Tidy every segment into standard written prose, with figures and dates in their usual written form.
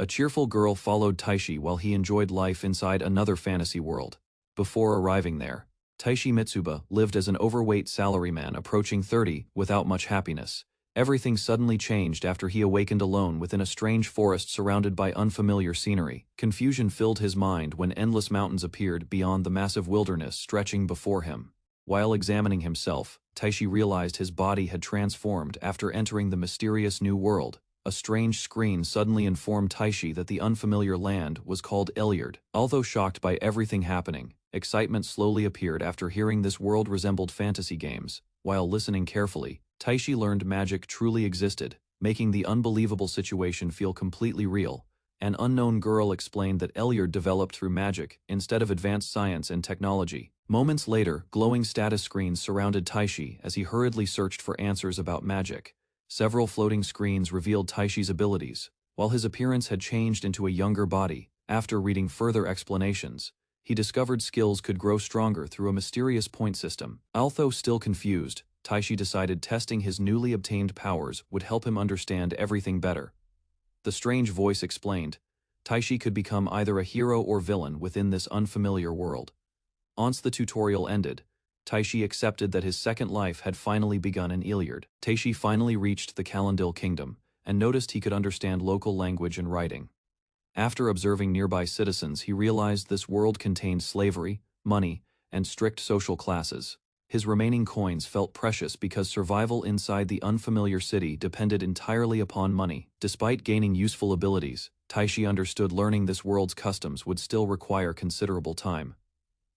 A cheerful girl followed Taishi while he enjoyed life inside another fantasy world. Before arriving there, Taishi Mitsuba lived as an overweight salaryman approaching 30 without much happiness. Everything suddenly changed after he awakened alone within a strange forest surrounded by unfamiliar scenery. Confusion filled his mind when endless mountains appeared beyond the massive wilderness stretching before him. While examining himself, Taishi realized his body had transformed after entering the mysterious new world. A strange screen suddenly informed Taishi that the unfamiliar land was called Elyard. Although shocked by everything happening, excitement slowly appeared after hearing this world resembled fantasy games. While listening carefully, Taishi learned magic truly existed, making the unbelievable situation feel completely real. An unknown girl explained that Elyard developed through magic instead of advanced science and technology. Moments later, glowing status screens surrounded Taishi as he hurriedly searched for answers about magic. Several floating screens revealed Taishi's abilities, while his appearance had changed into a younger body. After reading further explanations, he discovered skills could grow stronger through a mysterious point system. Although still confused, Taishi decided testing his newly obtained powers would help him understand everything better. The strange voice explained, Taishi could become either a hero or villain within this unfamiliar world. Once the tutorial ended, Taishi accepted that his second life had finally begun in Elyard. Taishi finally reached the Calendil kingdom, and noticed he could understand local language and writing. After observing nearby citizens, he realized this world contained slavery, money, and strict social classes. His remaining coins felt precious because survival inside the unfamiliar city depended entirely upon money. Despite gaining useful abilities, Taishi understood learning this world's customs would still require considerable time.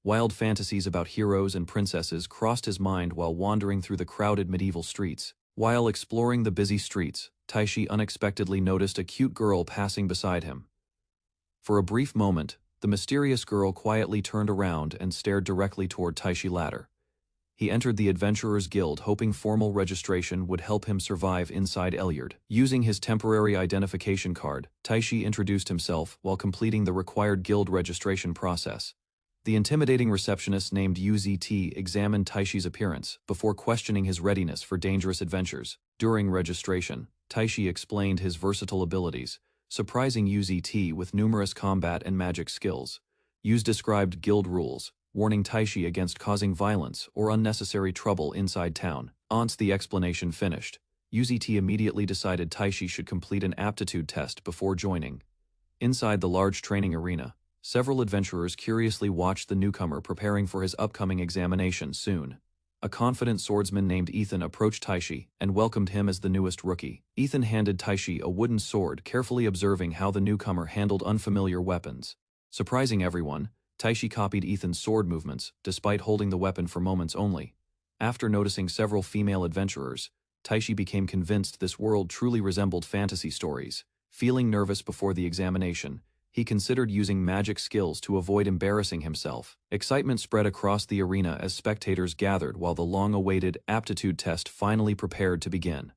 Wild fantasies about heroes and princesses crossed his mind while wandering through the crowded medieval streets. While exploring the busy streets, Taishi unexpectedly noticed a cute girl passing beside him. For a brief moment, the mysterious girl quietly turned around and stared directly toward Taishi later. He entered the Adventurers Guild hoping formal registration would help him survive inside Elyard. Using his temporary identification card, Taishi introduced himself while completing the required guild registration process. The intimidating receptionist named UZT examined Taishi's appearance before questioning his readiness for dangerous adventures. During registration, Taishi explained his versatile abilities, surprising UZT with numerous combat and magic skills. Uz described guild rules, warning Taishi against causing violence or unnecessary trouble inside town. Once the explanation finished, UZT immediately decided Taishi should complete an aptitude test before joining. Inside the large training arena, several adventurers curiously watched the newcomer preparing for his upcoming examination soon. A confident swordsman named Ethan approached Taishi and welcomed him as the newest rookie. Ethan handed Taishi a wooden sword, carefully observing how the newcomer handled unfamiliar weapons. Surprising everyone, Taishi copied Ethan's sword movements, despite holding the weapon for moments only. After noticing several female adventurers, Taishi became convinced this world truly resembled fantasy stories. Feeling nervous before the examination, he considered using magic skills to avoid embarrassing himself. Excitement spread across the arena as spectators gathered while the long-awaited aptitude test finally prepared to begin.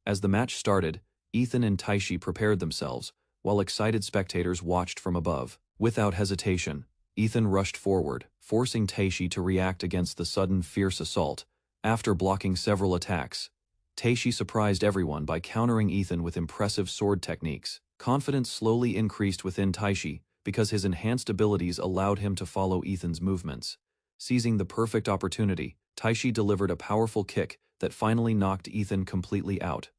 As the match started, Ethan and Taishi prepared themselves, while excited spectators watched from above. Without hesitation, Ethan rushed forward, forcing Taishi to react against the sudden fierce assault. After blocking several attacks, Taishi surprised everyone by countering Ethan with impressive sword techniques. Confidence slowly increased within Taishi because his enhanced abilities allowed him to follow Ethan's movements. Seizing the perfect opportunity, Taishi delivered a powerful kick that finally knocked Ethan completely out.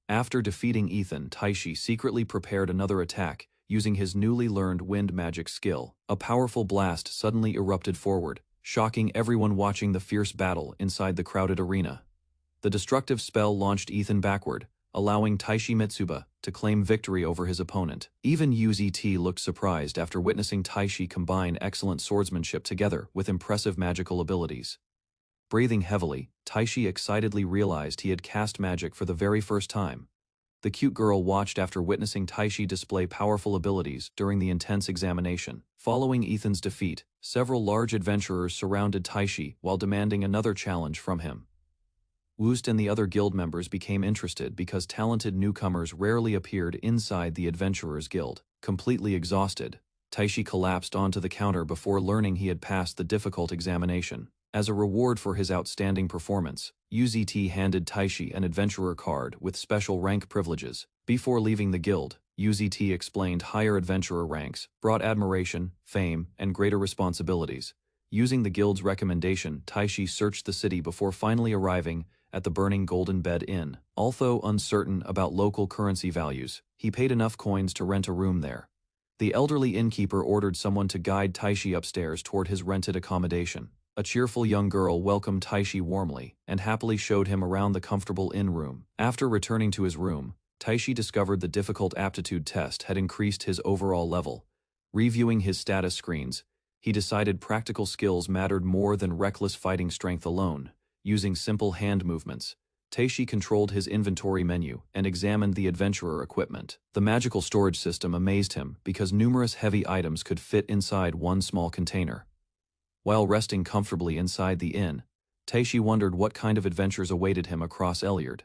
After defeating Ethan, Taishi secretly prepared another attack using his newly learned wind magic skill. A powerful blast suddenly erupted forward, shocking everyone watching the fierce battle inside the crowded arena. The destructive spell launched Ethan backward, allowing Taishi Mitsuba to claim victory over his opponent. Even UZT looked surprised after witnessing Taishi combine excellent swordsmanship together with impressive magical abilities. Breathing heavily, Taishi excitedly realized he had cast magic for the very first time. The cute girl watched after witnessing Taishi display powerful abilities during the intense examination. Following Ethan's defeat, several large adventurers surrounded Taishi while demanding another challenge from him. Woost and the other guild members became interested because talented newcomers rarely appeared inside the Adventurers Guild. Completely exhausted, Taishi collapsed onto the counter before learning he had passed the difficult examination. As a reward for his outstanding performance, UZT handed Taishi an adventurer card with special rank privileges. Before leaving the guild, UZT explained higher adventurer ranks brought admiration, fame, and greater responsibilities. Using the guild's recommendation, Taishi searched the city before finally arriving at the burning Golden Bed Inn. Although uncertain about local currency values, he paid enough coins to rent a room there. The elderly innkeeper ordered someone to guide Taishi upstairs toward his rented accommodation. A cheerful young girl welcomed Taishi warmly and happily showed him around the comfortable inn room. After returning to his room, Taishi discovered the difficult aptitude test had increased his overall level. Reviewing his status screens, he decided practical skills mattered more than reckless fighting strength alone. Using simple hand movements, Taishi controlled his inventory menu and examined the adventurer equipment. The magical storage system amazed him because numerous heavy items could fit inside one small container. While resting comfortably inside the inn, Taishi wondered what kind of adventures awaited him across Elyard.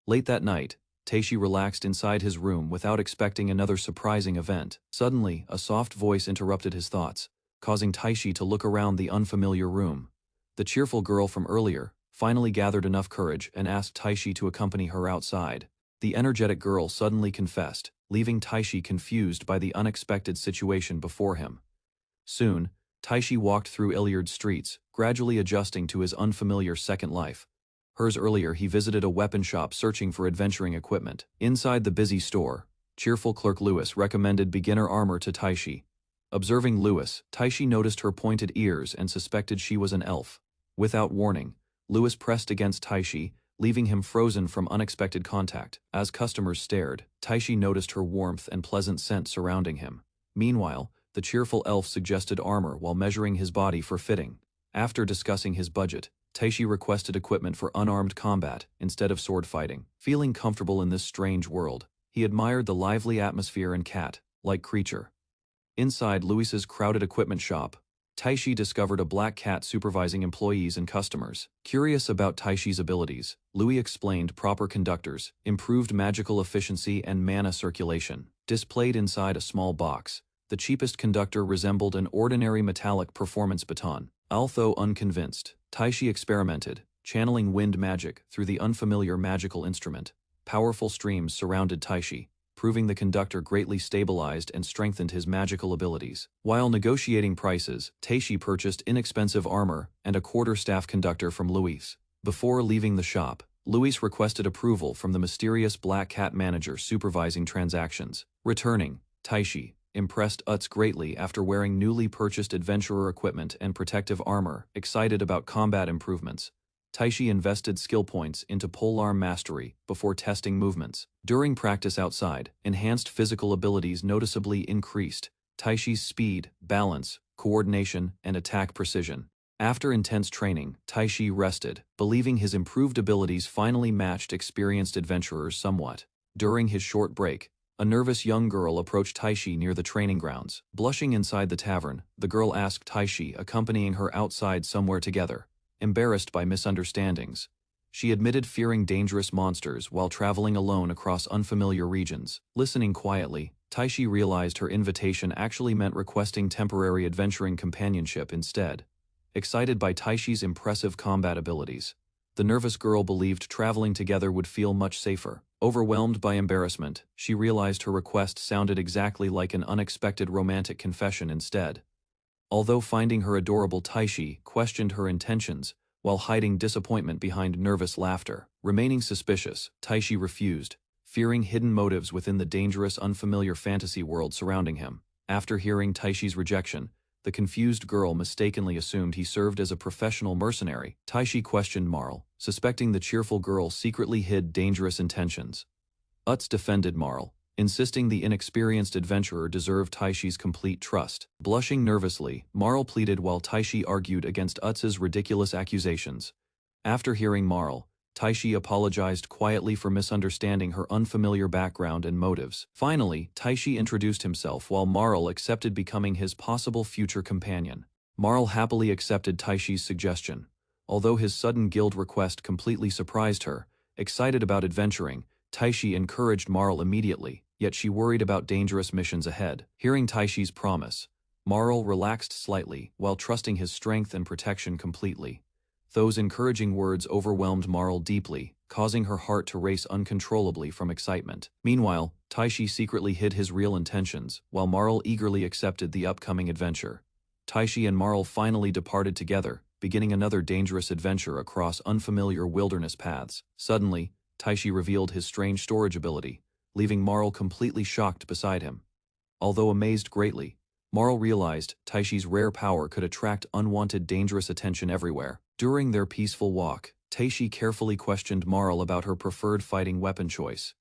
Late that night, Taishi relaxed inside his room without expecting another surprising event. Suddenly, a soft voice interrupted his thoughts, causing Taishi to look around the unfamiliar room. The cheerful girl from earlier finally gathered enough courage and asked Taishi to accompany her outside. The energetic girl suddenly confessed, leaving Taishi confused by the unexpected situation before him. Soon, Taishi walked through Elyard's streets, gradually adjusting to his unfamiliar second life. Hers earlier, he visited a weapon shop searching for adventuring equipment. Inside the busy store, cheerful clerk Lewis recommended beginner armor to Taishi. Observing Lewis, Taishi noticed her pointed ears and suspected she was an elf. Without warning, Lewis pressed against Taishi, leaving him frozen from unexpected contact. As customers stared, Taishi noticed her warmth and pleasant scent surrounding him. Meanwhile, the cheerful elf suggested armor while measuring his body for fitting. After discussing his budget, Taishi requested equipment for unarmed combat instead of sword fighting. Feeling comfortable in this strange world, he admired the lively atmosphere and cat-like creature. Inside Luis's crowded equipment shop, Taishi discovered a black cat supervising employees and customers. Curious about Taishi's abilities, Louis explained proper conductors, improved magical efficiency and mana circulation. Displayed inside a small box, the cheapest conductor resembled an ordinary metallic performance baton. Although unconvinced, Taishi experimented, channeling wind magic through the unfamiliar magical instrument. Powerful streams surrounded Taishi, proving the conductor greatly stabilized and strengthened his magical abilities. While negotiating prices, Taishi purchased inexpensive armor and a quarterstaff conductor from Luis. Before leaving the shop, Luis requested approval from the mysterious black cat manager supervising transactions. Returning, Taishi impressed Utz greatly after wearing newly purchased adventurer equipment and protective armor. Excited about combat improvements, Taishi invested skill points into polearm mastery before testing movements. During practice outside, enhanced physical abilities noticeably increased Taishi's speed, balance, coordination, and attack precision. After intense training, Taishi rested, believing his improved abilities finally matched experienced adventurers somewhat. During his short break, a nervous young girl approached Taishi near the training grounds. Blushing inside the tavern, the girl asked Taishi, accompanying her outside somewhere together. Embarrassed by misunderstandings, she admitted fearing dangerous monsters while traveling alone across unfamiliar regions. Listening quietly, Taishi realized her invitation actually meant requesting temporary adventuring companionship instead. Excited by Taishi's impressive combat abilities, the nervous girl believed traveling together would feel much safer. Overwhelmed by embarrassment, she realized her request sounded exactly like an unexpected romantic confession instead. Although finding her adorable, Taishi questioned her intentions while hiding disappointment behind nervous laughter. Remaining suspicious, Taishi refused, fearing hidden motives within the dangerous, unfamiliar fantasy world surrounding him. After hearing Taishi's rejection, the confused girl mistakenly assumed he served as a professional mercenary. Taishi questioned Marl, suspecting the cheerful girl secretly hid dangerous intentions. Utz defended Marl, insisting the inexperienced adventurer deserved Taishi's complete trust. Blushing nervously, Marl pleaded while Taishi argued against Utz's ridiculous accusations. After hearing Marl, Taishi apologized quietly for misunderstanding her unfamiliar background and motives. Finally, Taishi introduced himself while Marl accepted becoming his possible future companion. Marl happily accepted Taishi's suggestion. Although his sudden guild request completely surprised her, excited about adventuring, Taishi encouraged Marl immediately, yet she worried about dangerous missions ahead. Hearing Taishi's promise, Marl relaxed slightly while trusting his strength and protection completely. Those encouraging words overwhelmed Marl deeply, causing her heart to race uncontrollably from excitement. Meanwhile, Taishi secretly hid his real intentions, while Marl eagerly accepted the upcoming adventure. Taishi and Marl finally departed together, beginning another dangerous adventure across unfamiliar wilderness paths. Suddenly, Taishi revealed his strange storage ability, leaving Marl completely shocked beside him. Although amazed greatly, Marl realized Taishi's rare power could attract unwanted dangerous attention everywhere. During their peaceful walk, Taishi carefully questioned Marl about her preferred fighting weapon choice.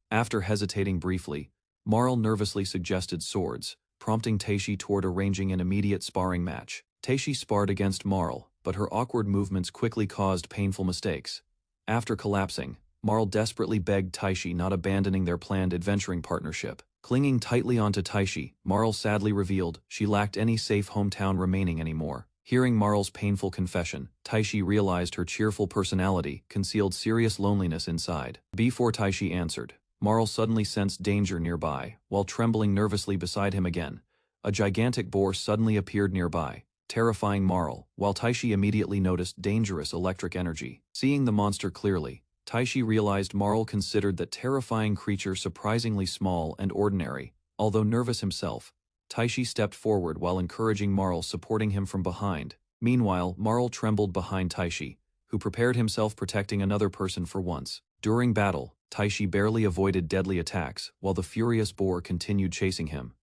After hesitating briefly, Marl nervously suggested swords, prompting Taishi toward arranging an immediate sparring match. Taishi sparred against Marl, but her awkward movements quickly caused painful mistakes. After collapsing, Marl desperately begged Taishi not abandoning their planned adventuring partnership. Clinging tightly onto Taishi, Marl sadly revealed she lacked any safe hometown remaining anymore. Hearing Marl's painful confession, Taishi realized her cheerful personality concealed serious loneliness inside. Before Taishi answered, Marl suddenly sensed danger nearby. While trembling nervously beside him again, a gigantic boar suddenly appeared nearby, terrifying Marl, while Taishi immediately noticed dangerous electric energy. Seeing the monster clearly, Taishi realized Marl considered that terrifying creature surprisingly small and ordinary. Although nervous himself, Taishi stepped forward while encouraging Marl, supporting him from behind. Meanwhile, Marl trembled behind Taishi, who prepared himself, protecting another person for once. During battle, Taishi barely avoided deadly attacks, while the furious boar continued chasing him.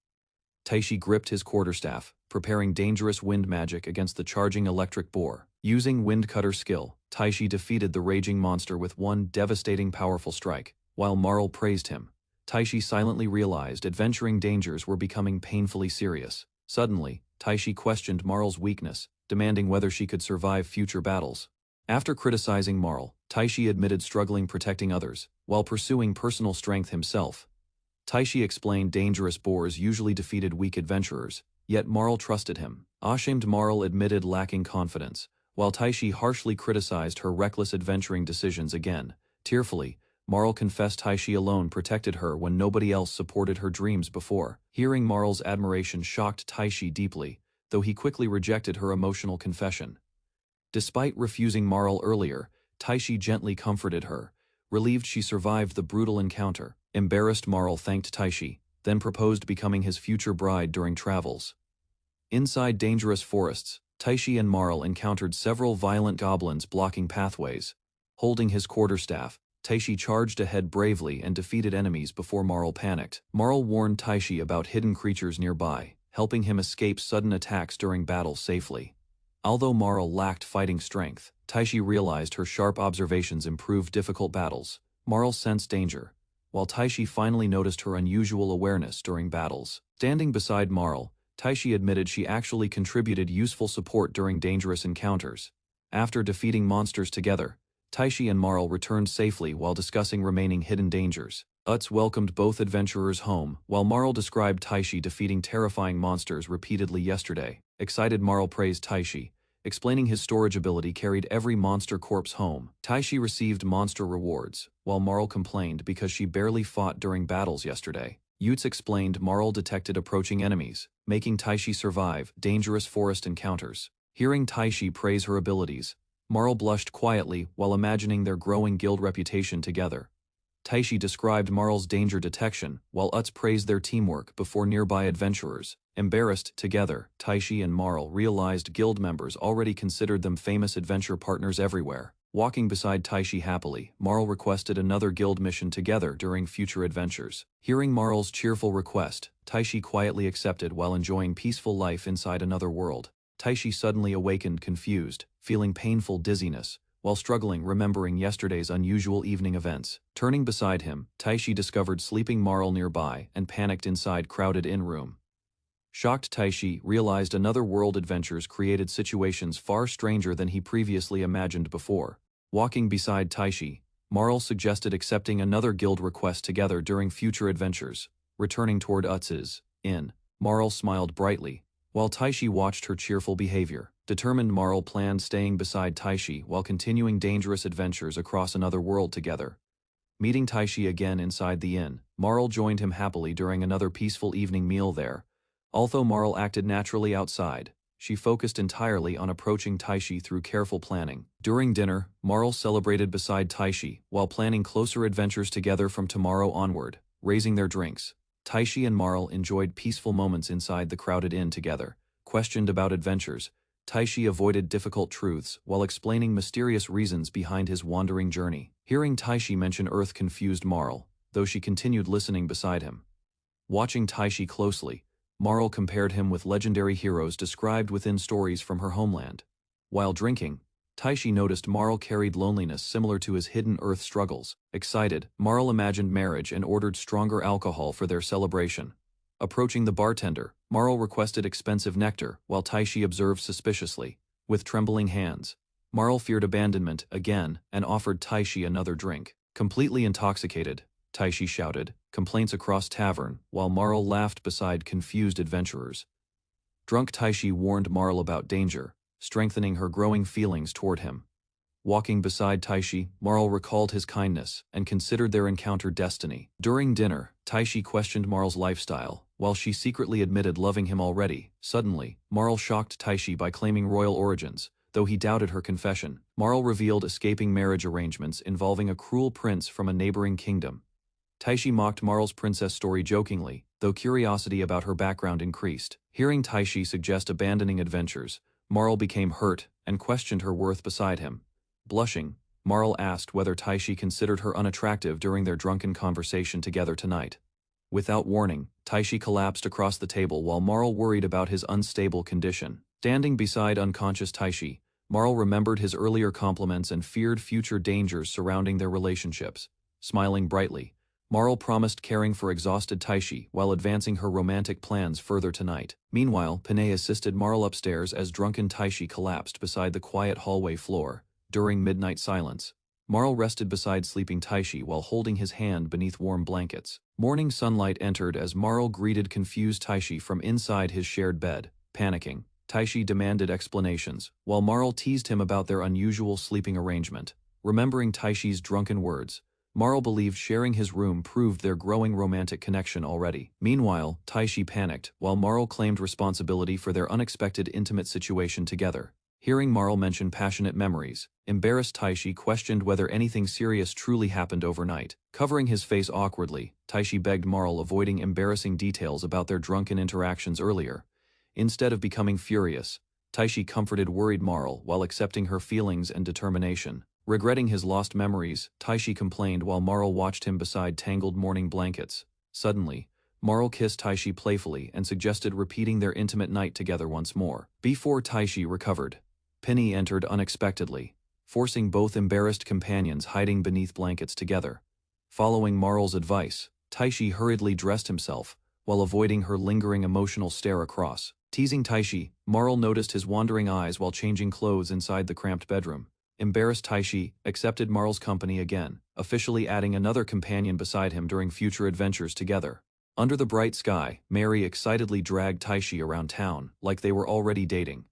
Taishi gripped his quarterstaff, preparing dangerous wind magic against the charging electric boar. Using wind cutter skill, Taishi defeated the raging monster with one devastating powerful strike. While Marl praised him, Taishi silently realized adventuring dangers were becoming painfully serious. Suddenly, Taishi questioned Marl's weakness, demanding whether she could survive future battles. After criticizing Marl, Taishi admitted struggling protecting others, while pursuing personal strength himself. Taishi explained dangerous boars usually defeated weak adventurers, yet Marl trusted him. Ashamed, Marl admitted lacking confidence, while Taishi harshly criticized her reckless adventuring decisions again. Tearfully, Marl confessed Taishi alone protected her when nobody else supported her dreams before. Hearing Marl's admiration shocked Taishi deeply, though he quickly rejected her emotional confession. Despite refusing Marl earlier, Taishi gently comforted her, relieved she survived the brutal encounter. Embarrassed, Marl thanked Taishi, then proposed becoming his future bride during travels. Inside dangerous forests, Taishi and Marl encountered several violent goblins blocking pathways. Holding his quarterstaff, Taishi charged ahead bravely and defeated enemies before Marl panicked. Marl warned Taishi about hidden creatures nearby, helping him escape sudden attacks during battle safely. Although Marl lacked fighting strength, Taishi realized her sharp observations improved difficult battles. Marl sensed danger, while Taishi finally noticed her unusual awareness during battles. Standing beside Marl, Taishi admitted she actually contributed useful support during dangerous encounters. After defeating monsters together, Taishi and Marl returned safely while discussing remaining hidden dangers. Utz welcomed both adventurers home, while Marl described Taishi defeating terrifying monsters repeatedly yesterday. Excited, Marl praised Taishi, explaining his storage ability carried every monster corpse home. Taishi received monster rewards, while Marl complained because she barely fought during battles yesterday. Utz explained Marl detected approaching enemies, making Taishi survive dangerous forest encounters. Hearing Taishi praise her abilities, Marl blushed quietly while imagining their growing guild reputation together. Taishi described Marl's danger detection, while Utz praised their teamwork before nearby adventurers. Embarrassed, together, Taishi and Marl realized guild members already considered them famous adventure partners everywhere. Walking beside Taishi happily, Marl requested another guild mission together during future adventures. Hearing Marl's cheerful request, Taishi quietly accepted while enjoying peaceful life inside another world. Taishi suddenly awakened confused, feeling painful dizziness, while struggling remembering yesterday's unusual evening events. Turning beside him, Taishi discovered sleeping Marl nearby and panicked inside crowded in-room. Shocked, Taishi realized another world adventures created situations far stranger than he previously imagined before. Walking beside Taishi, Marl suggested accepting another guild request together during future adventures. Returning toward Utz's inn, Marl smiled brightly, while Taishi watched her cheerful behavior. Determined, Marl planned staying beside Taishi while continuing dangerous adventures across another world together. Meeting Taishi again inside the inn, Marl joined him happily during another peaceful evening meal there. Although Marl acted naturally outside, she focused entirely on approaching Taishi through careful planning. During dinner, Marl celebrated beside Taishi while planning closer adventures together from tomorrow onward, raising their drinks. Taishi and Marl enjoyed peaceful moments inside the crowded inn together. Questioned about adventures, Taishi avoided difficult truths while explaining mysterious reasons behind his wandering journey. Hearing Taishi mention Earth confused Marl, though she continued listening beside him. Watching Taishi closely, Marl compared him with legendary heroes described within stories from her homeland. While drinking, Taishi noticed Marl carried loneliness similar to his hidden Earth struggles. Excited, Marl imagined marriage and ordered stronger alcohol for their celebration. Approaching the bartender, Marl requested expensive nectar while Taishi observed suspiciously. With trembling hands, Marl feared abandonment again and offered Taishi another drink. Completely intoxicated, Taishi shouted complaints across tavern while Marl laughed beside confused adventurers. Drunk Taishi warned Marl about danger, strengthening her growing feelings toward him. Walking beside Taishi, Marl recalled his kindness and considered their encounter destiny. During dinner, Taishi questioned Marl's lifestyle, while she secretly admitted loving him already. Suddenly, Marl shocked Taishi by claiming royal origins. Though he doubted her confession, Marl revealed escaping marriage arrangements involving a cruel prince from a neighboring kingdom. Taishi mocked Marl's princess story jokingly, though curiosity about her background increased. Hearing Taishi suggest abandoning adventures, Marl became hurt and questioned her worth beside him. Blushing, Marl asked whether Taishi considered her unattractive during their drunken conversation together tonight. Without warning, Taishi collapsed across the table while Marl worried about his unstable condition. Standing beside unconscious Taishi, Marl remembered his earlier compliments and feared future dangers surrounding their relationships. Smiling brightly, Marl promised caring for exhausted Taishi while advancing her romantic plans further tonight. Meanwhile, Panay assisted Marl upstairs as drunken Taishi collapsed beside the quiet hallway floor. During midnight silence, Marl rested beside sleeping Taishi while holding his hand beneath warm blankets. Morning sunlight entered as Marl greeted confused Taishi from inside his shared bed. Panicking, Taishi demanded explanations, while Marl teased him about their unusual sleeping arrangement. Remembering Taishi's drunken words, Marl believed sharing his room proved their growing romantic connection already. Meanwhile, Taishi panicked, while Marl claimed responsibility for their unexpected intimate situation together. Hearing Marl mention passionate memories, embarrassed Taishi questioned whether anything serious truly happened overnight. Covering his face awkwardly, Taishi begged Marl, avoiding embarrassing details about their drunken interactions earlier. Instead of becoming furious, Taishi comforted worried Marl while accepting her feelings and determination. Regretting his lost memories, Taishi complained while Marl watched him beside tangled morning blankets. Suddenly, Marl kissed Taishi playfully and suggested repeating their intimate night together once more. Before Taishi recovered, Penny entered unexpectedly, forcing both embarrassed companions hiding beneath blankets together. Following Marl's advice, Taishi hurriedly dressed himself, while avoiding her lingering emotional stare across. Teasing Taishi, Marl noticed his wandering eyes while changing clothes inside the cramped bedroom. Embarrassed Taishi accepted Marl's company again, officially adding another companion beside him during future adventures together. Under the bright sky, Mary excitedly dragged Taishi around town, like they were already dating.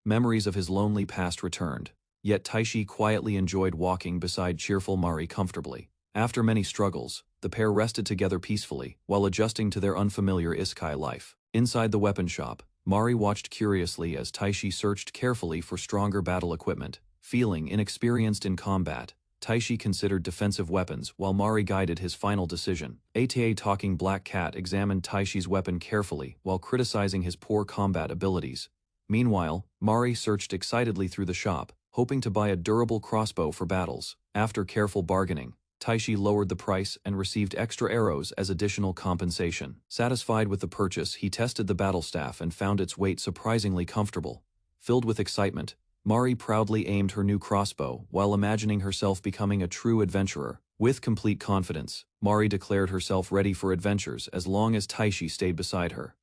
Memories of his lonely past returned, yet Taishi quietly enjoyed walking beside cheerful Mari comfortably. After many struggles, the pair rested together peacefully, while adjusting to their unfamiliar Isekai life. Inside the weapon shop, Mari watched curiously as Taishi searched carefully for stronger battle equipment. Feeling inexperienced in combat, Taishi considered defensive weapons while Mari guided his final decision. ATA Talking Black Cat examined Taishi's weapon carefully while criticizing his poor combat abilities. Meanwhile, Mari searched excitedly through the shop, hoping to buy a durable crossbow for battles. After careful bargaining, Taishi lowered the price and received extra arrows as additional compensation. Satisfied with the purchase, he tested the battle staff and found its weight surprisingly comfortable. Filled with excitement, Mari proudly aimed her new crossbow while imagining herself becoming a true adventurer. With complete confidence, Mari declared herself ready for adventures as long as Taishi stayed beside her.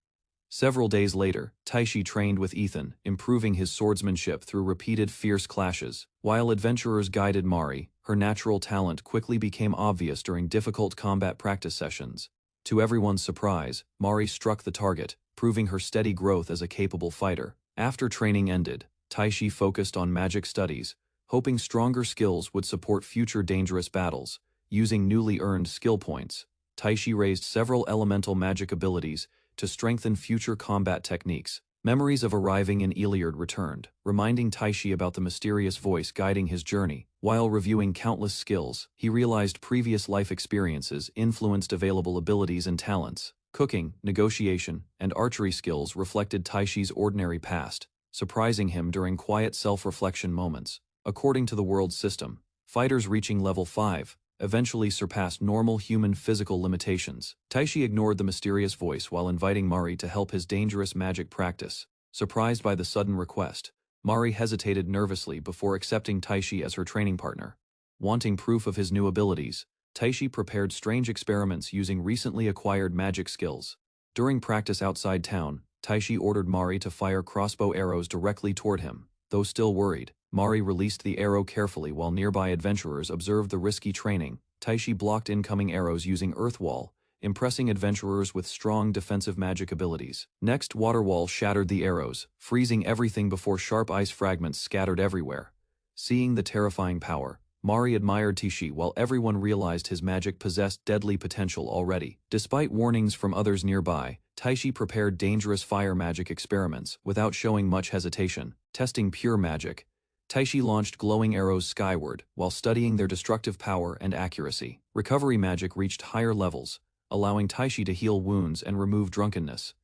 Several days later, Taishi trained with Ethan, improving his swordsmanship through repeated fierce clashes. While adventurers guided Mari, her natural talent quickly became obvious during difficult combat practice sessions. To everyone's surprise, Mari struck the target, proving her steady growth as a capable fighter. After training ended, Taishi focused on magic studies, hoping stronger skills would support future dangerous battles. Using newly earned skill points, Taishi raised several elemental magic abilities to strengthen future combat techniques. Memories of arriving in Iliard returned, reminding Taishi about the mysterious voice guiding his journey. While reviewing countless skills, he realized previous life experiences influenced available abilities and talents. Cooking, negotiation, and archery skills reflected Taishi's ordinary past, surprising him during quiet self-reflection moments. According to the world system, fighters reaching level 5 eventually surpassed normal human physical limitations. Taishi ignored the mysterious voice while inviting Mari to help his dangerous magic practice. Surprised by the sudden request, Mari hesitated nervously before accepting Taishi as her training partner. Wanting proof of his new abilities, Taishi prepared strange experiments using recently acquired magic skills. During practice outside town, Taishi ordered Mari to fire crossbow arrows directly toward him. Though still worried, Mari released the arrow carefully while nearby adventurers observed the risky training. Taishi blocked incoming arrows using Earth Wall, impressing adventurers with strong defensive magic abilities. Next, Water Wall shattered the arrows, freezing everything before sharp ice fragments scattered everywhere. Seeing the terrifying power, Mari admired Taishi while everyone realized his magic possessed deadly potential already. Despite warnings from others nearby, Taishi prepared dangerous fire magic experiments without showing much hesitation. Testing pure magic, Taishi launched glowing arrows skyward while studying their destructive power and accuracy. Recovery magic reached higher levels, allowing Taishi to heal wounds and remove drunkenness.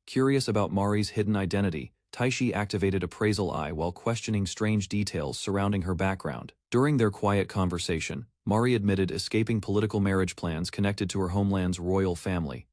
Curious about Mari's hidden identity, Taishi activated Appraisal Eye while questioning strange details surrounding her background. During their quiet conversation, Mari admitted escaping political marriage plans connected to her homeland's royal family.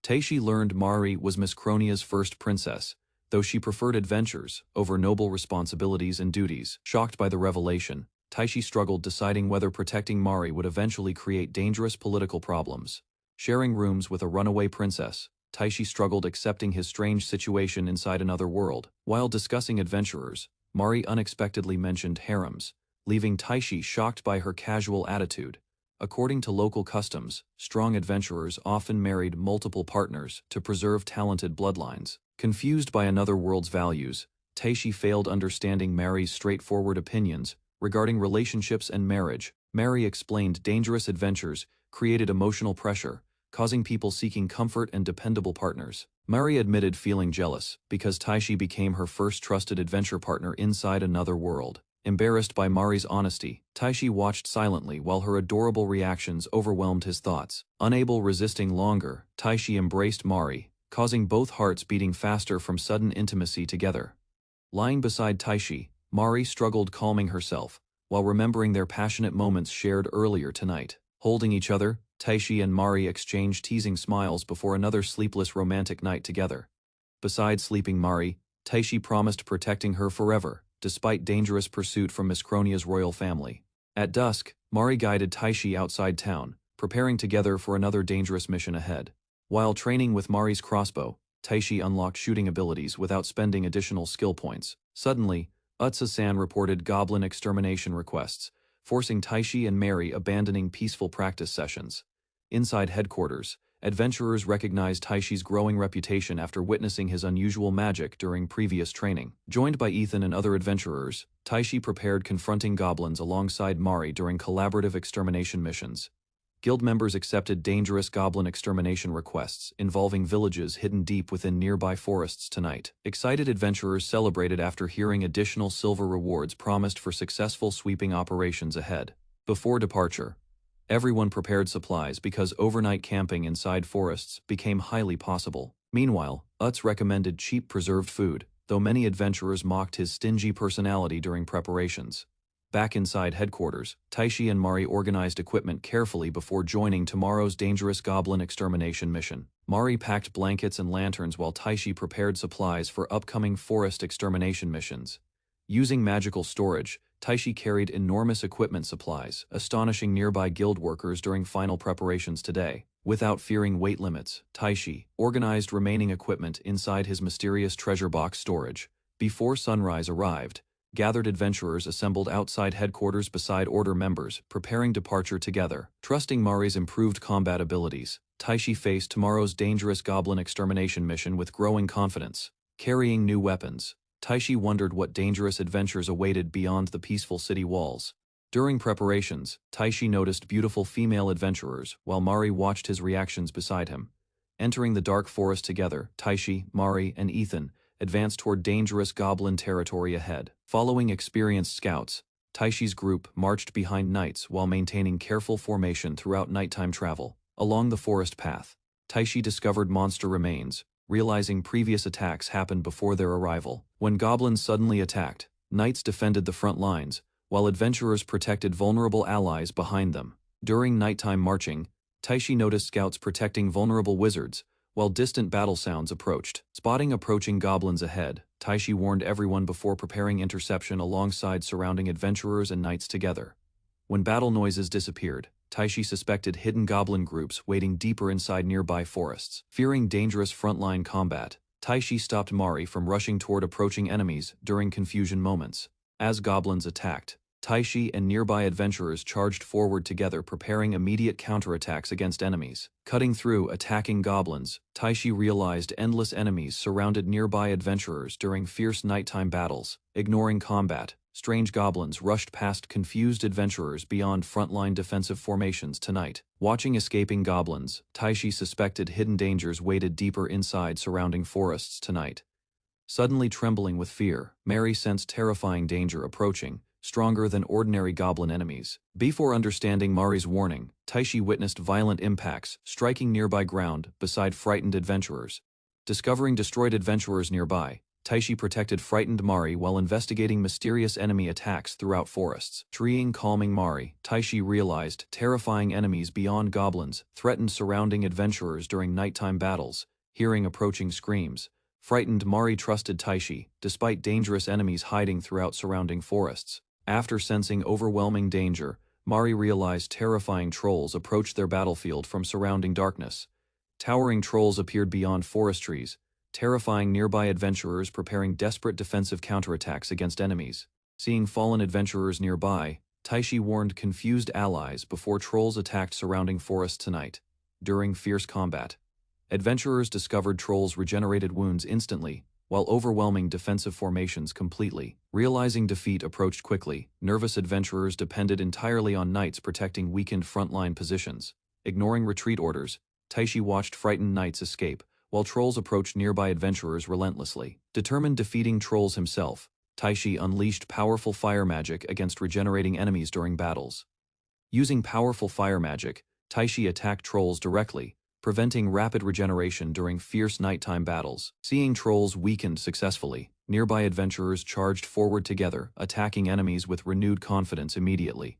Taishi learned Mari was Miss Cronia's first princess, though she preferred adventures over noble responsibilities and duties. Shocked by the revelation, Taishi struggled deciding whether protecting Mari would eventually create dangerous political problems. Sharing rooms with a runaway princess, Taishi struggled accepting his strange situation inside another world. While discussing adventurers, Mari unexpectedly mentioned harems, leaving Taishi shocked by her casual attitude. According to local customs, strong adventurers often married multiple partners to preserve talented bloodlines. Confused by another world's values, Taishi failed understanding Mari's straightforward opinions regarding relationships and marriage. Mari explained dangerous adventures created emotional pressure, causing people seeking comfort and dependable partners. Mari admitted feeling jealous because Taishi became her first trusted adventure partner inside another world. Embarrassed by Mari's honesty, Taishi watched silently while her adorable reactions overwhelmed his thoughts. Unable resisting longer, Taishi embraced Mari, causing both hearts beating faster from sudden intimacy together. Lying beside Taishi, Mari struggled calming herself, while remembering their passionate moments shared earlier tonight. Holding each other, Taishi and Mari exchanged teasing smiles before another sleepless romantic night together. Beside sleeping Mari, Taishi promised protecting her forever, despite dangerous pursuit from Miss Cronia's royal family. At dusk, Mari guided Taishi outside town, preparing together for another dangerous mission ahead. While training with Mari's crossbow, Taishi unlocked shooting abilities without spending additional skill points. Suddenly, Utsa-san reported goblin extermination requests, forcing Taishi and Mari abandoning peaceful practice sessions. Inside headquarters, adventurers recognized Taishi's growing reputation after witnessing his unusual magic during previous training. Joined by Ethan and other adventurers, Taishi prepared confronting goblins alongside Mari during collaborative extermination missions. Guild members accepted dangerous goblin extermination requests involving villages hidden deep within nearby forests tonight. Excited adventurers celebrated after hearing additional silver rewards promised for successful sweeping operations ahead. Before departure, everyone prepared supplies because overnight camping inside forests became highly possible. Meanwhile, Utz recommended cheap preserved food, though many adventurers mocked his stingy personality during preparations. Back inside headquarters, Taishi and Mari organized equipment carefully before joining tomorrow's dangerous goblin extermination mission. Mari packed blankets and lanterns while Taishi prepared supplies for upcoming forest extermination missions. Using magical storage, Taishi carried enormous equipment supplies, astonishing nearby guild workers during final preparations today. Without fearing weight limits, Taishi organized remaining equipment inside his mysterious treasure box storage. Before sunrise arrived, gathered adventurers assembled outside headquarters beside order members, preparing departure together. Trusting Mari's improved combat abilities, Taishi faced tomorrow's dangerous goblin extermination mission with growing confidence. Carrying new weapons, Taishi wondered what dangerous adventures awaited beyond the peaceful city walls. During preparations, Taishi noticed beautiful female adventurers, while Mari watched his reactions beside him. Entering the dark forest together, Taishi, Mari, and Ethan advanced toward dangerous goblin territory ahead. Following experienced scouts, Taishi's group marched behind knights while maintaining careful formation throughout nighttime travel. Along the forest path, Taishi discovered monster remains, realizing previous attacks happened before their arrival. When goblins suddenly attacked, knights defended the front lines, while adventurers protected vulnerable allies behind them. During nighttime marching, Taishi noticed scouts protecting vulnerable wizards, while distant battle sounds approached. Spotting approaching goblins ahead, Taishi warned everyone before preparing interception alongside surrounding adventurers and knights together. When battle noises disappeared, Taishi suspected hidden goblin groups waiting deeper inside nearby forests. Fearing dangerous frontline combat, Taishi stopped Mari from rushing toward approaching enemies during confusion moments. As goblins attacked, Taishi and nearby adventurers charged forward together, preparing immediate counterattacks against enemies. Cutting through attacking goblins, Taishi realized endless enemies surrounded nearby adventurers during fierce nighttime battles. Ignoring combat, strange goblins rushed past confused adventurers beyond frontline defensive formations tonight. Watching escaping goblins, Taishi suspected hidden dangers waited deeper inside surrounding forests tonight. Suddenly trembling with fear, Mary sensed terrifying danger approaching, stronger than ordinary goblin enemies. Before understanding Mari's warning, Taishi witnessed violent impacts striking nearby ground beside frightened adventurers. Discovering destroyed adventurers nearby, Taishi protected frightened Mari while investigating mysterious enemy attacks throughout forests. Calming Mari, Taishi realized terrifying enemies beyond goblins threatened surrounding adventurers during nighttime battles. Hearing approaching screams, frightened Mari trusted Taishi, despite dangerous enemies hiding throughout surrounding forests. After sensing overwhelming danger, Mari realized terrifying trolls approached their battlefield from surrounding darkness. Towering trolls appeared beyond forest trees, terrifying nearby adventurers preparing desperate defensive counterattacks against enemies. Seeing fallen adventurers nearby, Taishi warned confused allies before trolls attacked surrounding forests tonight. During fierce combat, adventurers discovered trolls regenerated wounds instantly, while overwhelming defensive formations completely. Realizing defeat approached quickly, nervous adventurers depended entirely on knights protecting weakened frontline positions. Ignoring retreat orders, Taishi watched frightened knights escape, while trolls approached nearby adventurers relentlessly. Determined defeating trolls himself, Taishi unleashed powerful fire magic against regenerating enemies during battles. Using powerful fire magic, Taishi attacked trolls directly, preventing rapid regeneration during fierce nighttime battles. Seeing trolls weakened successfully, nearby adventurers charged forward together, attacking enemies with renewed confidence immediately.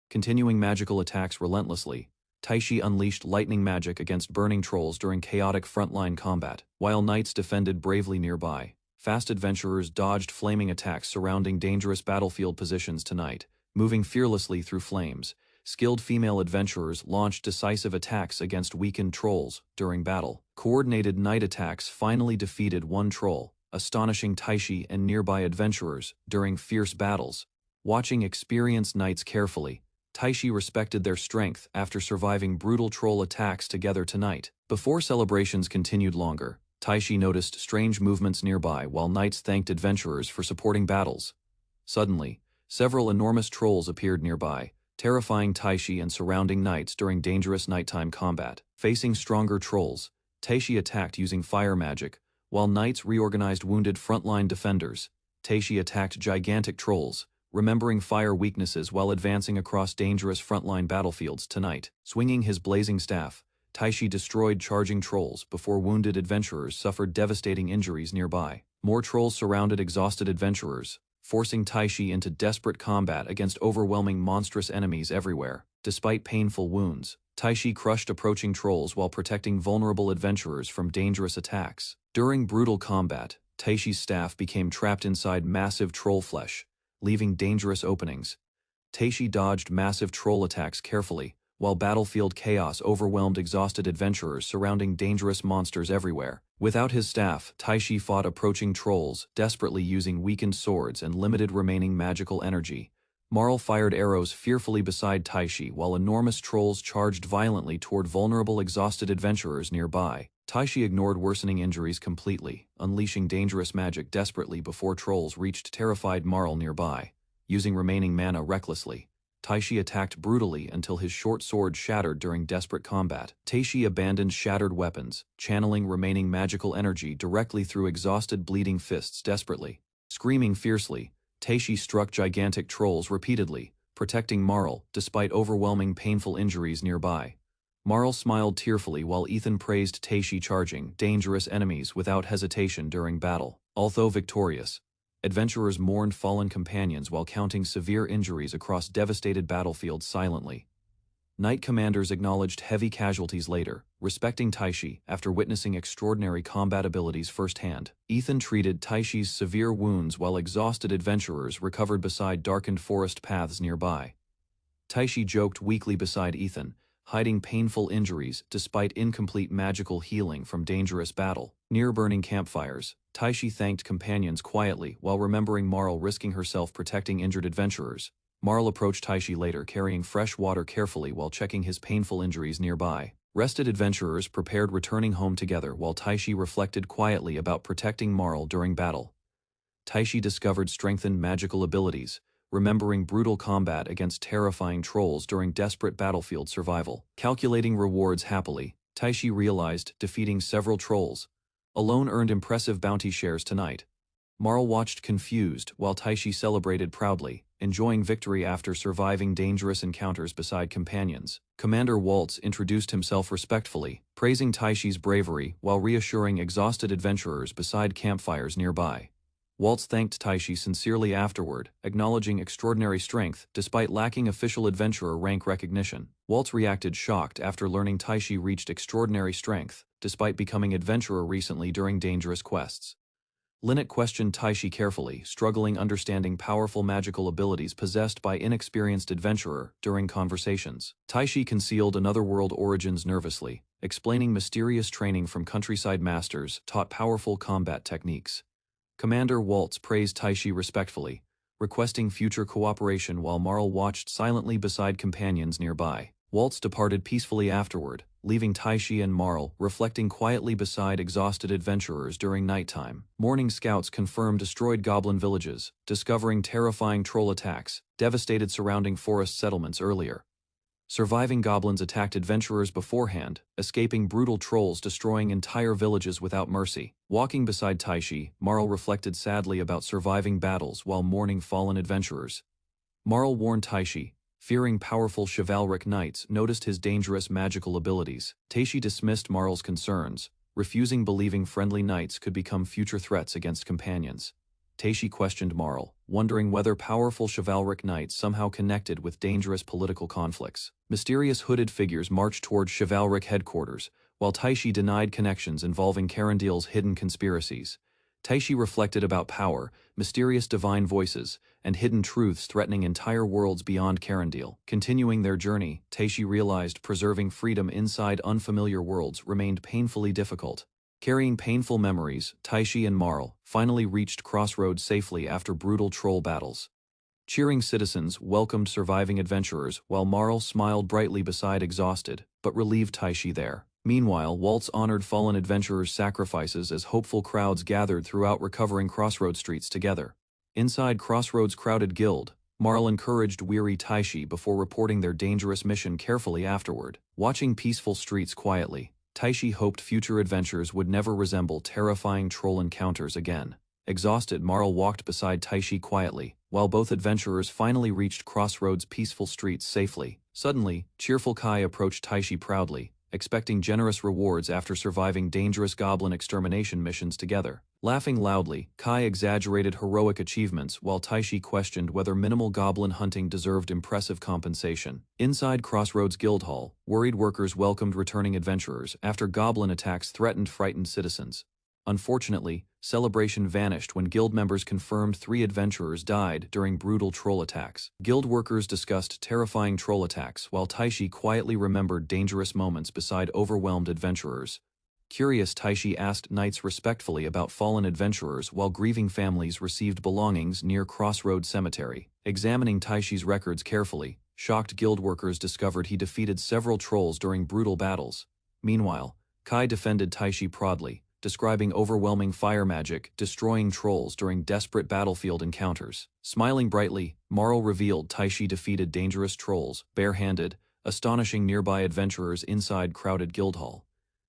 Continuing magical attacks relentlessly, Taishi unleashed lightning magic against burning trolls during chaotic frontline combat. While knights defended bravely nearby, fast adventurers dodged flaming attacks surrounding dangerous battlefield positions tonight. Moving fearlessly through flames, skilled female adventurers launched decisive attacks against weakened trolls during battle. Coordinated night attacks finally defeated one troll, astonishing Taishi and nearby adventurers during fierce battles. Watching experienced knights carefully, Taishi respected their strength after surviving brutal troll attacks together tonight. Before celebrations continued longer, Taishi noticed strange movements nearby while knights thanked adventurers for supporting battles. Suddenly, several enormous trolls appeared nearby, terrifying Taishi and surrounding knights during dangerous nighttime combat. Facing stronger trolls, Taishi attacked using fire magic, while knights reorganized wounded frontline defenders. Taishi attacked gigantic trolls, remembering fire weaknesses while advancing across dangerous frontline battlefields tonight. Swinging his blazing staff, Taishi destroyed charging trolls before wounded adventurers suffered devastating injuries nearby. More trolls surrounded exhausted adventurers, forcing Taishi into desperate combat against overwhelming monstrous enemies everywhere. Despite painful wounds, Taishi crushed approaching trolls while protecting vulnerable adventurers from dangerous attacks. During brutal combat, Taishi's staff became trapped inside massive troll flesh, leaving dangerous openings. Taishi dodged massive troll attacks carefully, while battlefield chaos overwhelmed exhausted adventurers surrounding dangerous monsters everywhere. Without his staff, Taishi fought approaching trolls, desperately using weakened swords and limited remaining magical energy. Marl fired arrows fearfully beside Taishi while enormous trolls charged violently toward vulnerable exhausted adventurers nearby. Taishi ignored worsening injuries completely, unleashing dangerous magic desperately before trolls reached terrified Marl nearby. Using remaining mana recklessly, Taishi attacked brutally until his short sword shattered during desperate combat. Taishi abandoned shattered weapons, channeling remaining magical energy directly through exhausted bleeding fists desperately. Screaming fiercely, Taishi struck gigantic trolls repeatedly, protecting Marl despite overwhelming painful injuries nearby. Marl smiled tearfully while Ethan praised Taishi charging dangerous enemies without hesitation during battle. Although victorious, adventurers mourned fallen companions while counting severe injuries across devastated battlefields silently. Knight commanders acknowledged heavy casualties later, respecting Taishi after witnessing extraordinary combat abilities firsthand. Ethan treated Taishi's severe wounds while exhausted adventurers recovered beside darkened forest paths nearby. Taishi joked weakly beside Ethan, hiding painful injuries despite incomplete magical healing from dangerous battle. Near burning campfires, Taishi thanked companions quietly while remembering Marl risking herself protecting injured adventurers. Marl approached Taishi later carrying fresh water carefully while checking his painful injuries nearby. Rested adventurers prepared returning home together while Taishi reflected quietly about protecting Marl during battle. Taishi discovered strengthened magical abilities, remembering brutal combat against terrifying trolls during desperate battlefield survival. Calculating rewards happily, Taishi realized defeating several trolls alone earned impressive bounty shares tonight. Marl watched confused while Taishi celebrated proudly, enjoying victory after surviving dangerous encounters beside companions. Commander Waltz introduced himself respectfully, praising Taishi's bravery while reassuring exhausted adventurers beside campfires nearby. Waltz thanked Taishi sincerely afterward, acknowledging extraordinary strength despite lacking official adventurer rank recognition. Waltz reacted shocked after learning Taishi reached extraordinary strength, despite becoming adventurer recently during dangerous quests. Lynette questioned Taishi carefully, struggling understanding powerful magical abilities possessed by inexperienced adventurer during conversations. Taishi concealed another world origins nervously, explaining mysterious training from countryside masters taught powerful combat techniques. Commander Waltz praised Taishi respectfully, requesting future cooperation while Marl watched silently beside companions nearby. Waltz departed peacefully afterward, leaving Taishi and Marl reflecting quietly beside exhausted adventurers during nighttime. Morning scouts confirmed destroyed goblin villages, discovering terrifying troll attacks, devastated surrounding forest settlements earlier. Surviving goblins attacked adventurers beforehand, escaping brutal trolls destroying entire villages without mercy. Walking beside Taishi, Marl reflected sadly about surviving battles while mourning fallen adventurers. Marl warned Taishi, fearing powerful chivalric knights noticed his dangerous magical abilities. Taishi dismissed Marl's concerns, refusing believing friendly knights could become future threats against companions. Taishi questioned Marl, wondering whether powerful chivalric knights somehow connected with dangerous political conflicts. Mysterious hooded figures marched toward chivalric headquarters, while Taishi denied connections involving Carandiel's hidden conspiracies. Taishi reflected about power, mysterious divine voices, and hidden truths threatening entire worlds beyond Carandiel. Continuing their journey, Taishi realized preserving freedom inside unfamiliar worlds remained painfully difficult. Carrying painful memories, Taishi and Marl finally reached Crossroads safely after brutal troll battles. Cheering citizens welcomed surviving adventurers while Marl smiled brightly beside exhausted, but relieved Taishi there. Meanwhile, Waltz honored fallen adventurers' sacrifices as hopeful crowds gathered throughout recovering Crossroads streets together. Inside Crossroads' crowded guild, Marl encouraged weary Taishi before reporting their dangerous mission carefully afterward. Watching peaceful streets quietly, Taishi hoped future adventures would never resemble terrifying troll encounters again. Exhausted, Marl walked beside Taishi quietly, while both adventurers finally reached Crossroads' peaceful streets safely. Suddenly, cheerful Kai approached Taishi proudly, expecting generous rewards after surviving dangerous goblin extermination missions together. Laughing loudly, Kai exaggerated heroic achievements while Taishi questioned whether minimal goblin hunting deserved impressive compensation. Inside Crossroads Guildhall, worried workers welcomed returning adventurers after goblin attacks threatened frightened citizens. Unfortunately, celebration vanished when guild members confirmed 3 adventurers died during brutal troll attacks. Guild workers discussed terrifying troll attacks while Taishi quietly remembered dangerous moments beside overwhelmed adventurers. Curious, Taishi asked knights respectfully about fallen adventurers while grieving families received belongings near Crossroads Cemetery. Examining Taishi's records carefully, shocked guild workers discovered he defeated several trolls during brutal battles. Meanwhile, Kai defended Taishi proudly, describing overwhelming fire magic, destroying trolls during desperate battlefield encounters. Smiling brightly, Marl revealed Taishi defeated dangerous trolls, barehanded, astonishing nearby adventurers inside crowded guild hall.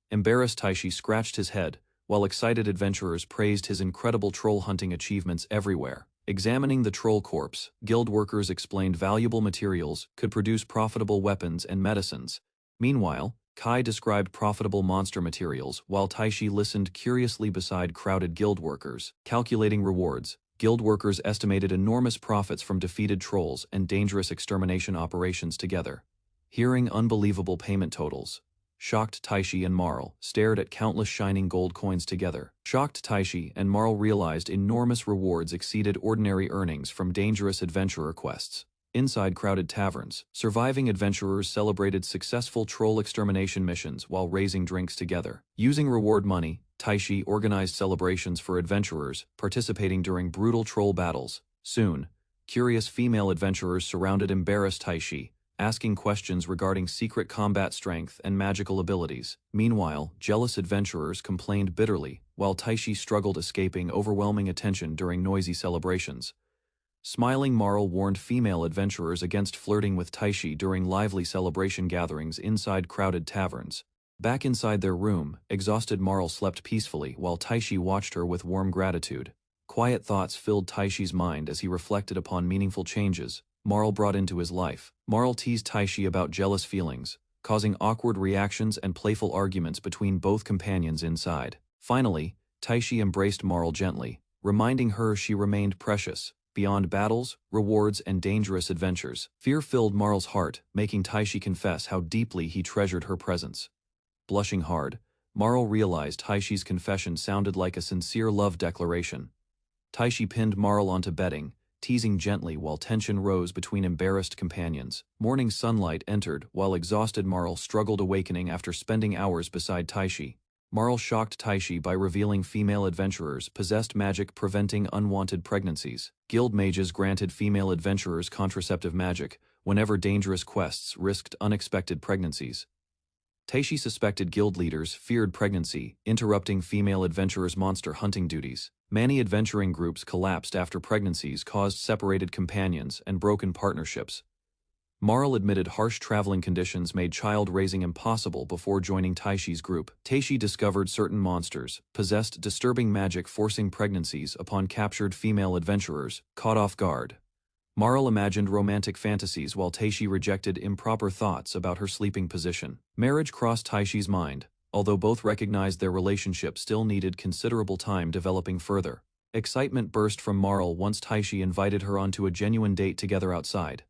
Embarrassed Taishi scratched his head, while excited adventurers praised his incredible troll hunting achievements everywhere. Examining the troll corpse, guild workers explained valuable materials could produce profitable weapons and medicines. Meanwhile, Kai described profitable monster materials while Taishi listened curiously beside crowded guild workers. Calculating rewards, guild workers estimated enormous profits from defeated trolls and dangerous extermination operations together. Hearing unbelievable payment totals, shocked Taishi and Marl stared at countless shining gold coins together. Shocked Taishi and Marl realized enormous rewards exceeded ordinary earnings from dangerous adventurer quests. Inside crowded taverns, surviving adventurers celebrated successful troll extermination missions while raising drinks together. Using reward money, Taishi organized celebrations for adventurers participating during brutal troll battles. Soon, curious female adventurers surrounded embarrassed Taishi, asking questions regarding secret combat strength and magical abilities. Meanwhile, jealous adventurers complained bitterly, while Taishi struggled escaping overwhelming attention during noisy celebrations. Smiling Marl warned female adventurers against flirting with Taishi during lively celebration gatherings inside crowded taverns. Back inside their room, exhausted Marl slept peacefully while Taishi watched her with warm gratitude. Quiet thoughts filled Taishi's mind as he reflected upon meaningful changes Marl brought into his life. Marl teased Taishi about jealous feelings, causing awkward reactions and playful arguments between both companions inside. Finally, Taishi embraced Marl gently, reminding her she remained precious, beyond battles, rewards, and dangerous adventures. Fear filled Marl's heart, making Taishi confess how deeply he treasured her presence. Blushing hard, Marl realized Taishi's confession sounded like a sincere love declaration. Taishi pinned Marl onto bedding, teasing gently while tension rose between embarrassed companions. Morning sunlight entered while exhausted Marl struggled awakening after spending hours beside Taishi. Marl shocked Taishi by revealing female adventurers possessed magic preventing unwanted pregnancies. Guild mages granted female adventurers contraceptive magic whenever dangerous quests risked unexpected pregnancies. Taishi suspected guild leaders feared pregnancy, interrupting female adventurers' monster hunting duties. Many adventuring groups collapsed after pregnancies caused separated companions and broken partnerships. Marl admitted harsh traveling conditions made child-raising impossible before joining Taishi's group. Taishi discovered certain monsters possessed disturbing magic forcing pregnancies upon captured female adventurers, caught off guard. Marl imagined romantic fantasies while Taishi rejected improper thoughts about her sleeping position. Marriage crossed Taishi's mind, although both recognized their relationship still needed considerable time developing further. Excitement burst from Marl once Taishi invited her onto a genuine date together outside.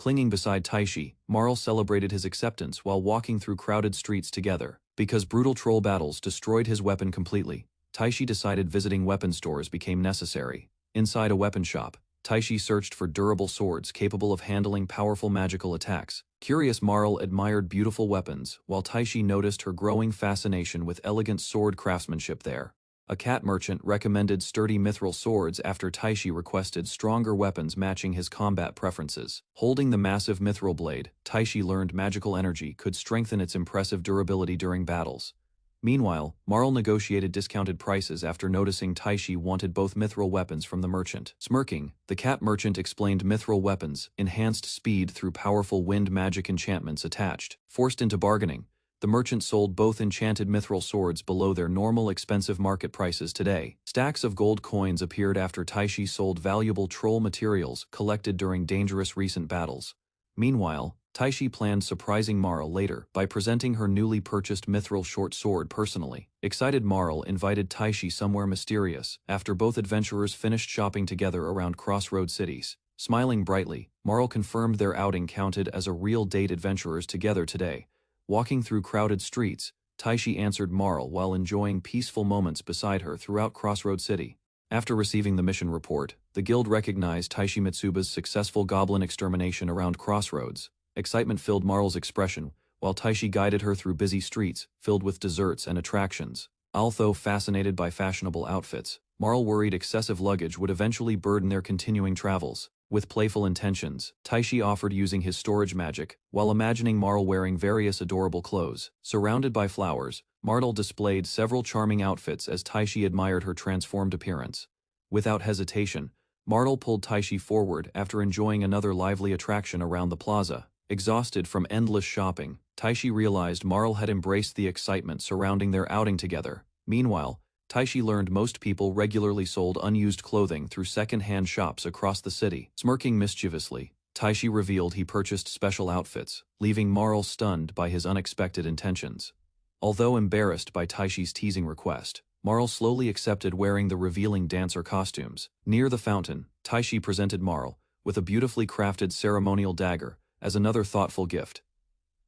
Clinging beside Taishi, Marl celebrated his acceptance while walking through crowded streets together. Because brutal troll battles destroyed his weapon completely, Taishi decided visiting weapon stores became necessary. Inside a weapon shop, Taishi searched for durable swords capable of handling powerful magical attacks. Curious Marl admired beautiful weapons, while Taishi noticed her growing fascination with elegant sword craftsmanship there. A cat merchant recommended sturdy mithril swords after Taishi requested stronger weapons matching his combat preferences. Holding the massive mithril blade, Taishi learned magical energy could strengthen its impressive durability during battles. Meanwhile, Marl negotiated discounted prices after noticing Taishi wanted both mithril weapons from the merchant. Smirking, the cat merchant explained mithril weapons enhanced speed through powerful wind magic enchantments attached. Forced into bargaining, the merchant sold both enchanted mithril swords below their normal expensive market prices today. Stacks of gold coins appeared after Taishi sold valuable troll materials collected during dangerous recent battles. Meanwhile, Taishi planned surprising Marl later by presenting her newly purchased mithril short sword personally. Excited Marl invited Taishi somewhere mysterious after both adventurers finished shopping together around crossroad cities. Smiling brightly, Marl confirmed their outing counted as a real date adventurers together today. Walking through crowded streets, Taishi answered Marl while enjoying peaceful moments beside her throughout Crossroad City. After receiving the mission report, the guild recognized Taishi Mitsuba's successful goblin extermination around Crossroads. Excitement filled Marl's expression, while Taishi guided her through busy streets filled with desserts and attractions. Although fascinated by fashionable outfits, Marl worried excessive luggage would eventually burden their continuing travels. With playful intentions, Taishi offered using his storage magic, while imagining Marl wearing various adorable clothes. Surrounded by flowers, Marl displayed several charming outfits as Taishi admired her transformed appearance. Without hesitation, Marl pulled Taishi forward after enjoying another lively attraction around the plaza. Exhausted from endless shopping, Taishi realized Marl had embraced the excitement surrounding their outing together. Meanwhile, Taishi learned most people regularly sold unused clothing through second-hand shops across the city. Smirking mischievously, Taishi revealed he purchased special outfits, leaving Marl stunned by his unexpected intentions. Although embarrassed by Taishi's teasing request, Marl slowly accepted wearing the revealing dancer costumes. Near the fountain, Taishi presented Marl with a beautifully crafted ceremonial dagger as another thoughtful gift.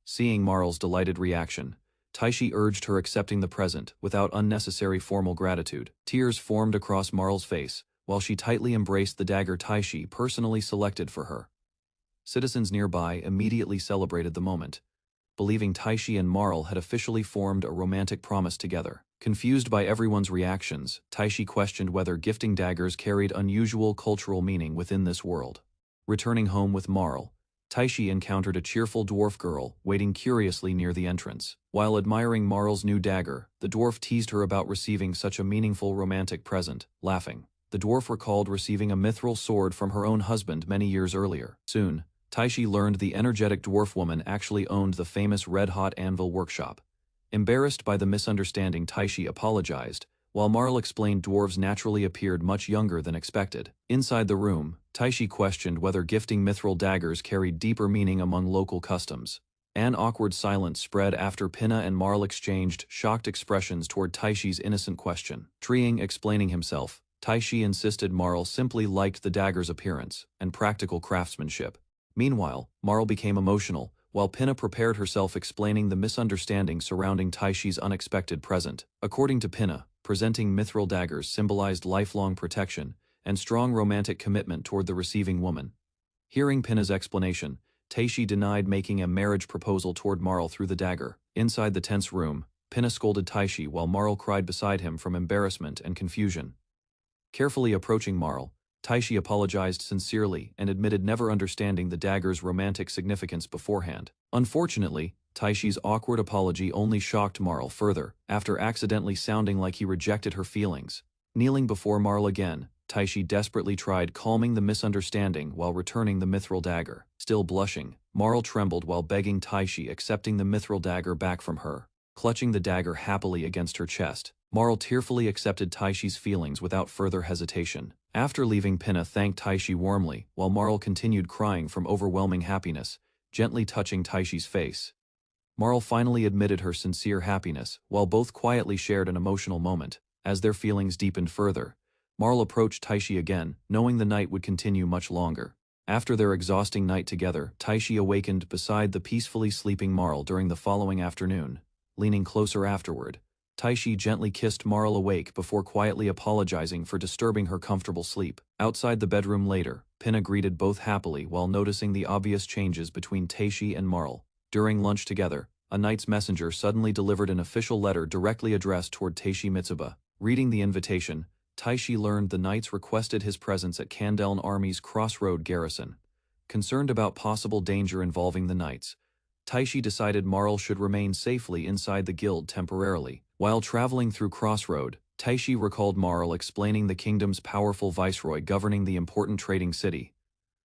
Seeing Marl's delighted reaction, Taishi urged her accepting the present without unnecessary formal gratitude. Tears formed across Marl's face, while she tightly embraced the dagger Taishi personally selected for her. Citizens nearby immediately celebrated the moment, believing Taishi and Marl had officially formed a romantic promise together. Confused by everyone's reactions, Taishi questioned whether gifting daggers carried unusual cultural meaning within this world. Returning home with Marl, Taishi encountered a cheerful dwarf girl waiting curiously near the entrance. While admiring Marl's new dagger, the dwarf teased her about receiving such a meaningful romantic present. Laughing, the dwarf recalled receiving a mithril sword from her own husband many years earlier. Soon, Taishi learned the energetic dwarf woman actually owned the famous red-hot anvil workshop. Embarrassed by the misunderstanding, Taishi apologized, while Marl explained dwarves naturally appeared much younger than expected. Inside the room, Taishi questioned whether gifting mithril daggers carried deeper meaning among local customs. An awkward silence spread after Pinna and Marl exchanged shocked expressions toward Taishi's innocent question. Explaining himself, Taishi insisted Marl simply liked the dagger's appearance and practical craftsmanship. Meanwhile, Marl became emotional, while Pinna prepared herself explaining the misunderstanding surrounding Taishi's unexpected present. According to Pinna, presenting mithril daggers symbolized lifelong protection and strong romantic commitment toward the receiving woman. Hearing Pinna's explanation, Taishi denied making a marriage proposal toward Marl through the dagger. Inside the tense room, Pinna scolded Taishi while Marl cried beside him from embarrassment and confusion. Carefully approaching Marl, Taishi apologized sincerely and admitted never understanding the dagger's romantic significance beforehand. Unfortunately, Taishi's awkward apology only shocked Marl further, after accidentally sounding like he rejected her feelings. Kneeling before Marl again, Taishi desperately tried calming the misunderstanding while returning the mithril dagger. Still blushing, Marl trembled while begging Taishi accepting the mithril dagger back from her. Clutching the dagger happily against her chest, Marl tearfully accepted Taishi's feelings without further hesitation. After leaving, Pinna thanked Taishi warmly, while Marl continued crying from overwhelming happiness, gently touching Taishi's face. Marl finally admitted her sincere happiness, while both quietly shared an emotional moment. As their feelings deepened further, Marl approached Taishi again, knowing the night would continue much longer. After their exhausting night together, Taishi awakened beside the peacefully sleeping Marl during the following afternoon. Leaning closer afterward, Taishi gently kissed Marl awake before quietly apologizing for disturbing her comfortable sleep. Outside the bedroom later, Pinna greeted both happily while noticing the obvious changes between Taishi and Marl. During lunch together, a knight's messenger suddenly delivered an official letter directly addressed toward Taishi Mitsuba. Reading the invitation, Taishi learned the knights requested his presence at Kandeln Army's Crossroad garrison. Concerned about possible danger involving the knights, Taishi decided Marl should remain safely inside the guild temporarily. While traveling through Crossroad, Taishi recalled Marl explaining the kingdom's powerful viceroy governing the important trading city.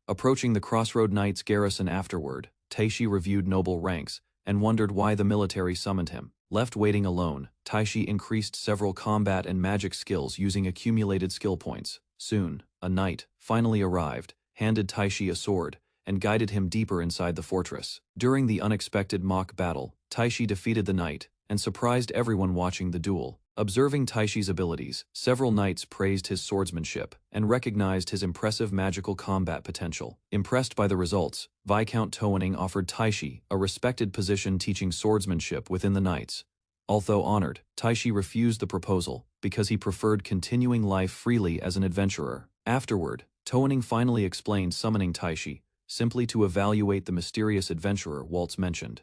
Approaching the Crossroad Knights garrison afterward, Taishi reviewed noble ranks and wondered why the military summoned him. Left waiting alone, Taishi increased several combat and magic skills using accumulated skill points. Soon, a knight finally arrived, handed Taishi a sword, and guided him deeper inside the fortress. During the unexpected mock battle, Taishi defeated the knight and surprised everyone watching the duel. Observing Taishi's abilities, several knights praised his swordsmanship and recognized his impressive magical combat potential. Impressed by the results, Viscount Towening offered Taishi a respected position teaching swordsmanship within the knights. Although honored, Taishi refused the proposal because he preferred continuing life freely as an adventurer. Afterward, Towening finally explained summoning Taishi simply to evaluate the mysterious adventurer Waltz mentioned.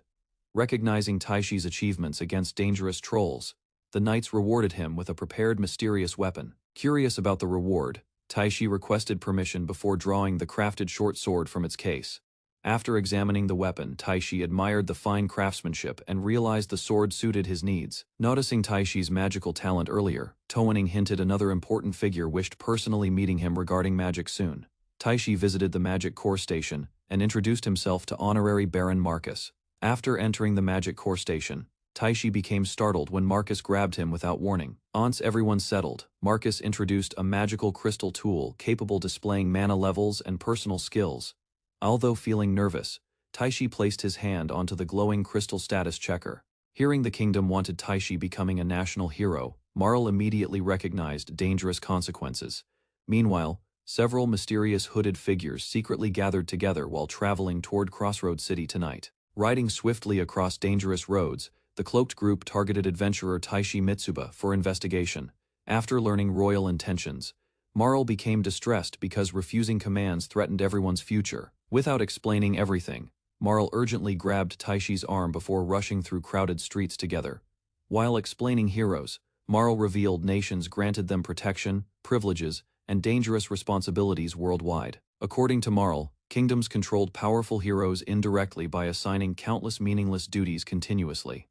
Recognizing Taishi's achievements against dangerous trolls, the knights rewarded him with a prepared mysterious weapon. Curious about the reward, Taishi requested permission before drawing the crafted short sword from its case. After examining the weapon, Taishi admired the fine craftsmanship and realized the sword suited his needs. Noticing Taishi's magical talent earlier, Towening hinted another important figure wished personally meeting him regarding magic soon. Taishi visited the magic core station and introduced himself to honorary Baron Marcus. After entering the magic core station, Taishi became startled when Marcus grabbed him without warning. Once everyone settled, Marcus introduced a magical crystal tool capable displaying mana levels and personal skills. Although feeling nervous, Taishi placed his hand onto the glowing crystal status checker. Hearing the kingdom wanted Taishi becoming a national hero, Marl immediately recognized dangerous consequences. Meanwhile, several mysterious hooded figures secretly gathered together while traveling toward Crossroad City tonight. Riding swiftly across dangerous roads, the cloaked group targeted adventurer Taishi Mitsuba for investigation. After learning royal intentions, Marl became distressed because refusing commands threatened everyone's future. Without explaining everything, Marl urgently grabbed Taishi's arm before rushing through crowded streets together. While explaining heroes, Marl revealed nations granted them protection, privileges, and dangerous responsibilities worldwide. According to Marl, kingdoms controlled powerful heroes indirectly by assigning countless meaningless duties continuously.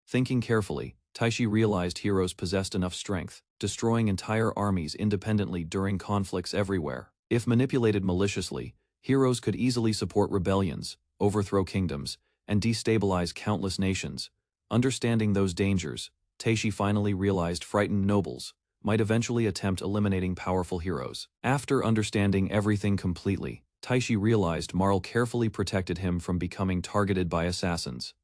Thinking carefully, Taishi realized heroes possessed enough strength, destroying entire armies independently during conflicts everywhere. If manipulated maliciously, heroes could easily support rebellions, overthrow kingdoms, and destabilize countless nations. Understanding those dangers, Taishi finally realized frightened nobles might eventually attempt eliminating powerful heroes. After understanding everything completely, Taishi realized Marl carefully protected him from becoming targeted by assassins.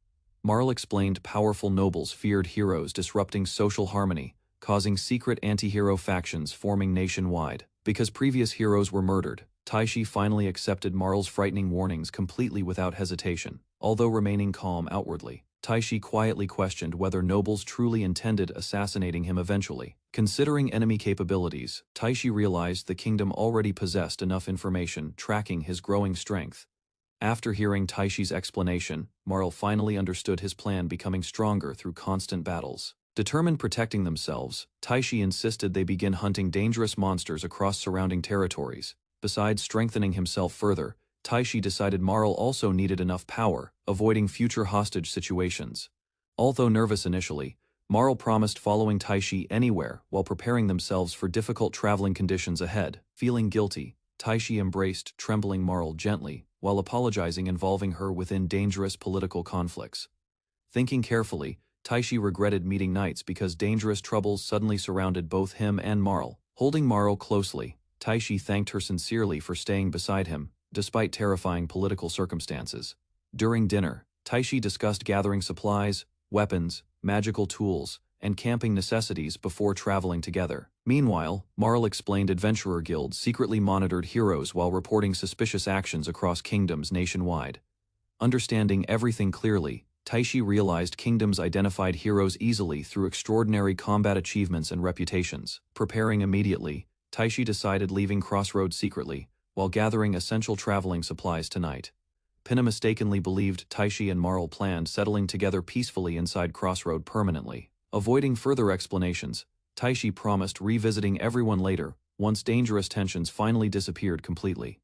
Marl explained powerful nobles feared heroes disrupting social harmony, causing secret anti-hero factions forming nationwide. Because previous heroes were murdered, Taishi finally accepted Marl's frightening warnings completely without hesitation. Although remaining calm outwardly, Taishi quietly questioned whether nobles truly intended assassinating him eventually. Considering enemy capabilities, Taishi realized the kingdom already possessed enough information tracking his growing strength. After hearing Taishi's explanation, Marl finally understood his plan becoming stronger through constant battles. Determined protecting themselves, Taishi insisted they begin hunting dangerous monsters across surrounding territories. Besides strengthening himself further, Taishi decided Marl also needed enough power, avoiding future hostage situations. Although nervous initially, Marl promised following Taishi anywhere while preparing themselves for difficult traveling conditions ahead. Feeling guilty, Taishi embraced trembling Marl gently, while apologizing involving her within dangerous political conflicts. Thinking carefully, Taishi regretted meeting knights because dangerous troubles suddenly surrounded both him and Marl. Holding Marl closely, Taishi thanked her sincerely for staying beside him, despite terrifying political circumstances. During dinner, Taishi discussed gathering supplies, weapons, magical tools, and camping necessities before traveling together. Meanwhile, Marl explained adventurer guilds secretly monitored heroes while reporting suspicious actions across kingdoms nationwide. Understanding everything clearly, Taishi realized kingdoms identified heroes easily through extraordinary combat achievements and reputations. Preparing immediately, Taishi decided leaving Crossroads secretly, while gathering essential traveling supplies tonight. Pinna mistakenly believed Taishi and Marl planned settling together peacefully inside Crossroad permanently. Avoiding further explanations, Taishi promised revisiting everyone later, once dangerous tensions finally disappeared completely.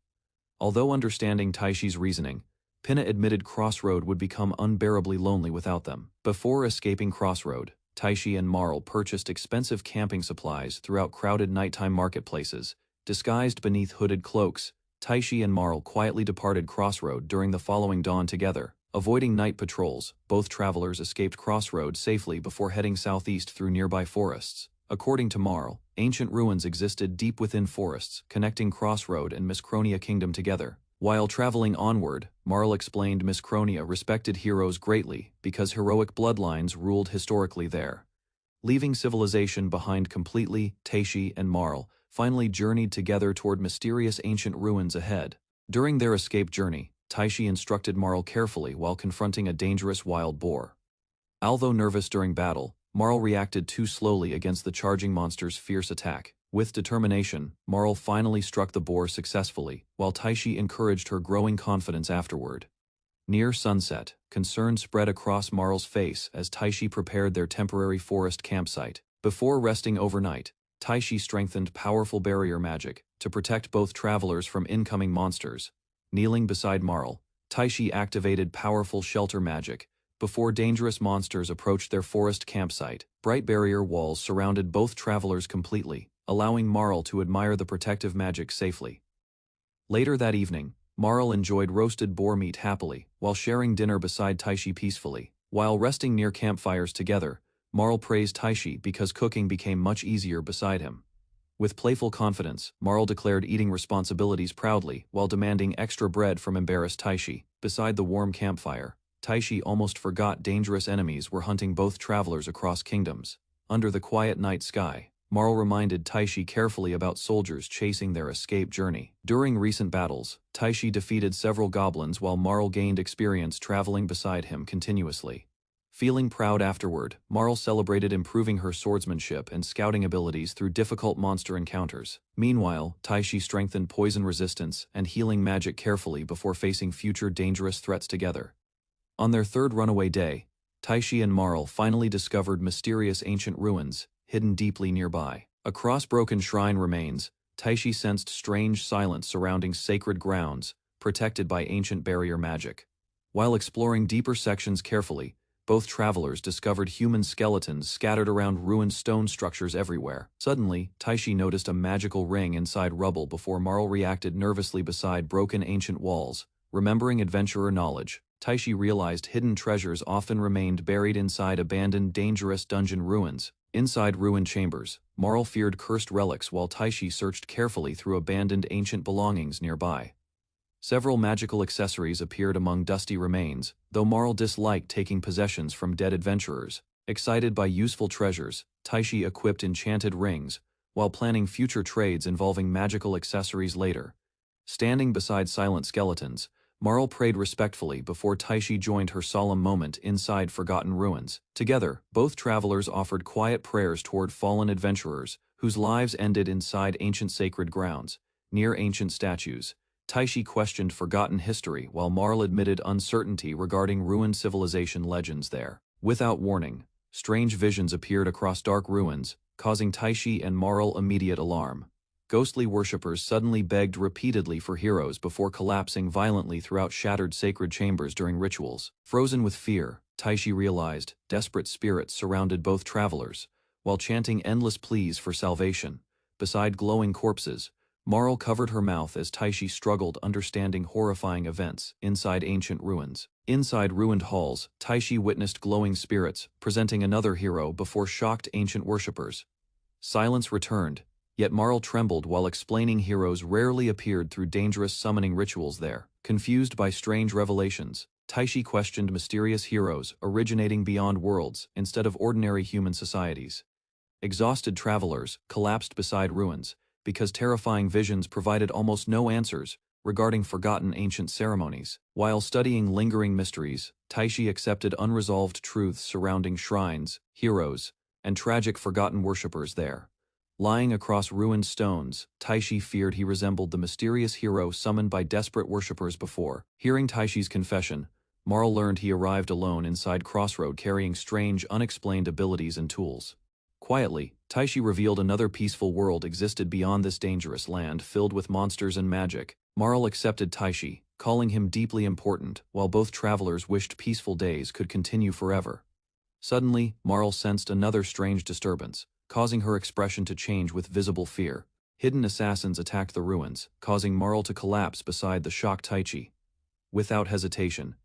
Although understanding Taishi's reasoning, Pinna admitted Crossroad would become unbearably lonely without them. Before escaping Crossroad, Taishi and Marl purchased expensive camping supplies throughout crowded nighttime marketplaces. Disguised beneath hooded cloaks, Taishi and Marl quietly departed Crossroad during the following dawn together. Avoiding night patrols, both travelers escaped Crossroad safely before heading southeast through nearby forests. According to Marl, ancient ruins existed deep within forests, connecting Crossroad and Miscronia Kingdom together. While traveling onward, Marl explained Miscronia respected heroes greatly because heroic bloodlines ruled historically there. Leaving civilization behind completely, Taishi and Marl finally journeyed together toward mysterious ancient ruins ahead. During their escape journey, Taishi instructed Marl carefully while confronting a dangerous wild boar. Although nervous during battle, Marl reacted too slowly against the charging monster's fierce attack. With determination, Marl finally struck the boar successfully, while Taishi encouraged her growing confidence afterward. Near sunset, concern spread across Marl's face as Taishi prepared their temporary forest campsite. Before resting overnight, Taishi strengthened powerful barrier magic to protect both travelers from incoming monsters. Kneeling beside Marl, Taishi activated powerful shelter magic before dangerous monsters approached their forest campsite. Bright barrier walls surrounded both travelers completely, allowing Marl to admire the protective magic safely. Later that evening, Marl enjoyed roasted boar meat happily while sharing dinner beside Taishi peacefully. While resting near campfires together, Marl praised Taishi because cooking became much easier beside him. With playful confidence, Marl declared eating responsibilities proudly while demanding extra bread from embarrassed Taishi. Beside the warm campfire, Taishi almost forgot dangerous enemies were hunting both travelers across kingdoms. Under the quiet night sky, Marl reminded Taishi carefully about soldiers chasing their escape journey. During recent battles, Taishi defeated several goblins while Marl gained experience traveling beside him continuously. Feeling proud afterward, Marl celebrated improving her swordsmanship and scouting abilities through difficult monster encounters. Meanwhile, Taishi strengthened poison resistance and healing magic carefully before facing future dangerous threats together. On their third runaway day, Taishi and Marl finally discovered mysterious ancient ruins hidden deeply nearby. Across broken shrine remains, Taishi sensed strange silence surrounding sacred grounds, protected by ancient barrier magic. While exploring deeper sections carefully, both travelers discovered human skeletons scattered around ruined stone structures everywhere. Suddenly, Taishi noticed a magical ring inside rubble before Marl reacted nervously beside broken ancient walls. Remembering adventurer knowledge, Taishi realized hidden treasures often remained buried inside abandoned dangerous dungeon ruins. Inside ruined chambers, Marl feared cursed relics while Taishi searched carefully through abandoned ancient belongings nearby. Several magical accessories appeared among dusty remains, though Marl disliked taking possessions from dead adventurers. Excited by useful treasures, Taishi equipped enchanted rings, while planning future trades involving magical accessories later. Standing beside silent skeletons, Marl prayed respectfully before Taishi joined her solemn moment inside forgotten ruins. Together, both travelers offered quiet prayers toward fallen adventurers, whose lives ended inside ancient sacred grounds, near ancient statues. Taishi questioned forgotten history while Marl admitted uncertainty regarding ruined civilization legends there. Without warning, strange visions appeared across dark ruins, causing Taishi and Marl immediate alarm. Ghostly worshippers suddenly begged repeatedly for heroes before collapsing violently throughout shattered sacred chambers during rituals. Frozen with fear, Taishi realized desperate spirits surrounded both travelers, while chanting endless pleas for salvation. Beside glowing corpses, Marl covered her mouth as Taishi struggled understanding horrifying events inside ancient ruins. Inside ruined halls, Taishi witnessed glowing spirits presenting another hero before shocked ancient worshippers. Silence returned, yet Marl trembled while explaining heroes rarely appeared through dangerous summoning rituals there. Confused by strange revelations, Taishi questioned mysterious heroes originating beyond worlds instead of ordinary human societies. Exhausted travelers collapsed beside ruins, because terrifying visions provided almost no answers regarding forgotten ancient ceremonies. While studying lingering mysteries, Taishi accepted unresolved truths surrounding shrines, heroes, and tragic forgotten worshippers there. Lying across ruined stones, Taishi feared he resembled the mysterious hero summoned by desperate worshippers before. Hearing Taishi's confession, Marl learned he arrived alone inside Crossroad carrying strange, unexplained abilities and tools. Quietly, Taishi revealed another peaceful world existed beyond this dangerous land filled with monsters and magic. Marl accepted Taishi, calling him deeply important, while both travelers wished peaceful days could continue forever. Suddenly, Marl sensed another strange disturbance, causing her expression to change with visible fear. Hidden assassins attacked the ruins, causing Marl to collapse beside the shocked Taichi. Without hesitation,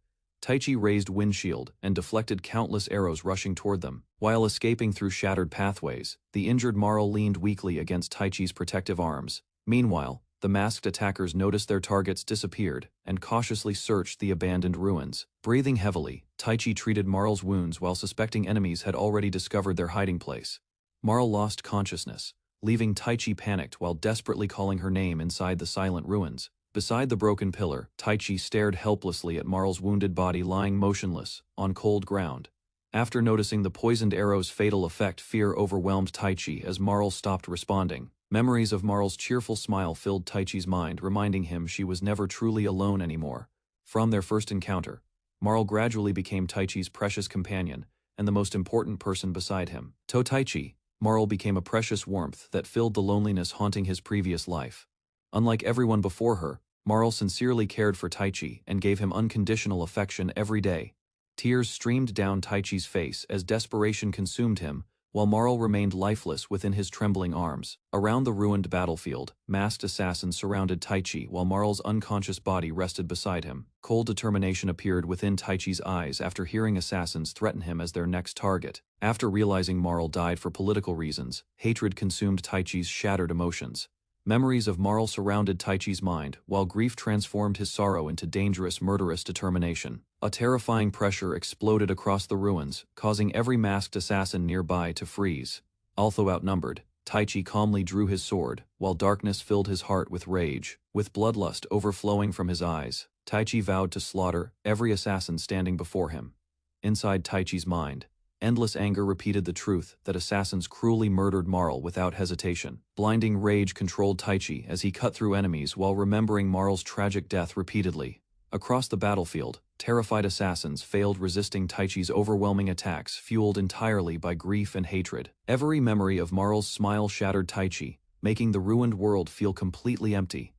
Taichi raised windshield and deflected countless arrows rushing toward them. While escaping through shattered pathways, the injured Marl leaned weakly against Taichi's protective arms. Meanwhile, the masked attackers noticed their targets disappeared and cautiously searched the abandoned ruins. Breathing heavily, Taichi treated Marl's wounds while suspecting enemies had already discovered their hiding place. Marl lost consciousness, leaving Taichi panicked while desperately calling her name inside the silent ruins. Beside the broken pillar, Taichi stared helplessly at Marl's wounded body lying motionless, on cold ground. After noticing the poisoned arrow's fatal effect, fear overwhelmed Taichi as Marl stopped responding. Memories of Marl's cheerful smile filled Taichi's mind, reminding him she was never truly alone anymore. From their first encounter, Marl gradually became Taichi's precious companion and the most important person beside him. To Taichi, Marl became a precious warmth that filled the loneliness haunting his previous life. Unlike everyone before her, Marl sincerely cared for Taichi and gave him unconditional affection every day. Tears streamed down Taichi's face as desperation consumed him, while Marl remained lifeless within his trembling arms. Around the ruined battlefield, masked assassins surrounded Taichi while Marl's unconscious body rested beside him. Cold determination appeared within Taichi's eyes after hearing assassins threaten him as their next target. After realizing Marl died for political reasons, hatred consumed Taichi's shattered emotions. Memories of Marl surrounded Taichi's mind, while grief transformed his sorrow into dangerous, murderous determination. A terrifying pressure exploded across the ruins, causing every masked assassin nearby to freeze. Although outnumbered, Taichi calmly drew his sword, while darkness filled his heart with rage. With bloodlust overflowing from his eyes, Taichi vowed to slaughter every assassin standing before him. Inside Taichi's mind, endless anger repeated the truth that assassins cruelly murdered Marl without hesitation. Blinding rage controlled Taichi as he cut through enemies while remembering Marl's tragic death repeatedly. Across the battlefield, terrified assassins failed resisting Taichi's overwhelming attacks fueled entirely by grief and hatred. Every memory of Marl's smile shattered Taichi, making the ruined world feel completely empty.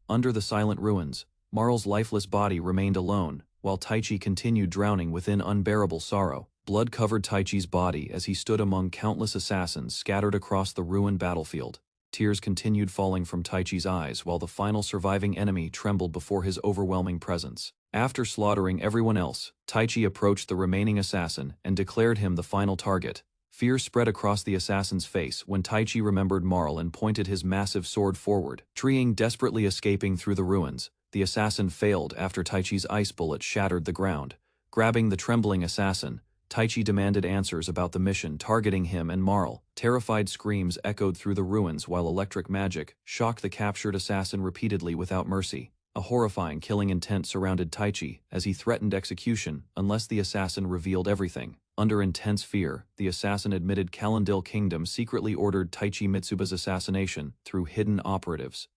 Under the silent ruins, Marl's lifeless body remained alone, while Taichi continued drowning within unbearable sorrow. Blood covered Taichi's body as he stood among countless assassins scattered across the ruined battlefield. Tears continued falling from Taichi's eyes while the final surviving enemy trembled before his overwhelming presence. After slaughtering everyone else, Taichi approached the remaining assassin and declared him the final target. Fear spread across the assassin's face when Taichi remembered Marl and pointed his massive sword forward. Trying desperately escaping through the ruins, the assassin failed after Taichi's ice bullet shattered the ground. Grabbing the trembling assassin, Taichi demanded answers about the mission targeting him and Marl. Terrified screams echoed through the ruins while electric magic shocked the captured assassin repeatedly without mercy. A horrifying killing intent surrounded Taichi as he threatened execution unless the assassin revealed everything. Under intense fear, the assassin admitted Calendil Kingdom secretly ordered Taichi Mitsuba's assassination through hidden operatives.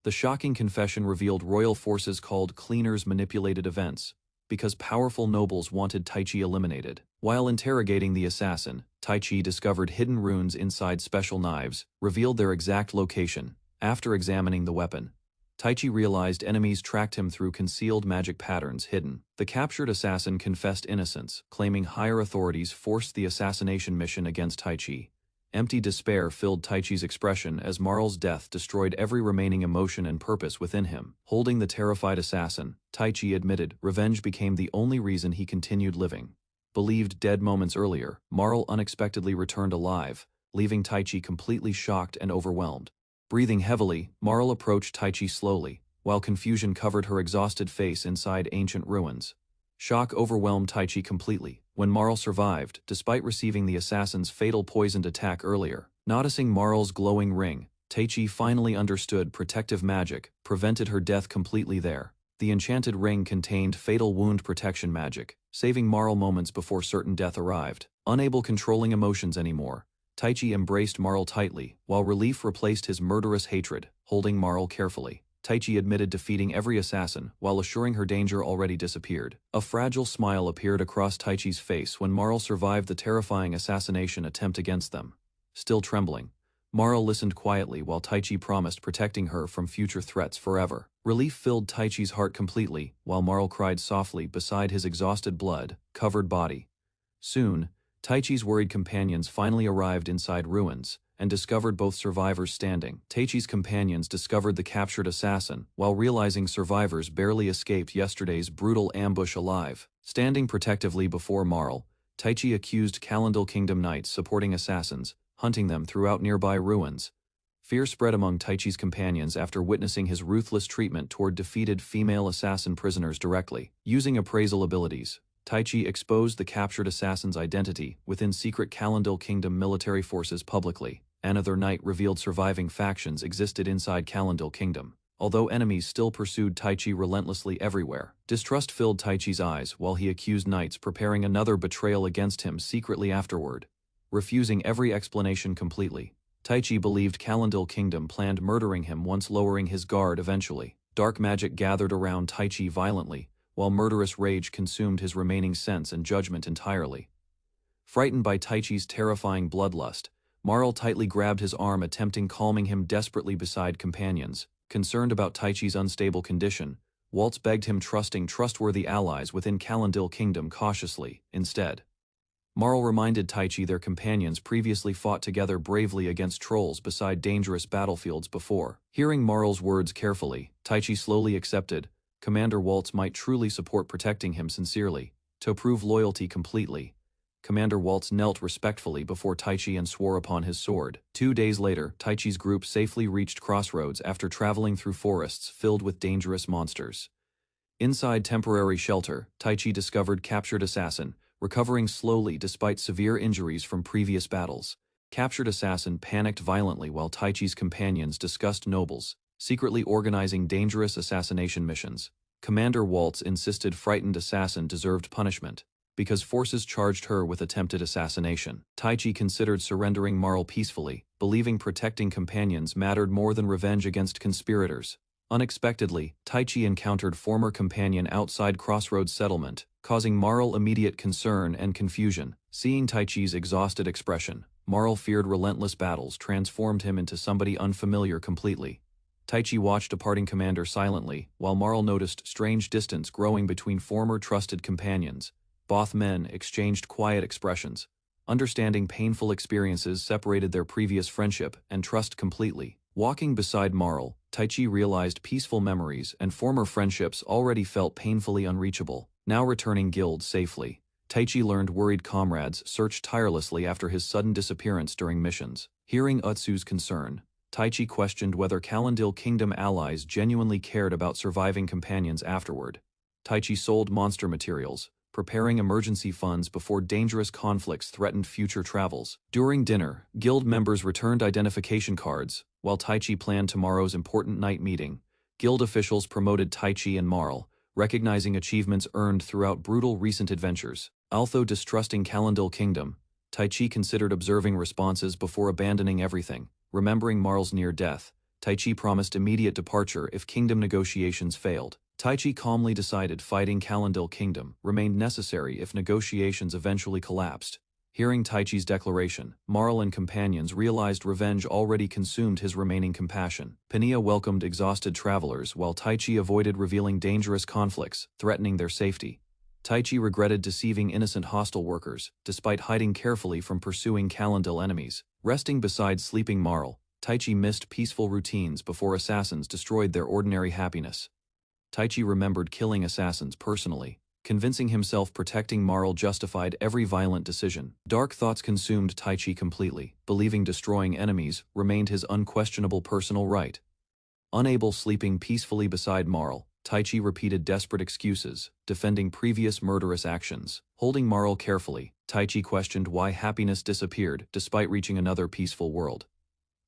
The shocking confession revealed royal forces called cleaners manipulated events, because powerful nobles wanted Taichi eliminated. While interrogating the assassin, Taichi discovered hidden runes inside special knives, revealed their exact location. After examining the weapon, Taichi realized enemies tracked him through concealed magic patterns hidden. The captured assassin confessed innocence, claiming higher authorities forced the assassination mission against Taichi. Empty despair filled Taichi's expression as Marl's death destroyed every remaining emotion and purpose within him. Holding the terrified assassin, Taichi admitted revenge became the only reason he continued living. Believed dead moments earlier, Marl unexpectedly returned alive, leaving Taichi completely shocked and overwhelmed. Breathing heavily, Marl approached Taichi slowly, while confusion covered her exhausted face inside ancient ruins. Shock overwhelmed Taichi completely when Marl survived, despite receiving the assassin's fatal poisoned attack earlier. Noticing Marl's glowing ring, Taichi finally understood protective magic prevented her death completely there. The enchanted ring contained fatal wound protection magic, saving Marl moments before certain death arrived. Unable controlling emotions anymore, Taichi embraced Marl tightly, while relief replaced his murderous hatred. Holding Marl carefully, Taichi admitted defeating every assassin while assuring her danger already disappeared. A fragile smile appeared across Taichi's face when Marl survived the terrifying assassination attempt against them. Still trembling, Marl listened quietly while Taichi promised protecting her from future threats forever. Relief filled Taichi's heart completely, while Marl cried softly beside his exhausted blood-covered body. Soon, Taichi's worried companions finally arrived inside ruins and discovered both survivors standing. Taichi's companions discovered the captured assassin, while realizing survivors barely escaped yesterday's brutal ambush alive. Standing protectively before Marl, Taichi accused Calendil Kingdom knights supporting assassins, hunting them throughout nearby ruins. Fear spread among Taichi's companions after witnessing his ruthless treatment toward defeated female assassin prisoners directly. Using appraisal abilities, Taichi exposed the captured assassin's identity within secret Calendil Kingdom military forces publicly. Another night revealed surviving factions existed inside Calendil Kingdom, although enemies still pursued Taichi relentlessly everywhere. Distrust filled Taichi's eyes while he accused knights preparing another betrayal against him secretly afterward. Refusing every explanation completely, Taichi believed Calendil Kingdom planned murdering him once lowering his guard eventually. Dark magic gathered around Taichi violently, while murderous rage consumed his remaining sense and judgment entirely. Frightened by Taichi's terrifying bloodlust, Marl tightly grabbed his arm, attempting calming him desperately beside companions. Concerned about Taichi's unstable condition, Waltz begged him trustworthy allies within Calendil Kingdom cautiously, instead. Marl reminded Taichi their companions previously fought together bravely against trolls beside dangerous battlefields before. Hearing Marl's words carefully, Taichi slowly accepted. Commander Waltz might truly support protecting him sincerely. To prove loyalty completely, Commander Waltz knelt respectfully before Taichi and swore upon his sword. 2 days later, Taichi's group safely reached Crossroads after traveling through forests filled with dangerous monsters. Inside temporary shelter, Taichi discovered captured assassin, recovering slowly despite severe injuries from previous battles. Captured assassin panicked violently while Taichi's companions discussed nobles, secretly organizing dangerous assassination missions. Commander Waltz insisted frightened assassin deserved punishment, because forces charged her with attempted assassination. Taichi considered surrendering Marl peacefully, believing protecting companions mattered more than revenge against conspirators. Unexpectedly, Taichi encountered former companion outside Crossroads settlement, causing Marl immediate concern and confusion. Seeing Taichi's exhausted expression, Marl feared relentless battles transformed him into somebody unfamiliar completely. Taichi watched departing commander silently, while Marl noticed strange distance growing between former trusted companions. Both men exchanged quiet expressions. Understanding painful experiences separated their previous friendship and trust completely. Walking beside Marl, Taichi realized peaceful memories and former friendships already felt painfully unreachable. Now returning guild safely, Taichi learned worried comrades searched tirelessly after his sudden disappearance during missions. Hearing Utsu's concern, Taichi questioned whether Calendil Kingdom allies genuinely cared about surviving companions afterward. Taichi sold monster materials, preparing emergency funds before dangerous conflicts threatened future travels. During dinner, guild members returned identification cards, while Taichi planned tomorrow's important night meeting. Guild officials promoted Taichi and Marl, recognizing achievements earned throughout brutal recent adventures. Although distrusting Calendil Kingdom, Taichi considered observing responses before abandoning everything. Remembering Marl's near death, Taichi promised immediate departure if kingdom negotiations failed. Taichi calmly decided fighting Calendil Kingdom remained necessary if negotiations eventually collapsed. Hearing Taichi's declaration, Marl and companions realized revenge already consumed his remaining compassion. Pania welcomed exhausted travelers while Taichi avoided revealing dangerous conflicts, threatening their safety. Taichi regretted deceiving innocent hostile workers, despite hiding carefully from pursuing Calendil enemies. Resting beside sleeping Marl, Taichi missed peaceful routines before assassins destroyed their ordinary happiness. Taichi remembered killing assassins personally, convincing himself protecting Marl justified every violent decision. Dark thoughts consumed Taichi completely, believing destroying enemies remained his unquestionable personal right. Unable sleeping peacefully beside Marl, Taichi repeated desperate excuses, defending previous murderous actions. Holding Marl carefully, Taichi questioned why happiness disappeared despite reaching another peaceful world.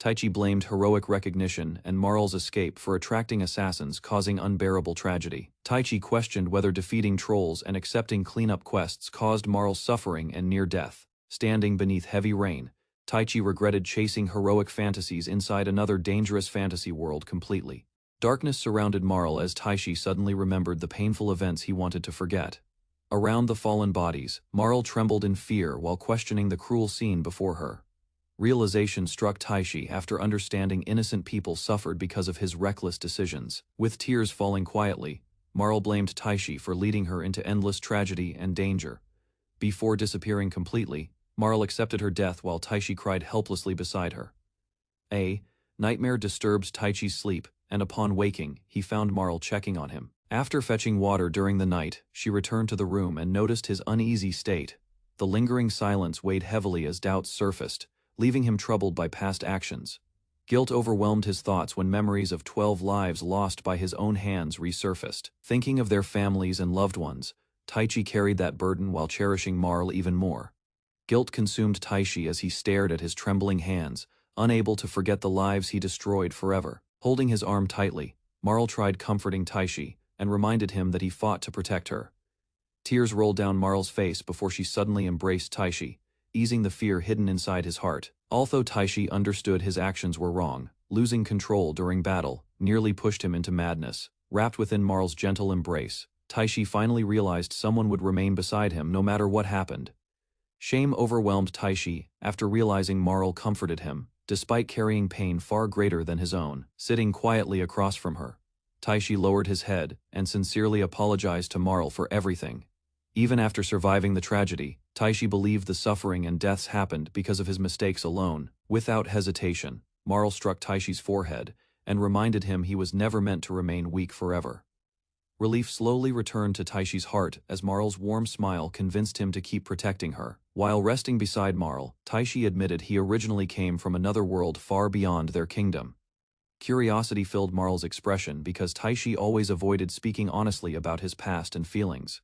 Taichi blamed heroic recognition and Marl's escape for attracting assassins causing unbearable tragedy. Taichi questioned whether defeating trolls and accepting cleanup quests caused Marl's suffering and near death. Standing beneath heavy rain, Taichi regretted chasing heroic fantasies inside another dangerous fantasy world completely. Darkness surrounded Marl as Taichi suddenly remembered the painful events he wanted to forget. Around the fallen bodies, Marl trembled in fear while questioning the cruel scene before her. Realization struck Taichi after understanding innocent people suffered because of his reckless decisions. With tears falling quietly, Marl blamed Taichi for leading her into endless tragedy and danger. Before disappearing completely, Marl accepted her death while Taichi cried helplessly beside her. A nightmare disturbed Taichi's sleep, and upon waking, he found Marl checking on him. After fetching water during the night, she returned to the room and noticed his uneasy state. The lingering silence weighed heavily as doubts surfaced, leaving him troubled by past actions. Guilt overwhelmed his thoughts when memories of 12 lives lost by his own hands resurfaced. Thinking of their families and loved ones, Taichi carried that burden while cherishing Marl even more. Guilt consumed Taichi as he stared at his trembling hands, unable to forget the lives he destroyed forever. Holding his arm tightly, Marl tried comforting Taichi and reminded him that he fought to protect her. Tears rolled down Marl's face before she suddenly embraced Taichi, easing the fear hidden inside his heart. Although Taichi understood his actions were wrong, losing control during battle nearly pushed him into madness. Wrapped within Marl's gentle embrace, Taichi finally realized someone would remain beside him no matter what happened. Shame overwhelmed Taishi after realizing Marl comforted him, despite carrying pain far greater than his own. Sitting quietly across from her, Taishi lowered his head and sincerely apologized to Marl for everything. Even after surviving the tragedy, Taishi believed the suffering and deaths happened because of his mistakes alone. Without hesitation, Marl struck Taishi's forehead and reminded him he was never meant to remain weak forever. Relief slowly returned to Taishi's heart as Marl's warm smile convinced him to keep protecting her. While resting beside Marl, Taishi admitted he originally came from another world far beyond their kingdom. Curiosity filled Marl's expression because Taishi always avoided speaking honestly about his past and feelings.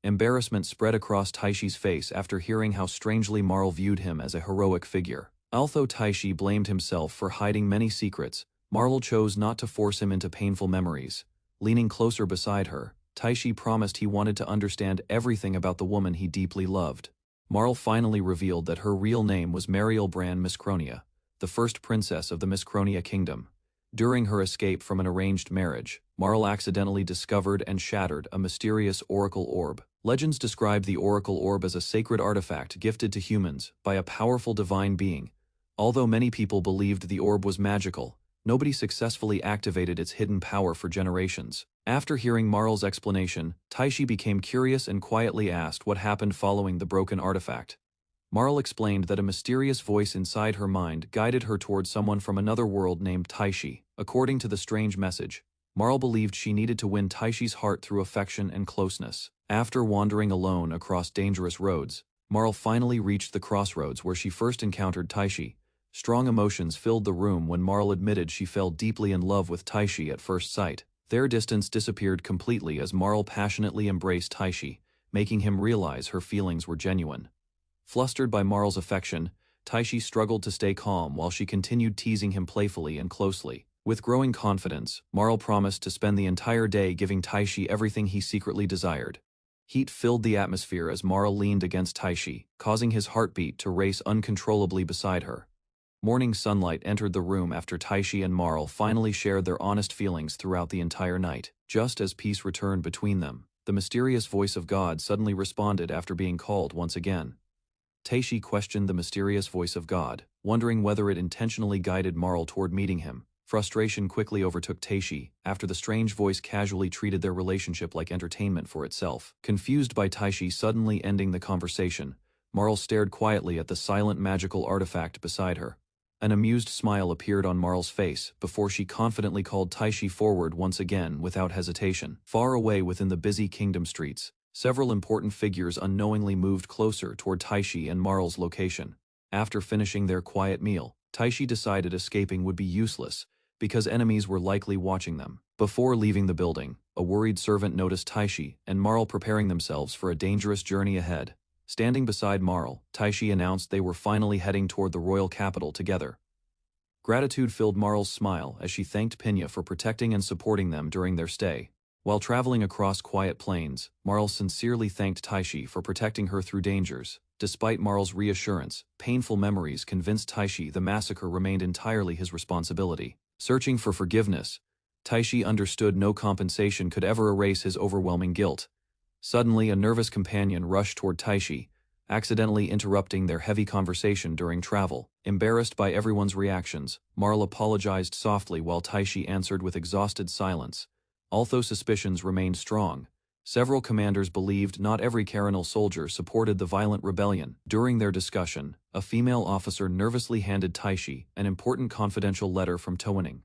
Embarrassment spread across Taishi's face after hearing how strangely Marl viewed him as a heroic figure. Although Taishi blamed himself for hiding many secrets, Marl chose not to force him into painful memories. Leaning closer beside her, Taishi promised he wanted to understand everything about the woman he deeply loved. Marl finally revealed that her real name was Mariel Bran Miscronia, the first princess of the Miscronia kingdom. During her escape from an arranged marriage, Marl accidentally discovered and shattered a mysterious oracle orb. Legends describe the oracle orb as a sacred artifact gifted to humans by a powerful divine being. Although many people believed the orb was magical, nobody successfully activated its hidden power for generations. After hearing Marl's explanation, Taishi became curious and quietly asked what happened following the broken artifact. Marl explained that a mysterious voice inside her mind guided her towards someone from another world named Taishi. According to the strange message, Marl believed she needed to win Taishi's heart through affection and closeness. After wandering alone across dangerous roads, Marl finally reached the crossroads where she first encountered Taishi. Strong emotions filled the room when Marl admitted she fell deeply in love with Taishi at first sight. Their distance disappeared completely as Marl passionately embraced Taishi, making him realize her feelings were genuine. Flustered by Marl's affection, Taishi struggled to stay calm while she continued teasing him playfully and closely. With growing confidence, Marl promised to spend the entire day giving Taishi everything he secretly desired. Heat filled the atmosphere as Marl leaned against Taishi, causing his heartbeat to race uncontrollably beside her. Morning sunlight entered the room after Taishi and Marl finally shared their honest feelings throughout the entire night. Just as peace returned between them, the mysterious voice of God suddenly responded after being called once again. Taishi questioned the mysterious voice of God, wondering whether it intentionally guided Marl toward meeting him. Frustration quickly overtook Taishi after the strange voice casually treated their relationship like entertainment for itself. Confused by Taishi suddenly ending the conversation, Marl stared quietly at the silent magical artifact beside her. An amused smile appeared on Marl's face before she confidently called Taishi forward once again without hesitation. Far away within the busy kingdom streets, several important figures unknowingly moved closer toward Taishi and Marl's location. After finishing their quiet meal, Taishi decided escaping would be useless because enemies were likely watching them. Before leaving the building, a worried servant noticed Taishi and Marl preparing themselves for a dangerous journey ahead. Standing beside Marl, Taishi announced they were finally heading toward the royal capital together. Gratitude filled Marl's smile as she thanked Pinya for protecting and supporting them during their stay. While traveling across quiet plains, Marl sincerely thanked Taishi for protecting her through dangers. Despite Marl's reassurance, painful memories convinced Taishi the massacre remained entirely his responsibility. Searching for forgiveness, Taishi understood no compensation could ever erase his overwhelming guilt. Suddenly, a nervous companion rushed toward Taishi, accidentally interrupting their heavy conversation during travel. Embarrassed by everyone's reactions, Marl apologized softly while Taishi answered with exhausted silence. Although suspicions remained strong, several commanders believed not every Carinal soldier supported the violent rebellion. During their discussion, a female officer nervously handed Taishi an important confidential letter from Towening.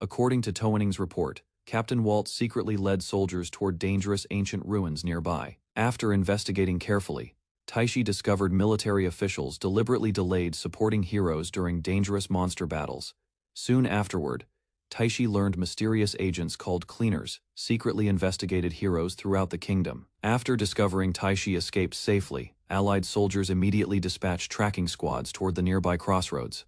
According to Towening's report, Captain Walt secretly led soldiers toward dangerous ancient ruins nearby. After investigating carefully, Taishi discovered military officials deliberately delayed supporting heroes during dangerous monster battles. Soon afterward, Taishi learned mysterious agents called cleaners secretly investigated heroes throughout the kingdom. After discovering Taishi escaped safely, Allied soldiers immediately dispatched tracking squads toward the nearby crossroads.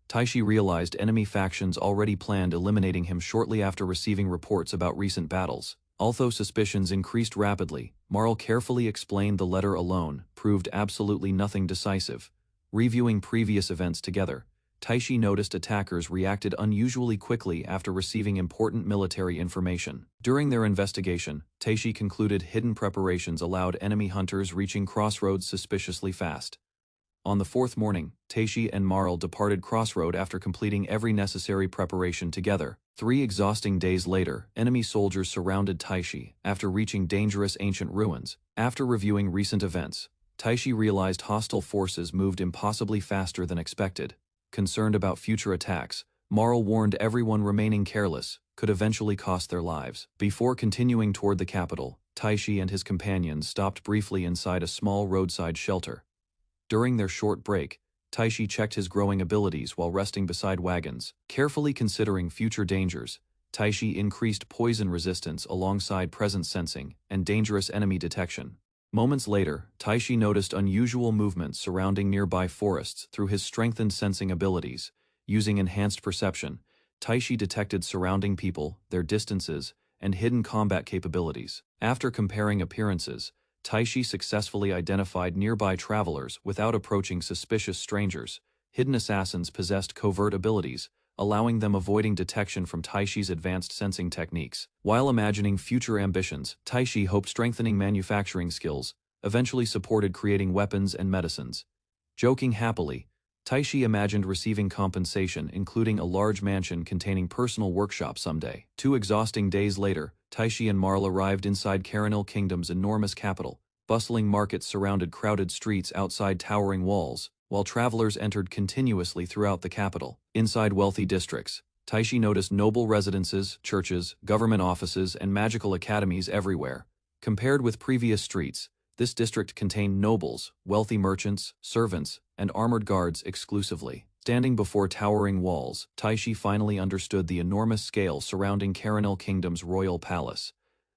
Taishi realized enemy factions already planned eliminating him shortly after receiving reports about recent battles. Although suspicions increased rapidly, Marl carefully explained the letter alone proved absolutely nothing decisive. Reviewing previous events together, Taishi noticed attackers reacted unusually quickly after receiving important military information. During their investigation, Taishi concluded hidden preparations allowed enemy hunters reaching crossroads suspiciously fast. On the fourth morning, Taishi and Marl departed Crossroad after completing every necessary preparation together. 3 exhausting days later, enemy soldiers surrounded Taishi after reaching dangerous ancient ruins. After reviewing recent events, Taishi realized hostile forces moved impossibly faster than expected. Concerned about future attacks, Marl warned everyone remaining careless could eventually cost their lives. Before continuing toward the capital, Taishi and his companions stopped briefly inside a small roadside shelter. During their short break, Taishi checked his growing abilities while resting beside wagons. Carefully considering future dangers, Taishi increased poison resistance alongside presence sensing and dangerous enemy detection. Moments later, Taishi noticed unusual movements surrounding nearby forests through his strengthened sensing abilities. Using enhanced perception, Taishi detected surrounding people, their distances, and hidden combat capabilities. After comparing appearances, Taishi successfully identified nearby travelers without approaching suspicious strangers. Hidden assassins possessed covert abilities, allowing them avoiding detection from Taishi's advanced sensing techniques. While imagining future ambitions, Taishi hoped strengthening manufacturing skills eventually supported creating weapons and medicines. Joking happily, Taishi imagined receiving compensation, including a large mansion containing personal workshops someday. 2 exhausting days later, Taishi and Marl arrived inside Caranil Kingdom's enormous capital. Bustling markets surrounded crowded streets outside towering walls, while travelers entered continuously throughout the capital. Inside wealthy districts, Taishi noticed noble residences, churches, government offices, and magical academies everywhere. Compared with previous streets, this district contained nobles, wealthy merchants, servants, and armored guards exclusively. Standing before towering walls, Taishi finally understood the enormous scale surrounding Caranil Kingdom's royal palace.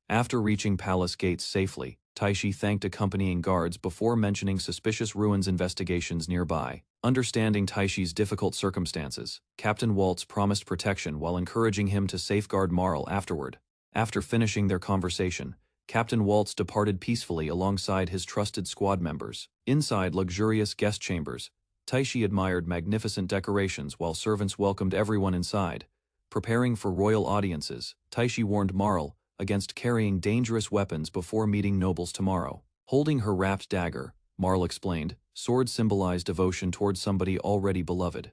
After reaching palace gates safely, Taishi thanked accompanying guards before mentioning suspicious ruins investigations nearby. Understanding Taishi's difficult circumstances, Captain Waltz promised protection while encouraging him to safeguard Marl afterward. After finishing their conversation, Captain Waltz departed peacefully alongside his trusted squad members. Inside luxurious guest chambers, Taishi admired magnificent decorations while servants welcomed everyone inside. Preparing for royal audiences, Taishi warned Marl against carrying dangerous weapons before meeting nobles tomorrow. Holding her wrapped dagger, Marl explained, swords symbolize devotion towards somebody already beloved.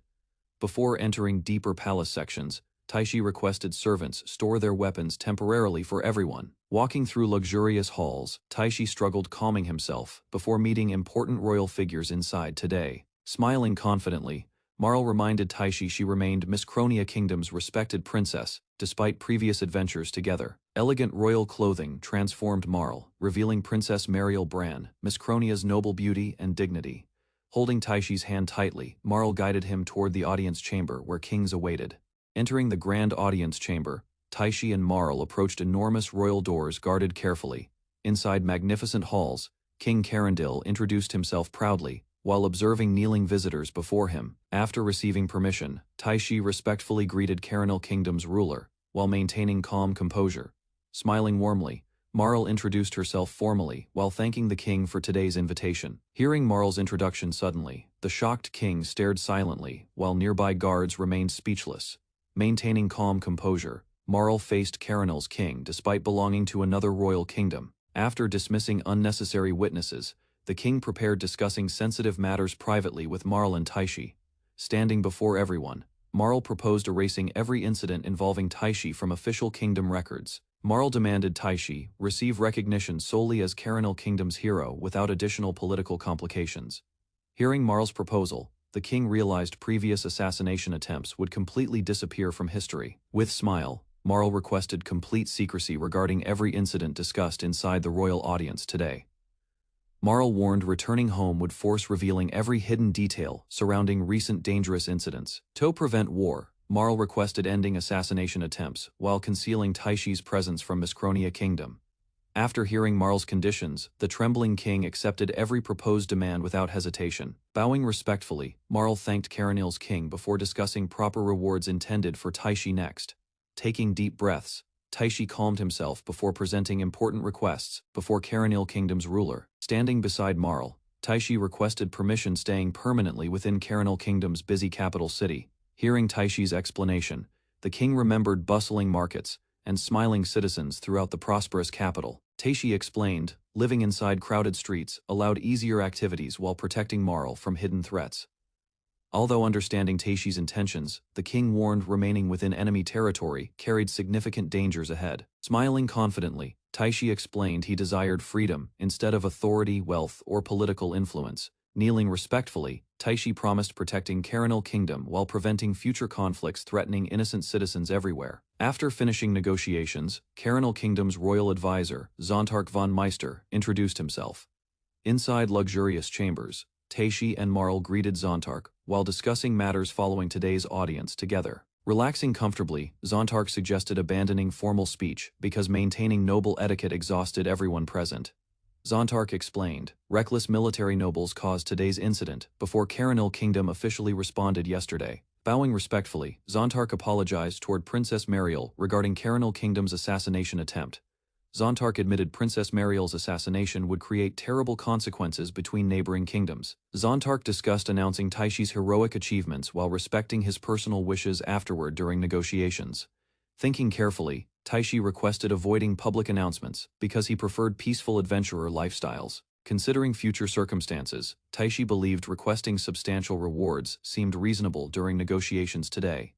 Before entering deeper palace sections, Taishi requested servants store their weapons temporarily for everyone. Walking through luxurious halls, Taishi struggled calming himself before meeting important royal figures inside today. Smiling confidently, Marl reminded Taishi she remained Miss Cronia Kingdom's respected princess, despite previous adventures together. Elegant royal clothing transformed Marl, revealing Princess Mariel Bran, Miss Cronia's noble beauty and dignity. Holding Taishi's hand tightly, Marl guided him toward the audience chamber where kings awaited. Entering the grand audience chamber, Taishi and Marl approached enormous royal doors guarded carefully. Inside magnificent halls, King Carindil introduced himself proudly, while observing kneeling visitors before him. After receiving permission, Taishi respectfully greeted Caranil Kingdom's ruler, while maintaining calm composure. Smiling warmly, Marl introduced herself formally while thanking the king for today's invitation. Hearing Marl's introduction suddenly, the shocked king stared silently, while nearby guards remained speechless. Maintaining calm composure, Marl faced Caranil's king despite belonging to another royal kingdom. After dismissing unnecessary witnesses, the king prepared discussing sensitive matters privately with Marl and Taishi. Standing before everyone, Marl proposed erasing every incident involving Taishi from official kingdom records. Marl demanded Taishi receive recognition solely as Caranil Kingdom's hero without additional political complications. Hearing Marl's proposal, the king realized previous assassination attempts would completely disappear from history. With smile, Marl requested complete secrecy regarding every incident discussed inside the royal audience today. Marl warned returning home would force revealing every hidden detail surrounding recent dangerous incidents. To prevent war, Marl requested ending assassination attempts while concealing Taishi's presence from Miss Cronia Kingdom. After hearing Marl's conditions, the trembling king accepted every proposed demand without hesitation. Bowing respectfully, Marl thanked Caranil's king before discussing proper rewards intended for Taishi next. Taking deep breaths, Taishi calmed himself before presenting important requests before Caranil Kingdom's ruler. Standing beside Marl, Taishi requested permission staying permanently within Caranil Kingdom's busy capital city. Hearing Taishi's explanation, the king remembered bustling markets and smiling citizens throughout the prosperous capital. Taishi explained, living inside crowded streets allowed easier activities while protecting Marl from hidden threats. Although understanding Taishi's intentions, the king warned remaining within enemy territory carried significant dangers ahead. Smiling confidently, Taishi explained he desired freedom instead of authority, wealth, or political influence. Kneeling respectfully, Taishi promised protecting Carinal Kingdom while preventing future conflicts threatening innocent citizens everywhere. After finishing negotiations, Carinal Kingdom's royal advisor, Zontark von Meister, introduced himself. Inside luxurious chambers, Taishi and Marl greeted Zontark while discussing matters following today's audience together. Relaxing comfortably, Zontark suggested abandoning formal speech because maintaining noble etiquette exhausted everyone present. Zontark explained, reckless military nobles caused today's incident before Carinal Kingdom officially responded yesterday. Bowing respectfully, Zontark apologized toward Princess Mariel regarding Carinal Kingdom's assassination attempt. Zontark admitted Princess Mariel's assassination would create terrible consequences between neighboring kingdoms. Zontark discussed announcing Taishi's heroic achievements while respecting his personal wishes afterward during negotiations. Thinking carefully, Taishi requested avoiding public announcements because he preferred peaceful adventurer lifestyles. Considering future circumstances, Taishi believed requesting substantial rewards seemed reasonable during negotiations today.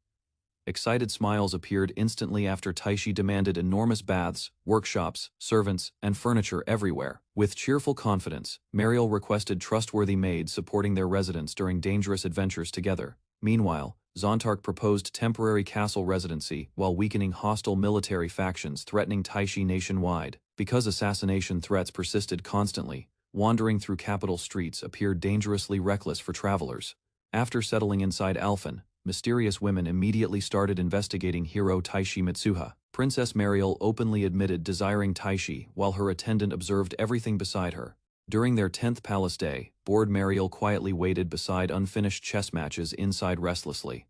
Excited smiles appeared instantly after Taishi demanded enormous baths, workshops, servants, and furniture everywhere. With cheerful confidence, Mariel requested trustworthy maids supporting their residents during dangerous adventures together. Meanwhile, Zontark proposed temporary castle residency while weakening hostile military factions threatening Taishi nationwide. Because assassination threats persisted constantly, wandering through capital streets appeared dangerously reckless for travelers. After settling inside Alphen, mysterious women immediately started investigating hero Taishi Mitsuha. Princess Mariel openly admitted desiring Taishi while her attendant observed everything beside her. During their 10th palace day, bored Mariel quietly waited beside unfinished chess matches inside restlessly.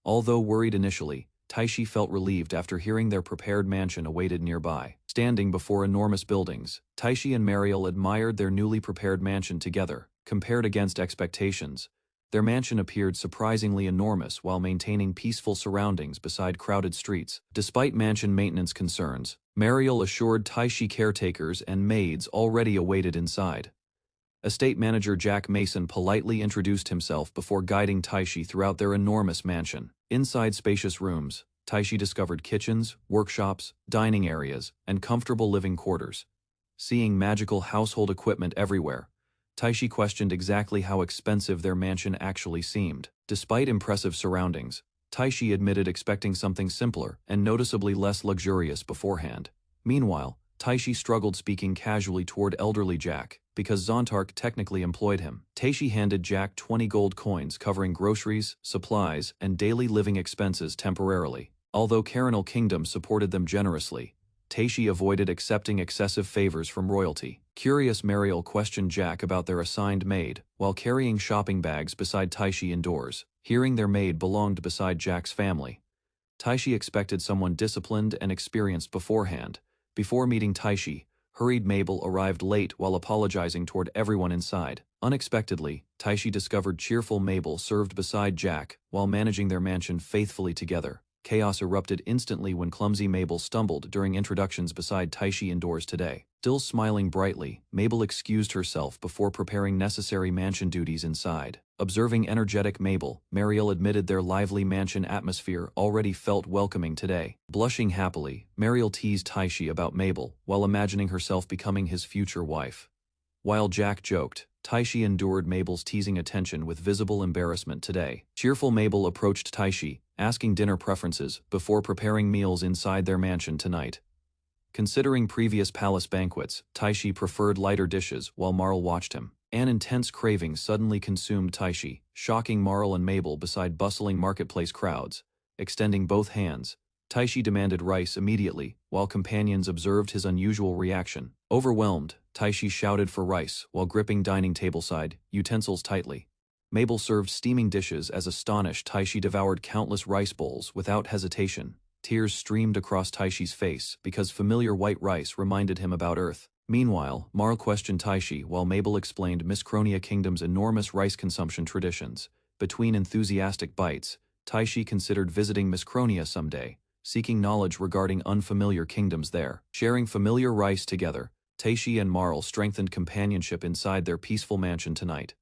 Although worried initially, Taishi felt relieved after hearing their prepared mansion awaited nearby. Standing before enormous buildings, Taishi and Mariel admired their newly prepared mansion together. Compared against expectations, their mansion appeared surprisingly enormous while maintaining peaceful surroundings beside crowded streets. Despite mansion maintenance concerns, Mariel assured Taishi caretakers and maids already awaited inside. Estate manager Jack Mason politely introduced himself before guiding Taishi throughout their enormous mansion. Inside spacious rooms, Taishi discovered kitchens, workshops, dining areas, and comfortable living quarters. Seeing magical household equipment everywhere, Taishi questioned exactly how expensive their mansion actually seemed. Despite impressive surroundings, Taishi admitted expecting something simpler and noticeably less luxurious beforehand. Meanwhile, Taishi struggled speaking casually toward elderly Jack because Zontark technically employed him. Taishi handed Jack 20 gold coins covering groceries, supplies, and daily living expenses temporarily. Although Carinal Kingdom supported them generously, Taishi avoided accepting excessive favors from royalty. Curious Mariel questioned Jack about their assigned maid, while carrying shopping bags beside Taishi indoors. Hearing their maid belonged beside Jack's family, Taishi expected someone disciplined and experienced beforehand. Before meeting Taishi, hurried Mabel arrived late while apologizing toward everyone inside. Unexpectedly, Taishi discovered cheerful Mabel served beside Jack while managing their mansion faithfully together. Chaos erupted instantly when clumsy Mabel stumbled during introductions beside Taishi indoors today. Still smiling brightly, Mabel excused herself before preparing necessary mansion duties inside. Observing energetic Mabel, Mariel admitted their lively mansion atmosphere already felt welcoming today. Blushing happily, Mariel teased Taishi about Mabel while imagining herself becoming his future wife. While Jack joked, Taishi endured Mabel's teasing attention with visible embarrassment today. Cheerful Mabel approached Taishi, asking dinner preferences before preparing meals inside their mansion tonight. Considering previous palace banquets, Taishi preferred lighter dishes while Marl watched him. An intense craving suddenly consumed Taishi, shocking Marl and Mabel beside bustling marketplace crowds. Extending both hands, Taishi demanded rice immediately, while companions observed his unusual reaction. Overwhelmed, Taishi shouted for rice while gripping dining tableside utensils tightly. Mabel served steaming dishes as astonished Taishi devoured countless rice bowls without hesitation. Tears streamed across Taishi's face because familiar white rice reminded him about Earth. Meanwhile, Marl questioned Taishi while Mabel explained Miscronia Kingdom's enormous rice consumption traditions. Between enthusiastic bites, Taishi considered visiting Miscronia someday, seeking knowledge regarding unfamiliar kingdoms there. Sharing familiar rice together, Taishi and Marl strengthened companionship inside their peaceful mansion tonight.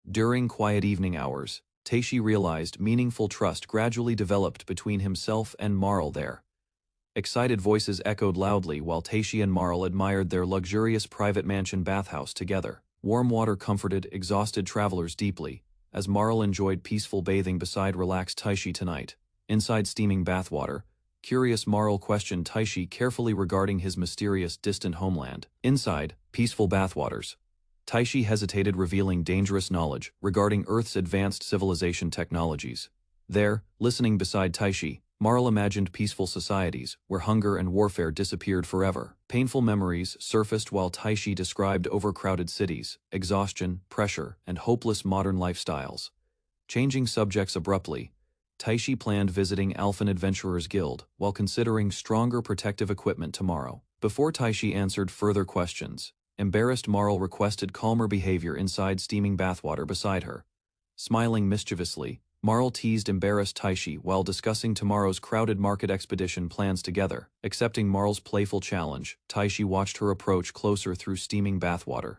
During quiet evening hours, Taishi realized meaningful trust gradually developed between himself and Marl there. Excited voices echoed loudly while Taishi and Marl admired their luxurious private mansion bathhouse together. Warm water comforted exhausted travelers deeply, as Marl enjoyed peaceful bathing beside relaxed Taishi tonight. Inside steaming bathwater, curious Marl questioned Taishi carefully regarding his mysterious distant homeland. Inside, peaceful bathwaters, Taishi hesitated, revealing dangerous knowledge regarding Earth's advanced civilization technologies. There, listening beside Taishi, Marl imagined peaceful societies where hunger and warfare disappeared forever. Painful memories surfaced while Taishi described overcrowded cities, exhaustion, pressure, and hopeless modern lifestyles. Changing subjects abruptly, Taishi planned visiting Alphan Adventurers Guild while considering stronger protective equipment tomorrow. Before Taishi answered further questions, embarrassed Marl requested calmer behavior inside steaming bathwater beside her. Smiling mischievously, Marl teased embarrassed Taishi while discussing tomorrow's crowded market expedition plans together. Accepting Marl's playful challenge, Taishi watched her approach closer through steaming bathwater.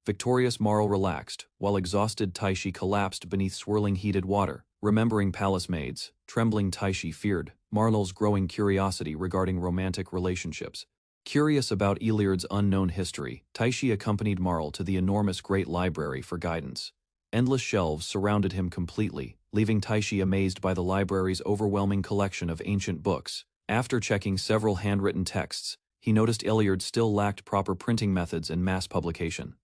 Victorious Marl relaxed, while exhausted Taishi collapsed beneath swirling heated water. Remembering palace maids, trembling Taishi feared Marl's growing curiosity regarding romantic relationships. Curious about Iliard's unknown history, Taishi accompanied Marl to the enormous Great Library for guidance. Endless shelves surrounded him completely, leaving Taishi amazed by the library's overwhelming collection of ancient books. After checking several handwritten texts, he noticed Iliard still lacked proper printing methods and mass publication.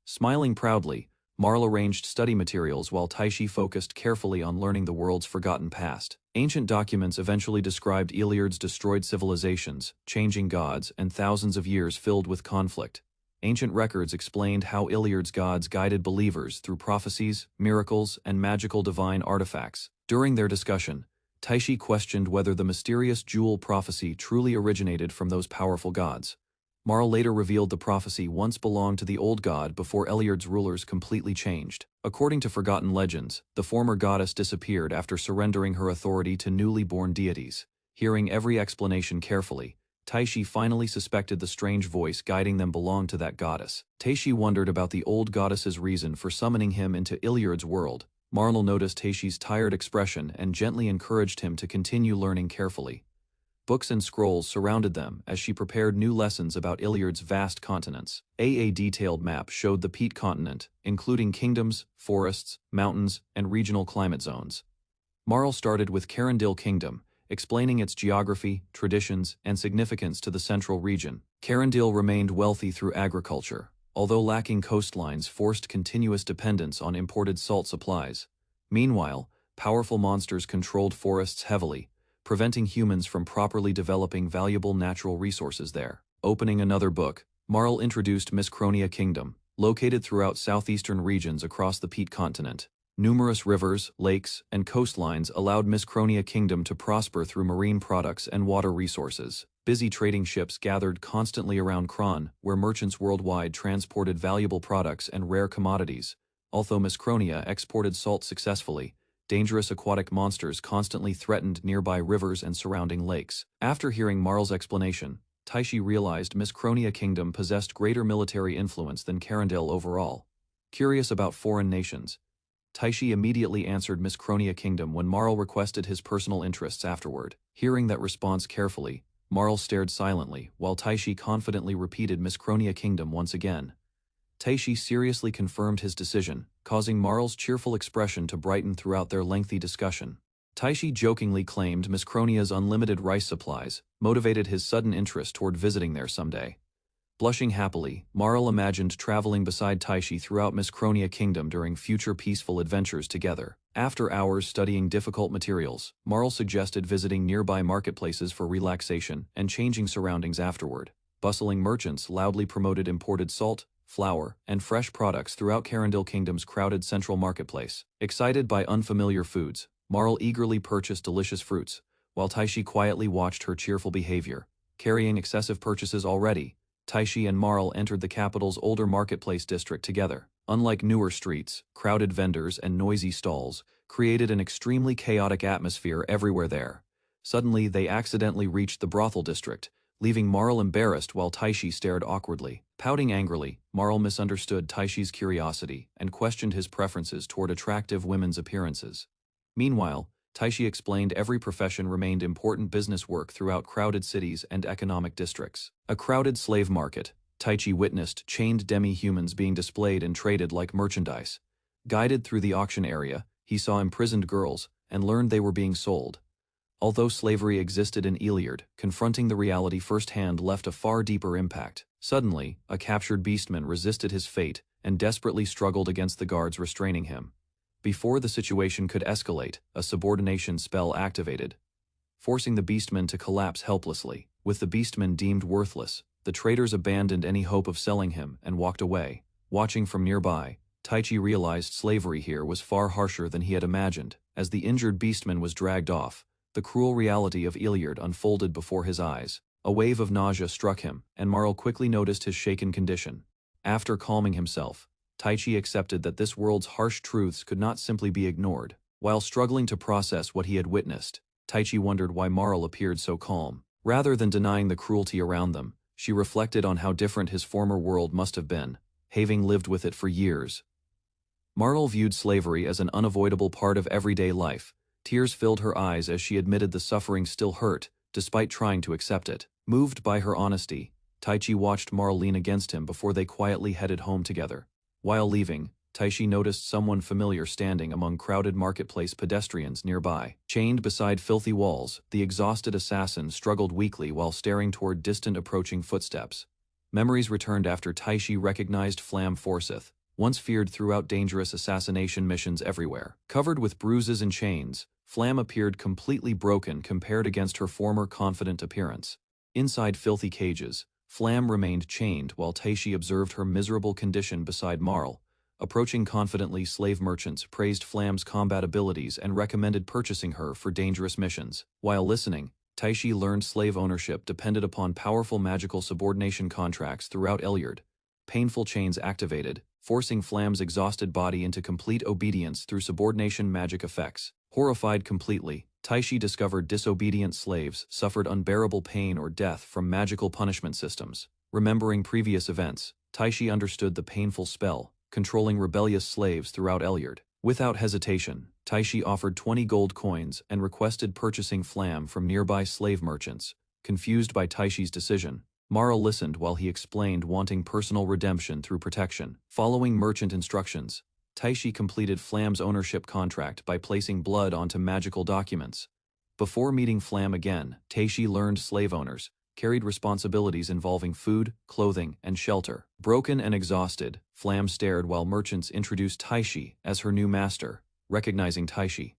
Smiling proudly, Marl arranged study materials while Taishi focused carefully on learning the world's forgotten past. Ancient documents eventually described Iliard's destroyed civilizations, changing gods, and thousands of years filled with conflict. Ancient records explained how Iliard's gods guided believers through prophecies, miracles, and magical divine artifacts. During their discussion, Taishi questioned whether the mysterious jewel prophecy truly originated from those powerful gods. Marl later revealed the prophecy once belonged to the old god before Iliard's rulers completely changed. According to forgotten legends, the former goddess disappeared after surrendering her authority to newly born deities. Hearing every explanation carefully, Taishi finally suspected the strange voice guiding them belonged to that goddess. Taishi wondered about the old goddess's reason for summoning him into Iliard's world. Marl noticed Taishi's tired expression and gently encouraged him to continue learning carefully. Books and scrolls surrounded them as she prepared new lessons about Iliard's vast continents. A detailed map showed the Peat continent, including kingdoms, forests, mountains, and regional climate zones. Marl started with Carindil Kingdom, explaining its geography, traditions, and significance to the central region. Carindil remained wealthy through agriculture, although lacking coastlines forced continuous dependence on imported salt supplies. Meanwhile, powerful monsters controlled forests heavily, preventing humans from properly developing valuable natural resources there. Opening another book, Marl introduced Mizkronia Kingdom, located throughout southeastern regions across the Peat continent. Numerous rivers, lakes, and coastlines allowed Mizkronia Kingdom to prosper through marine products and water resources. Busy trading ships gathered constantly around Kron, where merchants worldwide transported valuable products and rare commodities. Although Mizkronia exported salt successfully, dangerous aquatic monsters constantly threatened nearby rivers and surrounding lakes. After hearing Marl's explanation, Taishi realized Mizkronia Kingdom possessed greater military influence than Carindil overall. Curious about foreign nations, Taishi immediately answered Mizkronia Kingdom when Marl requested his personal interests afterward. Hearing that response carefully, Marl stared silently while Taishi confidently repeated Mizkronia Kingdom once again. Taishi seriously confirmed his decision, causing Marl's cheerful expression to brighten throughout their lengthy discussion. Taishi jokingly claimed Mizkronia's unlimited rice supplies motivated his sudden interest toward visiting there someday. Blushing happily, Marl imagined traveling beside Taishi throughout Mizkronia Kingdom during future peaceful adventures together. After hours studying difficult materials, Marl suggested visiting nearby marketplaces for relaxation and changing surroundings afterward. Bustling merchants loudly promoted imported salt, flour, and fresh products throughout Carindil Kingdom's crowded central marketplace. Excited by unfamiliar foods, Marl eagerly purchased delicious fruits, while Taishi quietly watched her cheerful behavior. Carrying excessive purchases already, Taishi and Marl entered the capital's older marketplace district together. Unlike newer streets, crowded vendors and noisy stalls created an extremely chaotic atmosphere everywhere there. Suddenly, they accidentally reached the brothel district, leaving Marl embarrassed while Taishi stared awkwardly. Pouting angrily, Marl misunderstood Taishi's curiosity and questioned his preferences toward attractive women's appearances. Meanwhile, Taishi explained every profession remained important business work throughout crowded cities and economic districts. A crowded slave market, Taichi witnessed chained demi-humans being displayed and traded like merchandise. Guided through the auction area, he saw imprisoned girls and learned they were being sold. Although slavery existed in Iliard, confronting the reality firsthand left a far deeper impact. Suddenly, a captured beastman resisted his fate and desperately struggled against the guards restraining him. Before the situation could escalate, a subordination spell activated, forcing the beastman to collapse helplessly. With the beastman deemed worthless, the traders abandoned any hope of selling him and walked away. Watching from nearby, Taichi realized slavery here was far harsher than he had imagined. As the injured beastman was dragged off, the cruel reality of Iliard unfolded before his eyes. A wave of nausea struck him, and Marl quickly noticed his shaken condition. After calming himself, Taichi accepted that this world's harsh truths could not simply be ignored. While struggling to process what he had witnessed, Taichi wondered why Marl appeared so calm. Rather than denying the cruelty around them, she reflected on how different his former world must have been, having lived with it for years. Marl viewed slavery as an unavoidable part of everyday life. Tears filled her eyes as she admitted the suffering still hurt, despite trying to accept it. Moved by her honesty, Taichi watched Marl lean against him before they quietly headed home together. While leaving, Taichi noticed someone familiar standing among crowded marketplace pedestrians nearby. Chained beside filthy walls, the exhausted assassin struggled weakly while staring toward distant approaching footsteps. Memories returned after Taichi recognized Flam Forsyth, once feared throughout dangerous assassination missions everywhere. Covered with bruises and chains, Flam appeared completely broken compared against her former confident appearance. Inside filthy cages, Flam remained chained while Taichi observed her miserable condition beside Marl. Approaching confidently, slave merchants praised Flam's combat abilities and recommended purchasing her for dangerous missions. While listening, Taichi learned slave ownership depended upon powerful magical subordination contracts throughout Iliard. Painful chains activated, forcing Flam's exhausted body into complete obedience through subordination magic effects. Horrified completely, Taichi discovered disobedient slaves suffered unbearable pain or death from magical punishment systems. Remembering previous events, Taichi understood the painful spell, controlling rebellious slaves throughout Iliard. Without hesitation, Taichi offered 20 gold coins and requested purchasing Flam from nearby slave merchants. Confused by Taichi's decision, Marl listened while he explained wanting personal redemption through protection. Following merchant instructions, Taichi completed Flam's ownership contract by placing blood onto magical documents. Before meeting Flam again, Taichi learned slave owners carried responsibilities involving food, clothing, and shelter. Broken and exhausted, Flam stared while merchants introduced Taichi as her new master. Recognizing Taichi,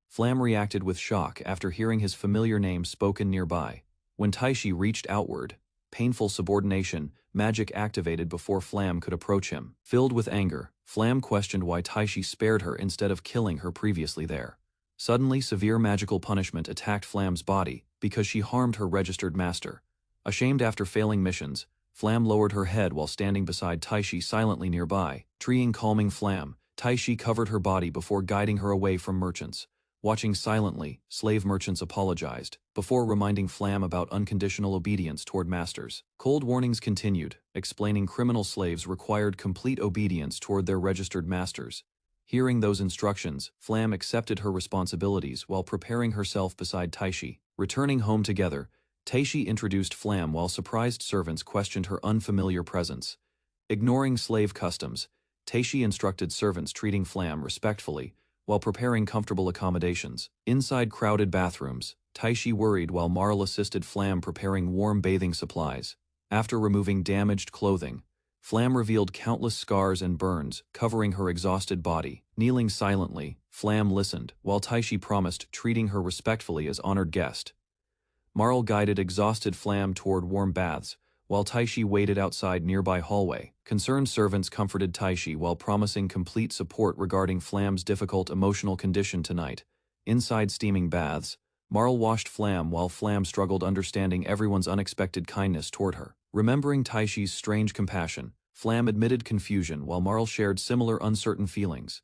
Flam reacted with shock after hearing his familiar name spoken nearby. When Taichi reached outward, painful subordination magic activated before Flam could approach him. Filled with anger, Flam questioned why Taichi spared her instead of killing her previously there. Suddenly, severe magical punishment attacked Flam's body because she harmed her registered master. Ashamed after failing missions, Flam lowered her head while standing beside Taichi silently nearby. Treeing calming Flam, Taichi covered her body before guiding her away from merchants. Watching silently, slave merchants apologized, before reminding Flam about unconditional obedience toward masters. Cold warnings continued, explaining criminal slaves required complete obedience toward their registered masters. Hearing those instructions, Flam accepted her responsibilities while preparing herself beside Taichi. Returning home together, Taichi introduced Flam while surprised servants questioned her unfamiliar presence. Ignoring slave customs, Taichi instructed servants treating Flam respectfully while preparing comfortable accommodations. Inside crowded bathrooms, Taichi worried while Marl assisted Flam preparing warm bathing supplies. After removing damaged clothing, Flam revealed countless scars and burns covering her exhausted body. Kneeling silently, Flam listened while Taichi promised treating her respectfully as honored guest. Marl guided exhausted Flam toward warm baths, while Taichi waited outside nearby hallway. Concerned servants comforted Taichi while promising complete support regarding Flam's difficult emotional condition tonight. Inside steaming baths, Marl washed Flam while Flam struggled understanding everyone's unexpected kindness toward her. Remembering Taichi's strange compassion, Flam admitted confusion while Marl shared similar uncertain feelings.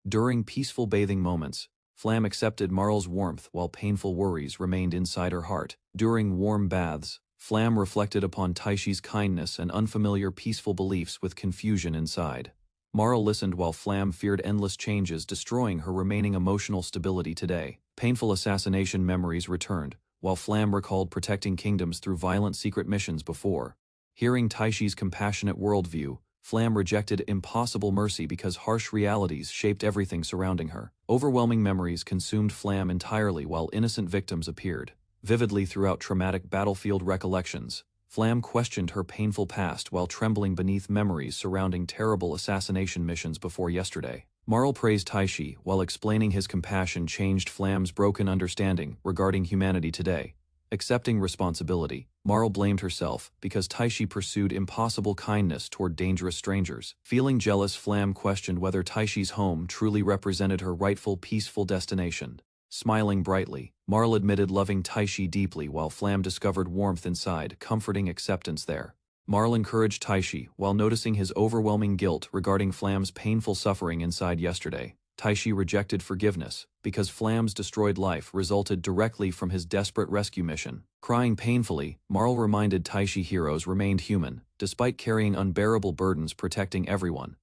During peaceful bathing moments, Flam accepted Marl's warmth while painful worries remained inside her heart. During warm baths, Flam reflected upon Taishi's kindness and unfamiliar peaceful beliefs with confusion inside. Marl listened while Flam feared endless changes destroying her remaining emotional stability today. Painful assassination memories returned, while Flam recalled protecting kingdoms through violent secret missions before. Hearing Taishi's compassionate worldview, Flam rejected impossible mercy because harsh realities shaped everything surrounding her. Overwhelming memories consumed Flam entirely while innocent victims appeared vividly throughout traumatic battlefield recollections. Flam questioned her painful past while trembling beneath memories surrounding terrible assassination missions before yesterday. Marl praised Taishi while explaining his compassion changed Flam's broken understanding regarding humanity today. Accepting responsibility, Marl blamed herself because Taishi pursued impossible kindness toward dangerous strangers. Feeling jealous, Flam questioned whether Taishi's home truly represented her rightful peaceful destination. Smiling brightly, Marl admitted loving Taishi deeply while Flam discovered warmth inside, comforting acceptance there. Marl encouraged Taishi while noticing his overwhelming guilt regarding Flam's painful suffering inside yesterday. Taishi rejected forgiveness because Flam's destroyed life resulted directly from his desperate rescue mission. Crying painfully, Marl reminded Taishi heroes remained human, despite carrying unbearable burdens protecting everyone.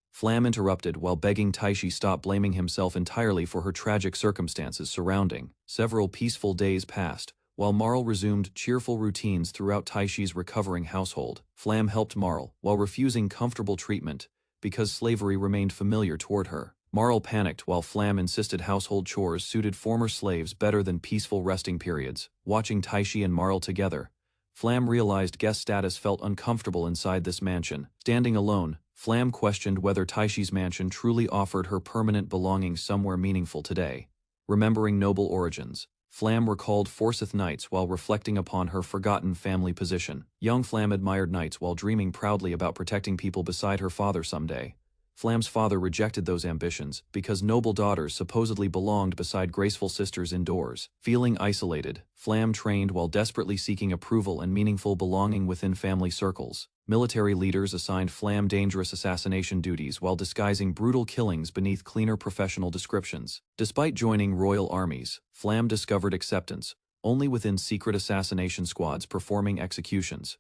Flam interrupted while begging Taishi stop blaming himself entirely for her tragic circumstances surrounding. Several peaceful days passed, while Marl resumed cheerful routines throughout Taishi's recovering household. Flam helped Marl while refusing comfortable treatment because slavery remained familiar toward her. Marl panicked while Flam insisted household chores suited former slaves better than peaceful resting periods. Watching Taishi and Marl together, Flam realized guest status felt uncomfortable inside this mansion. Standing alone, Flam questioned whether Taishi's mansion truly offered her permanent belonging somewhere meaningful today. Remembering noble origins, Flam recalled Forsyth nights while reflecting upon her forgotten family position. Young Flam admired nights while dreaming proudly about protecting people beside her father someday. Flam's father rejected those ambitions because noble daughters supposedly belonged beside graceful sisters indoors. Feeling isolated, Flam trained while desperately seeking approval and meaningful belonging within family circles. Military leaders assigned Flam dangerous assassination duties while disguising brutal killings beneath cleaner professional descriptions. Despite joining royal armies, Flam discovered acceptance only within secret assassination squads performing executions.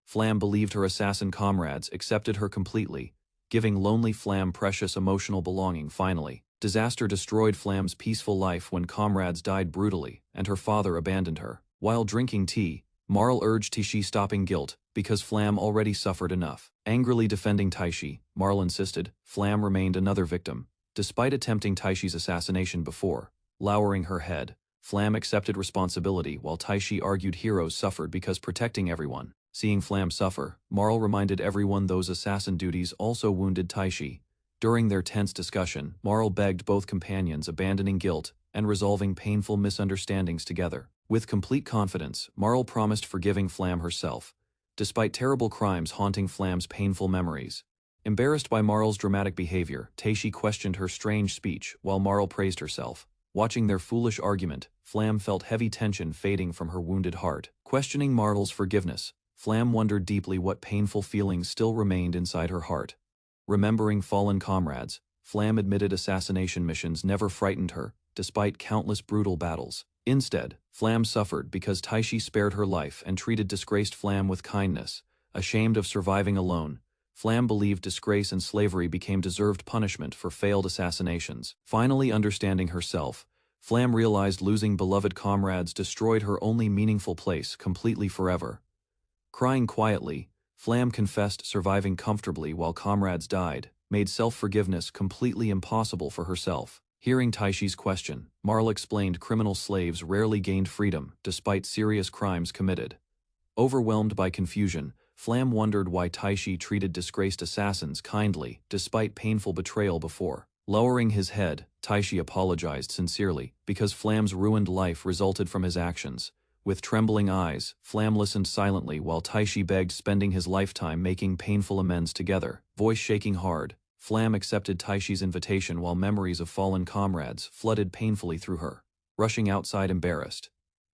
Flam believed her assassin comrades accepted her completely, giving lonely Flam precious emotional belonging finally. Disaster destroyed Flam's peaceful life when comrades died brutally, and her father abandoned her. While drinking tea, Marl urged Taishi stopping guilt, because Flam already suffered enough. Angrily defending Taishi, Marl insisted Flam remained another victim, despite attempting Taishi's assassination before. Lowering her head, Flam accepted responsibility while Taishi argued heroes suffered because protecting everyone. Seeing Flam suffer, Marl reminded everyone those assassin duties also wounded Taishi. During their tense discussion, Marl begged both companions abandoning guilt and resolving painful misunderstandings together. With complete confidence, Marl promised forgiving Flam herself, despite terrible crimes haunting Flam's painful memories. Embarrassed by Marl's dramatic behavior, Taishi questioned her strange speech while Marl praised herself. Watching their foolish argument, Flam felt heavy tension fading from her wounded heart. Questioning Marl's forgiveness, Flam wondered deeply what painful feelings still remained inside her heart. Remembering fallen comrades, Flam admitted assassination missions never frightened her, despite countless brutal battles. Instead, Flam suffered because Taishi spared her life and treated disgraced Flam with kindness. Ashamed of surviving alone, Flam believed disgrace and slavery became deserved punishment for failed assassinations. Finally understanding herself, Flam realized losing beloved comrades destroyed her only meaningful place completely forever. Crying quietly, Flam confessed surviving comfortably while comrades died made self-forgiveness completely impossible for herself. Hearing Taishi's question, Marl explained criminal slaves rarely gained freedom despite serious crimes committed. Overwhelmed by confusion, Flam wondered why Taishi treated disgraced assassins kindly despite painful betrayal before. Lowering his head, Taishi apologized sincerely because Flam's ruined life resulted from his actions. With trembling eyes, Flam listened silently while Taishi begged spending his lifetime making painful amends together. Voice shaking hard, Flam accepted Taishi's invitation while memories of fallen comrades flooded painfully through her. Rushing outside embarrassed,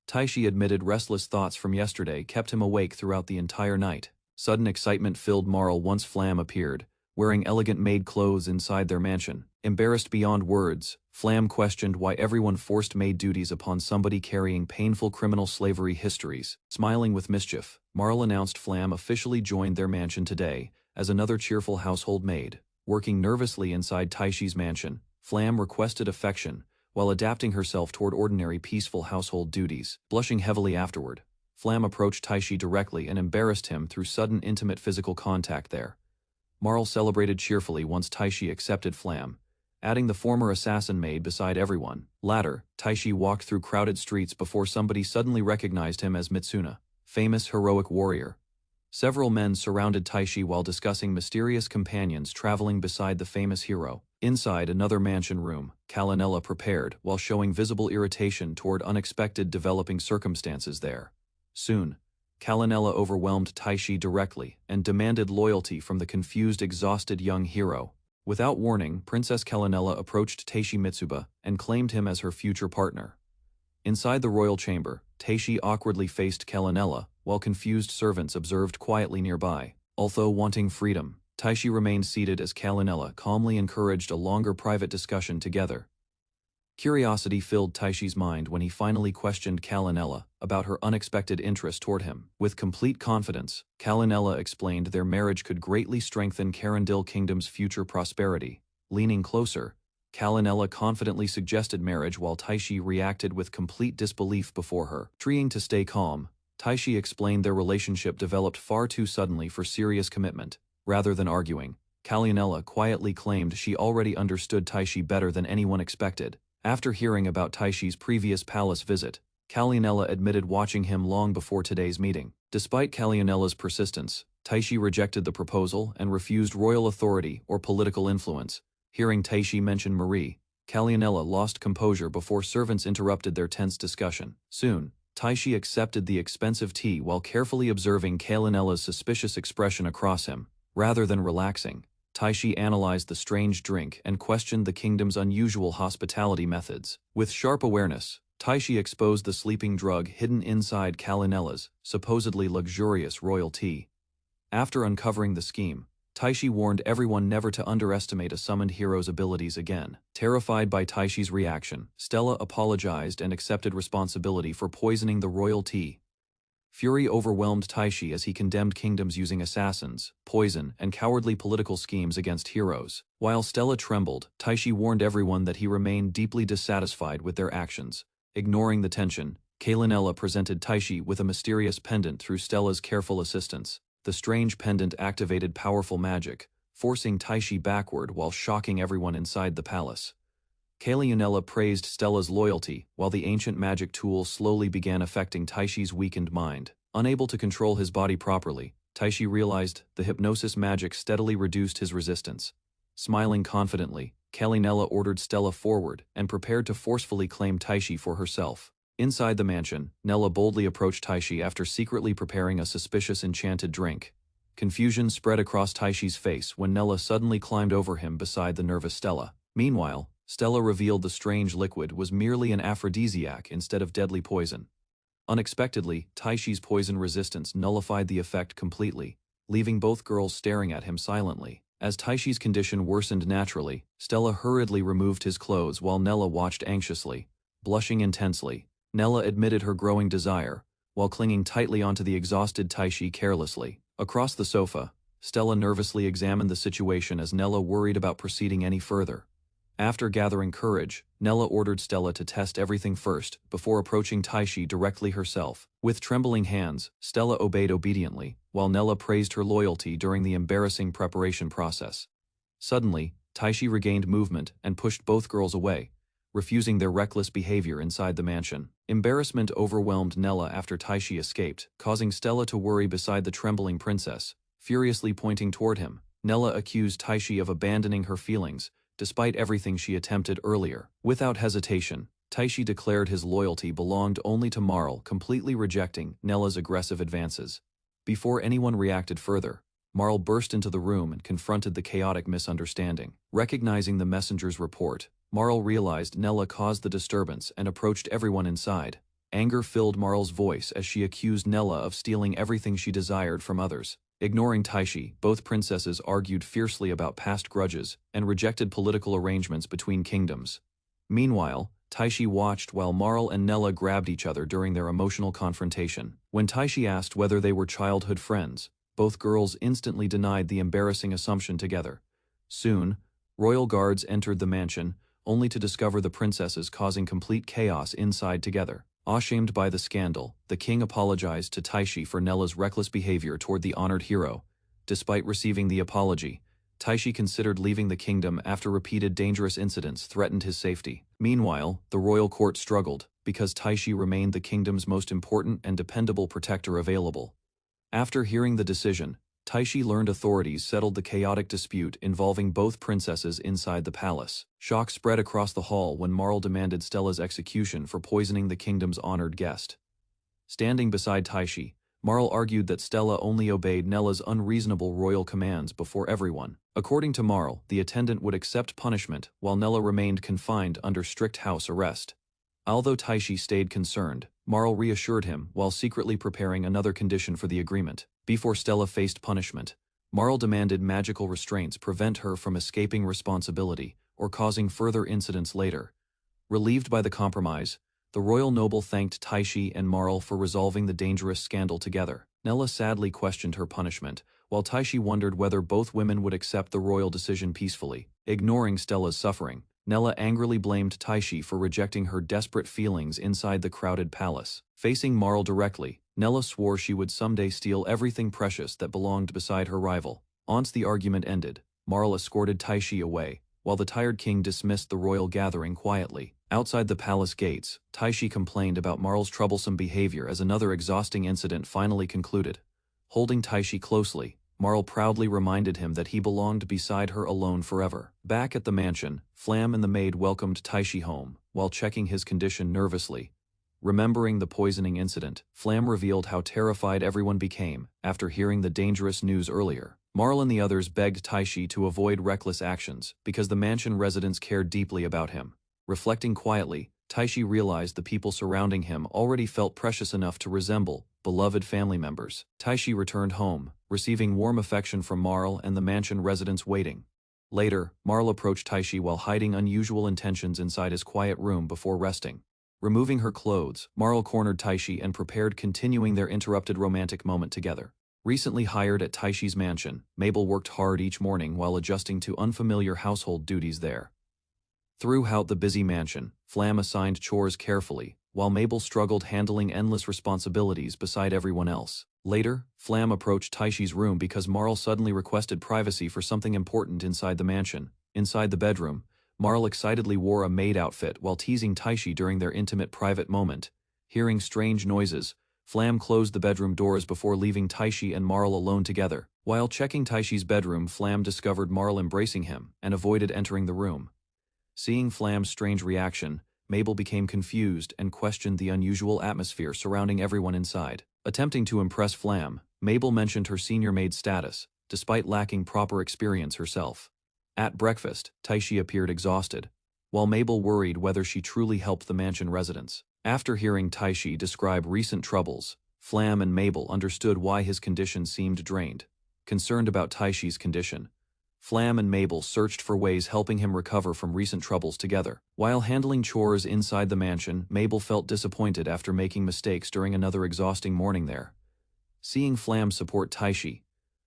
Taishi admitted restless thoughts from yesterday kept him awake throughout the entire night. Sudden excitement filled Marl once Flam appeared, wearing elegant maid clothes inside their mansion. Embarrassed beyond words, Flam questioned why everyone forced maid duties upon somebody carrying painful criminal slavery histories. Smiling with mischief, Marl announced Flam officially joined their mansion today as another cheerful household maid. Working nervously inside Taishi's mansion, Flam requested affection while adapting herself toward ordinary peaceful household duties. Blushing heavily afterward, Flam approached Taishi directly and embarrassed him through sudden intimate physical contact there. Marl celebrated cheerfully once Taishi accepted Flam, adding the former assassin maid beside everyone. Later, Taishi walked through crowded streets before somebody suddenly recognized him as Mitsuna, famous heroic warrior. Several men surrounded Taishi while discussing mysterious companions traveling beside the famous hero. Inside another mansion room, Kalinella prepared while showing visible irritation toward unexpected developing circumstances there. Soon, Kalinella overwhelmed Taishi directly and demanded loyalty from the confused, exhausted young hero. Without warning, Princess Kalinella approached Taishi Mitsuba and claimed him as her future partner. Inside the royal chamber, Taishi awkwardly faced Kalinella, while confused servants observed quietly nearby. Although wanting freedom, Taishi remained seated as Kalinella calmly encouraged a longer private discussion together. Curiosity filled Taishi's mind when he finally questioned Kalinella about her unexpected interest toward him. With complete confidence, Kalinella explained their marriage could greatly strengthen Carindil Kingdom's future prosperity. Leaning closer, Kalinella confidently suggested marriage while Taishi reacted with complete disbelief before her. Trying to stay calm, Taishi explained their relationship developed far too suddenly for serious commitment. Rather than arguing, Kalinella quietly claimed she already understood Taishi better than anyone expected. After hearing about Taishi's previous palace visit, Kalinella admitted watching him long before today's meeting. Despite Kalinella's persistence, Taishi rejected the proposal and refused royal authority or political influence. Hearing Taishi mention Marie, Kalinella lost composure before servants interrupted their tense discussion. Soon, Taishi accepted the expensive tea while carefully observing Kalinella's suspicious expression across him. Rather than relaxing, Taishi analyzed the strange drink and questioned the kingdom's unusual hospitality methods. With sharp awareness, Taishi exposed the sleeping drug hidden inside Kalinella's supposedly luxurious royal tea. After uncovering the scheme, Taishi warned everyone never to underestimate a summoned hero's abilities again. Terrified by Taishi's reaction, Stella apologized and accepted responsibility for poisoning the royal tea. Fury overwhelmed Taishi as he condemned kingdoms using assassins, poison, and cowardly political schemes against heroes. While Stella trembled, Taishi warned everyone that he remained deeply dissatisfied with their actions. Ignoring the tension, Kalinella presented Taishi with a mysterious pendant through Stella's careful assistance. The strange pendant activated powerful magic, forcing Taishi backward while shocking everyone inside the palace. Kalinella praised Stella's loyalty, while the ancient magic tool slowly began affecting Taishi's weakened mind. Unable to control his body properly, Taishi realized the hypnosis magic steadily reduced his resistance. Smiling confidently, Kalinella ordered Stella forward and prepared to forcefully claim Taishi for herself. Inside the mansion, Nella boldly approached Taishi after secretly preparing a suspicious enchanted drink. Confusion spread across Taishi's face when Nella suddenly climbed over him beside the nervous Stella. Meanwhile, Stella revealed the strange liquid was merely an aphrodisiac instead of deadly poison. Unexpectedly, Taishi's poison resistance nullified the effect completely, leaving both girls staring at him silently. As Taishi's condition worsened naturally, Stella hurriedly removed his clothes while Nella watched anxiously. Blushing intensely, Nella admitted her growing desire, while clinging tightly onto the exhausted Taishi carelessly. Across the sofa, Stella nervously examined the situation as Nella worried about proceeding any further. After gathering courage, Nella ordered Stella to test everything first, before approaching Taishi directly herself. With trembling hands, Stella obeyed obediently, while Nella praised her loyalty during the embarrassing preparation process. Suddenly, Taishi regained movement and pushed both girls away, refusing their reckless behavior inside the mansion. Embarrassment overwhelmed Nella after Taishi escaped, causing Stella to worry beside the trembling princess. Furiously pointing toward him, Nella accused Taishi of abandoning her feelings, despite everything she attempted earlier. Without hesitation, Taishi declared his loyalty belonged only to Marl, completely rejecting Nella's aggressive advances. Before anyone reacted further, Marl burst into the room and confronted the chaotic misunderstanding. Recognizing the messenger's report, Marl realized Nella caused the disturbance and approached everyone inside. Anger filled Marl's voice as she accused Nella of stealing everything she desired from others. Ignoring Taishi, both princesses argued fiercely about past grudges and rejected political arrangements between kingdoms. Meanwhile, Taishi watched while Marl and Nella grabbed each other during their emotional confrontation. When Taishi asked whether they were childhood friends, both girls instantly denied the embarrassing assumption together. Soon, royal guards entered the mansion, only to discover the princesses causing complete chaos inside together. Ashamed by the scandal, the king apologized to Taishi for Nella's reckless behavior toward the honored hero. Despite receiving the apology, Taishi considered leaving the kingdom after repeated dangerous incidents threatened his safety. Meanwhile, the royal court struggled, because Taishi remained the kingdom's most important and dependable protector available. After hearing the decision, Taishi learned authorities settled the chaotic dispute involving both princesses inside the palace. Shock spread across the hall when Marl demanded Stella's execution for poisoning the kingdom's honored guest. Standing beside Taishi, Marl argued that Stella only obeyed Nella's unreasonable royal commands before everyone. According to Marl, the attendant would accept punishment while Nella remained confined under strict house arrest. Although Taishi stayed concerned, Marl reassured him while secretly preparing another condition for the agreement. Before Stella faced punishment, Marl demanded magical restraints prevent her from escaping responsibility or causing further incidents later. Relieved by the compromise, the royal noble thanked Taishi and Marl for resolving the dangerous scandal together. Nella sadly questioned her punishment, while Taishi wondered whether both women would accept the royal decision peacefully. Ignoring Stella's suffering, Nella angrily blamed Taishi for rejecting her desperate feelings inside the crowded palace. Facing Marl directly, Nella swore she would someday steal everything precious that belonged beside her rival. Once the argument ended, Marl escorted Taishi away, while the tired king dismissed the royal gathering quietly. Outside the palace gates, Taishi complained about Marl's troublesome behavior as another exhausting incident finally concluded. Holding Taishi closely, Marl proudly reminded him that he belonged beside her alone forever. Back at the mansion, Flam and the maid welcomed Taishi home, while checking his condition nervously. Remembering the poisoning incident, Flam revealed how terrified everyone became after hearing the dangerous news earlier. Marl and the others begged Taishi to avoid reckless actions because the mansion residents cared deeply about him. Reflecting quietly, Taishi realized the people surrounding him already felt precious enough to resemble beloved family members. Taishi returned home, receiving warm affection from Marl and the mansion residents waiting. Later, Marl approached Taishi while hiding unusual intentions inside his quiet room before resting. Removing her clothes, Marl cornered Taishi and prepared continuing their interrupted romantic moment together. Recently hired at Taishi's mansion, Mabel worked hard each morning while adjusting to unfamiliar household duties there. Throughout the busy mansion, Flam assigned chores carefully, while Mabel struggled handling endless responsibilities beside everyone else. Later, Flam approached Taishi's room because Marl suddenly requested privacy for something important inside the mansion. Inside the bedroom, Marl excitedly wore a maid outfit while teasing Taishi during their intimate private moment. Hearing strange noises, Flam closed the bedroom doors before leaving Taishi and Marl alone together. While checking Taishi's bedroom, Flam discovered Marl embracing him and avoided entering the room. Seeing Flam's strange reaction, Mabel became confused and questioned the unusual atmosphere surrounding everyone inside. Attempting to impress Flam, Mabel mentioned her senior maid status, despite lacking proper experience herself. At breakfast, Taishi appeared exhausted, while Mabel worried whether she truly helped the mansion residents. After hearing Taishi describe recent troubles, Flam and Mabel understood why his condition seemed drained. Concerned about Taishi's condition, Flam and Mabel searched for ways helping him recover from recent troubles together. While handling chores inside the mansion, Mabel felt disappointed after making mistakes during another exhausting morning there. Seeing Flam support Taishi,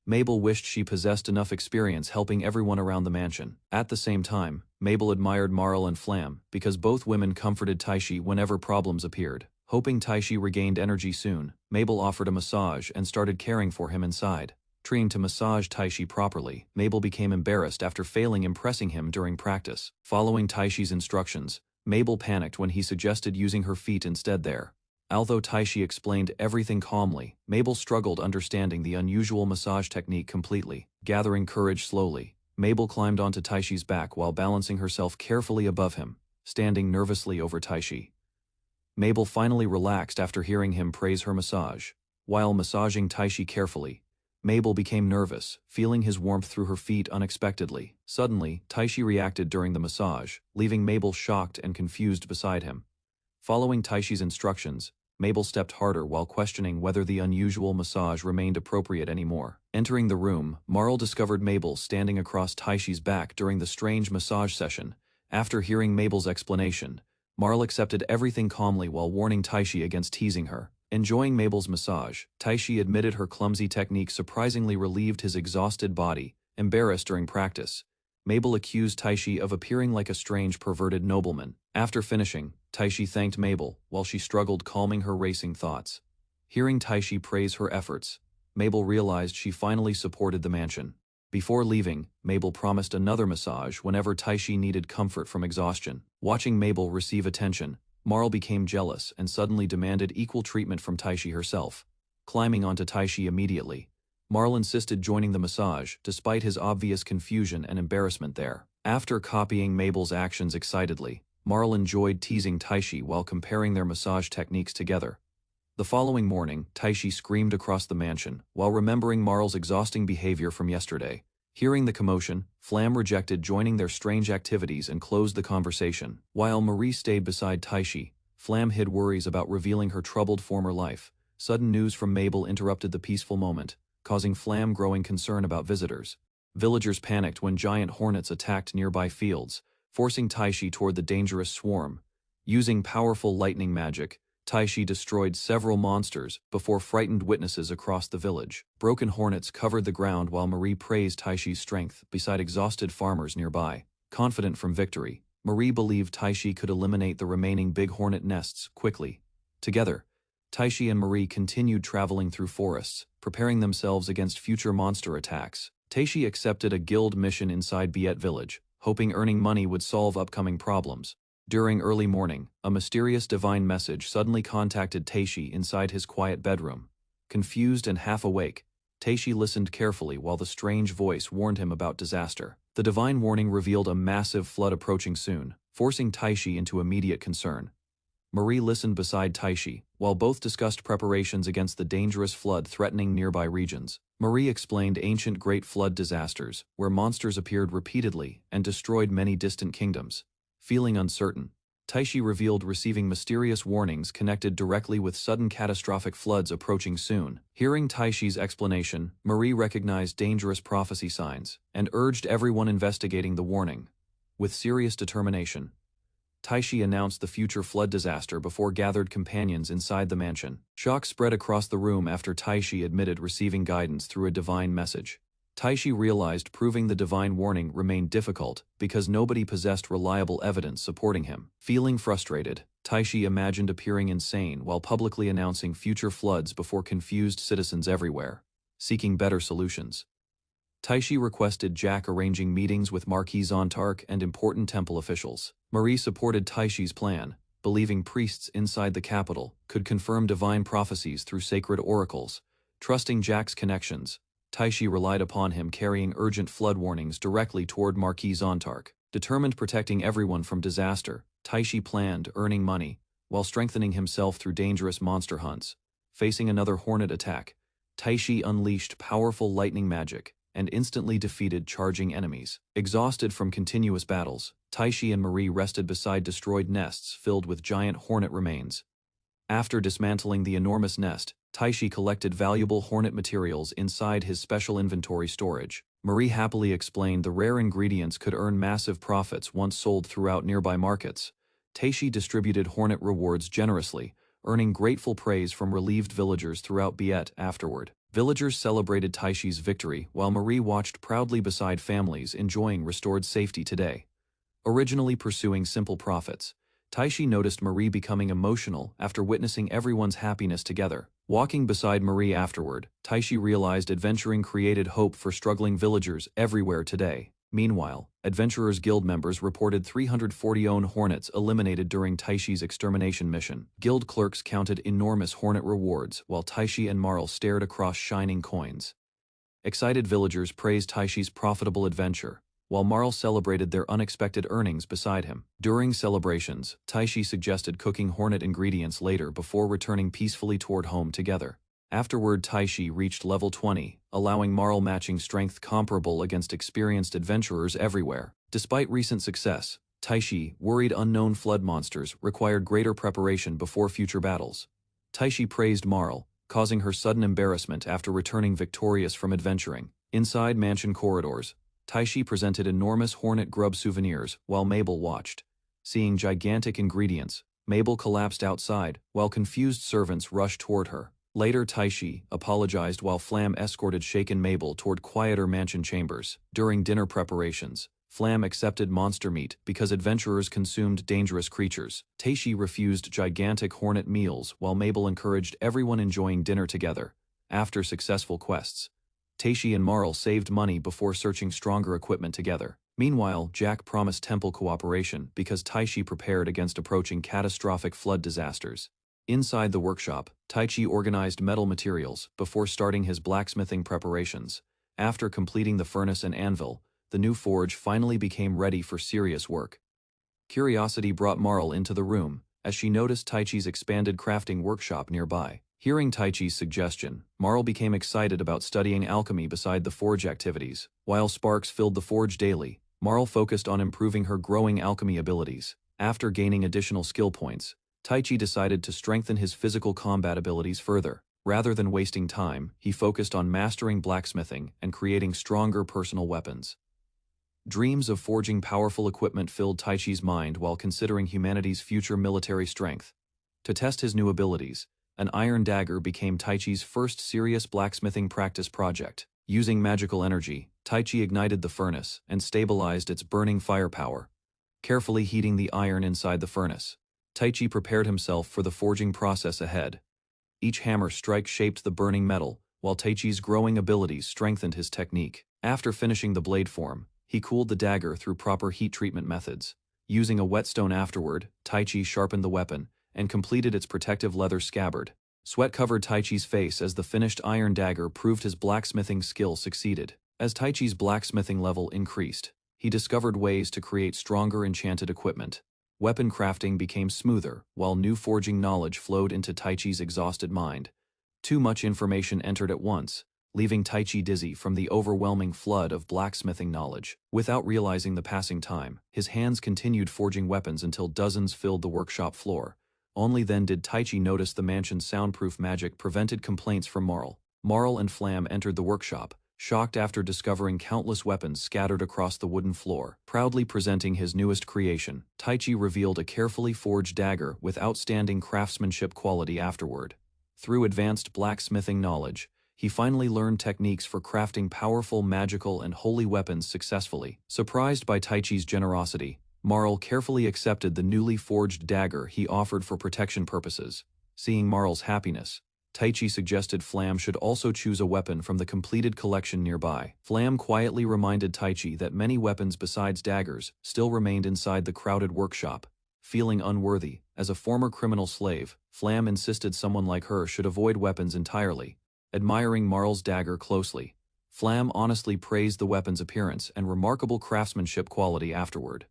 Mabel wished she possessed enough experience helping everyone around the mansion. At the same time, Mabel admired Marl and Flam because both women comforted Taishi whenever problems appeared. Hoping Taishi regained energy soon, Mabel offered a massage and started caring for him inside. Trying to massage Taishi properly, Mabel became embarrassed after failing impressing him during practice. Following Taishi's instructions, Mabel panicked when he suggested using her feet instead there. Although Taishi explained everything calmly, Mabel struggled understanding the unusual massage technique completely. Gathering courage slowly, Mabel climbed onto Taishi's back while balancing herself carefully above him, standing nervously over Taishi. Mabel finally relaxed after hearing him praise her massage. While massaging Taishi carefully, Mabel became nervous, feeling his warmth through her feet unexpectedly. Suddenly, Taishi reacted during the massage, leaving Mabel shocked and confused beside him. Following Taishi's instructions, Mabel stepped harder while questioning whether the unusual massage remained appropriate anymore. Entering the room, Marl discovered Mabel standing across Taishi's back during the strange massage session. After hearing Mabel's explanation, Marl accepted everything calmly while warning Taishi against teasing her. Enjoying Mabel's massage, Taishi admitted her clumsy technique surprisingly relieved his exhausted body. Embarrassed during practice, Mabel accused Taishi of appearing like a strange perverted nobleman. After finishing, Taishi thanked Mabel while she struggled calming her racing thoughts. Hearing Taishi praise her efforts, Mabel realized she finally supported the mansion. Before leaving, Mabel promised another massage whenever Taishi needed comfort from exhaustion. Watching Mabel receive attention, Marl became jealous and suddenly demanded equal treatment from Taishi herself. Climbing onto Taishi immediately, Marl insisted joining the massage despite his obvious confusion and embarrassment there. After copying Mabel's actions excitedly, Marl enjoyed teasing Taishi while comparing their massage techniques together. The following morning, Taishi screamed across the mansion while remembering Marl's exhausting behavior from yesterday. Hearing the commotion, Flam rejected joining their strange activities and closed the conversation. While Marie stayed beside Taishi, Flam hid worries about revealing her troubled former life. Sudden news from Mabel interrupted the peaceful moment, causing Flam growing concern about visitors. Villagers panicked when giant hornets attacked nearby fields, forcing Taishi toward the dangerous swarm. Using powerful lightning magic, Taishi destroyed several monsters before frightened witnesses across the village. Broken hornets covered the ground while Marie praised Taishi's strength beside exhausted farmers nearby. Confident from victory, Marie believed Taishi could eliminate the remaining big hornet nests quickly. Together, Taishi and Marie continued traveling through forests, preparing themselves against future monster attacks. Taishi accepted a guild mission inside Biet village, hoping earning money would solve upcoming problems. During early morning, a mysterious divine message suddenly contacted Taishi inside his quiet bedroom. Confused and half awake, Taishi listened carefully while the strange voice warned him about disaster. The divine warning revealed a massive flood approaching soon, forcing Taishi into immediate concern. Marie listened beside Taishi, while both discussed preparations against the dangerous flood threatening nearby regions. Marie explained ancient Great Flood disasters, where monsters appeared repeatedly and destroyed many distant kingdoms. Feeling uncertain, Taishi revealed receiving mysterious warnings connected directly with sudden catastrophic floods approaching soon. Hearing Taishi's explanation, Marie recognized dangerous prophecy signs and urged everyone investigating the warning. With serious determination, Taishi announced the future flood disaster before gathered companions inside the mansion. Shock spread across the room after Taishi admitted receiving guidance through a divine message. Taishi realized proving the divine warning remained difficult because nobody possessed reliable evidence supporting him. Feeling frustrated, Taishi imagined appearing insane while publicly announcing future floods before confused citizens everywhere. Seeking better solutions, Taishi requested Jack arranging meetings with Marquis Zontark and important temple officials. Marie supported Taishi's plan, believing priests inside the capital could confirm divine prophecies through sacred oracles. Trusting Jack's connections, Taishi relied upon him carrying urgent flood warnings directly toward Marquis Zontark. Determined protecting everyone from disaster, Taishi planned earning money, while strengthening himself through dangerous monster hunts. Facing another hornet attack, Taishi unleashed powerful lightning magic and instantly defeated charging enemies. Exhausted from continuous battles, Taishi and Marie rested beside destroyed nests filled with giant hornet remains. After dismantling the enormous nest, Taishi collected valuable hornet materials inside his special inventory storage. Marie happily explained the rare ingredients could earn massive profits once sold throughout nearby markets. Taishi distributed hornet rewards generously, earning grateful praise from relieved villagers throughout Biet afterward. Villagers celebrated Taishi's victory while Marie watched proudly beside families enjoying restored safety today. Originally pursuing simple profits, Taishi noticed Marie becoming emotional after witnessing everyone's happiness together. Walking beside Marie afterward, Taishi realized adventuring created hope for struggling villagers everywhere today. Meanwhile, Adventurers Guild members reported 340 own hornets eliminated during Taishi's extermination mission. Guild clerks counted enormous hornet rewards while Taishi and Marl stared across shining coins. Excited villagers praised Taishi's profitable adventure, while Marl celebrated their unexpected earnings beside him. During celebrations, Taishi suggested cooking hornet ingredients later before returning peacefully toward home together. Afterward, Taishi reached level 20, allowing Marl matching strength comparable against experienced adventurers everywhere. Despite recent success, Taishi worried unknown flood monsters required greater preparation before future battles. Taishi praised Marl, causing her sudden embarrassment after returning victorious from adventuring. Inside mansion corridors, Taishi presented enormous hornet grub souvenirs while Mabel watched. Seeing gigantic ingredients, Mabel collapsed outside, while confused servants rushed toward her. Later Taishi apologized while Flam escorted shaken Mabel toward quieter mansion chambers. During dinner preparations, Flam accepted monster meat because adventurers consumed dangerous creatures. Taishi refused gigantic hornet meals while Mabel encouraged everyone enjoying dinner together. After successful quests, Taishi and Marl saved money before searching stronger equipment together. Meanwhile, Jack promised temple cooperation because Taishi prepared against approaching catastrophic flood disasters. Inside the workshop, Taichi organized metal materials before starting his blacksmithing preparations. After completing the furnace and anvil, the new forge finally became ready for serious work. Curiosity brought Marl into the room, as she noticed Taichi's expanded crafting workshop nearby. Hearing Taichi's suggestion, Marl became excited about studying alchemy beside the forge activities. While sparks filled the forge daily, Marl focused on improving her growing alchemy abilities. After gaining additional skill points, Taichi decided to strengthen his physical combat abilities further. Rather than wasting time, he focused on mastering blacksmithing and creating stronger personal weapons. Dreams of forging powerful equipment filled Taichi's mind while considering humanity's future military strength. To test his new abilities, an iron dagger became Taichi's first serious blacksmithing practice project. Using magical energy, Taichi ignited the furnace and stabilized its burning firepower, carefully heating the iron inside the furnace. Taichi prepared himself for the forging process ahead. Each hammer strike shaped the burning metal, while Taichi's growing abilities strengthened his technique. After finishing the blade form, he cooled the dagger through proper heat treatment methods. Using a whetstone afterward, Taichi sharpened the weapon and completed its protective leather scabbard. Sweat covered Taichi's face as the finished iron dagger proved his blacksmithing skill succeeded. As Taichi's blacksmithing level increased, he discovered ways to create stronger enchanted equipment. Weapon crafting became smoother, while new forging knowledge flowed into Taichi's exhausted mind. Too much information entered at once, leaving Taichi dizzy from the overwhelming flood of blacksmithing knowledge. Without realizing the passing time, his hands continued forging weapons until dozens filled the workshop floor. Only then did Taichi notice the mansion's soundproof magic prevented complaints from Marl. Marl and Flam entered the workshop, shocked after discovering countless weapons scattered across the wooden floor. Proudly presenting his newest creation, Taichi revealed a carefully forged dagger with outstanding craftsmanship quality afterward. Through advanced blacksmithing knowledge, he finally learned techniques for crafting powerful magical and holy weapons successfully. Surprised by Taichi's generosity, Marl carefully accepted the newly forged dagger he offered for protection purposes. Seeing Marl's happiness, Taichi suggested Flam should also choose a weapon from the completed collection nearby. Flam quietly reminded Taichi that many weapons besides daggers still remained inside the crowded workshop. Feeling unworthy, as a former criminal slave, Flam insisted someone like her should avoid weapons entirely. Admiring Marl's dagger closely, Flam honestly praised the weapon's appearance and remarkable craftsmanship quality afterward.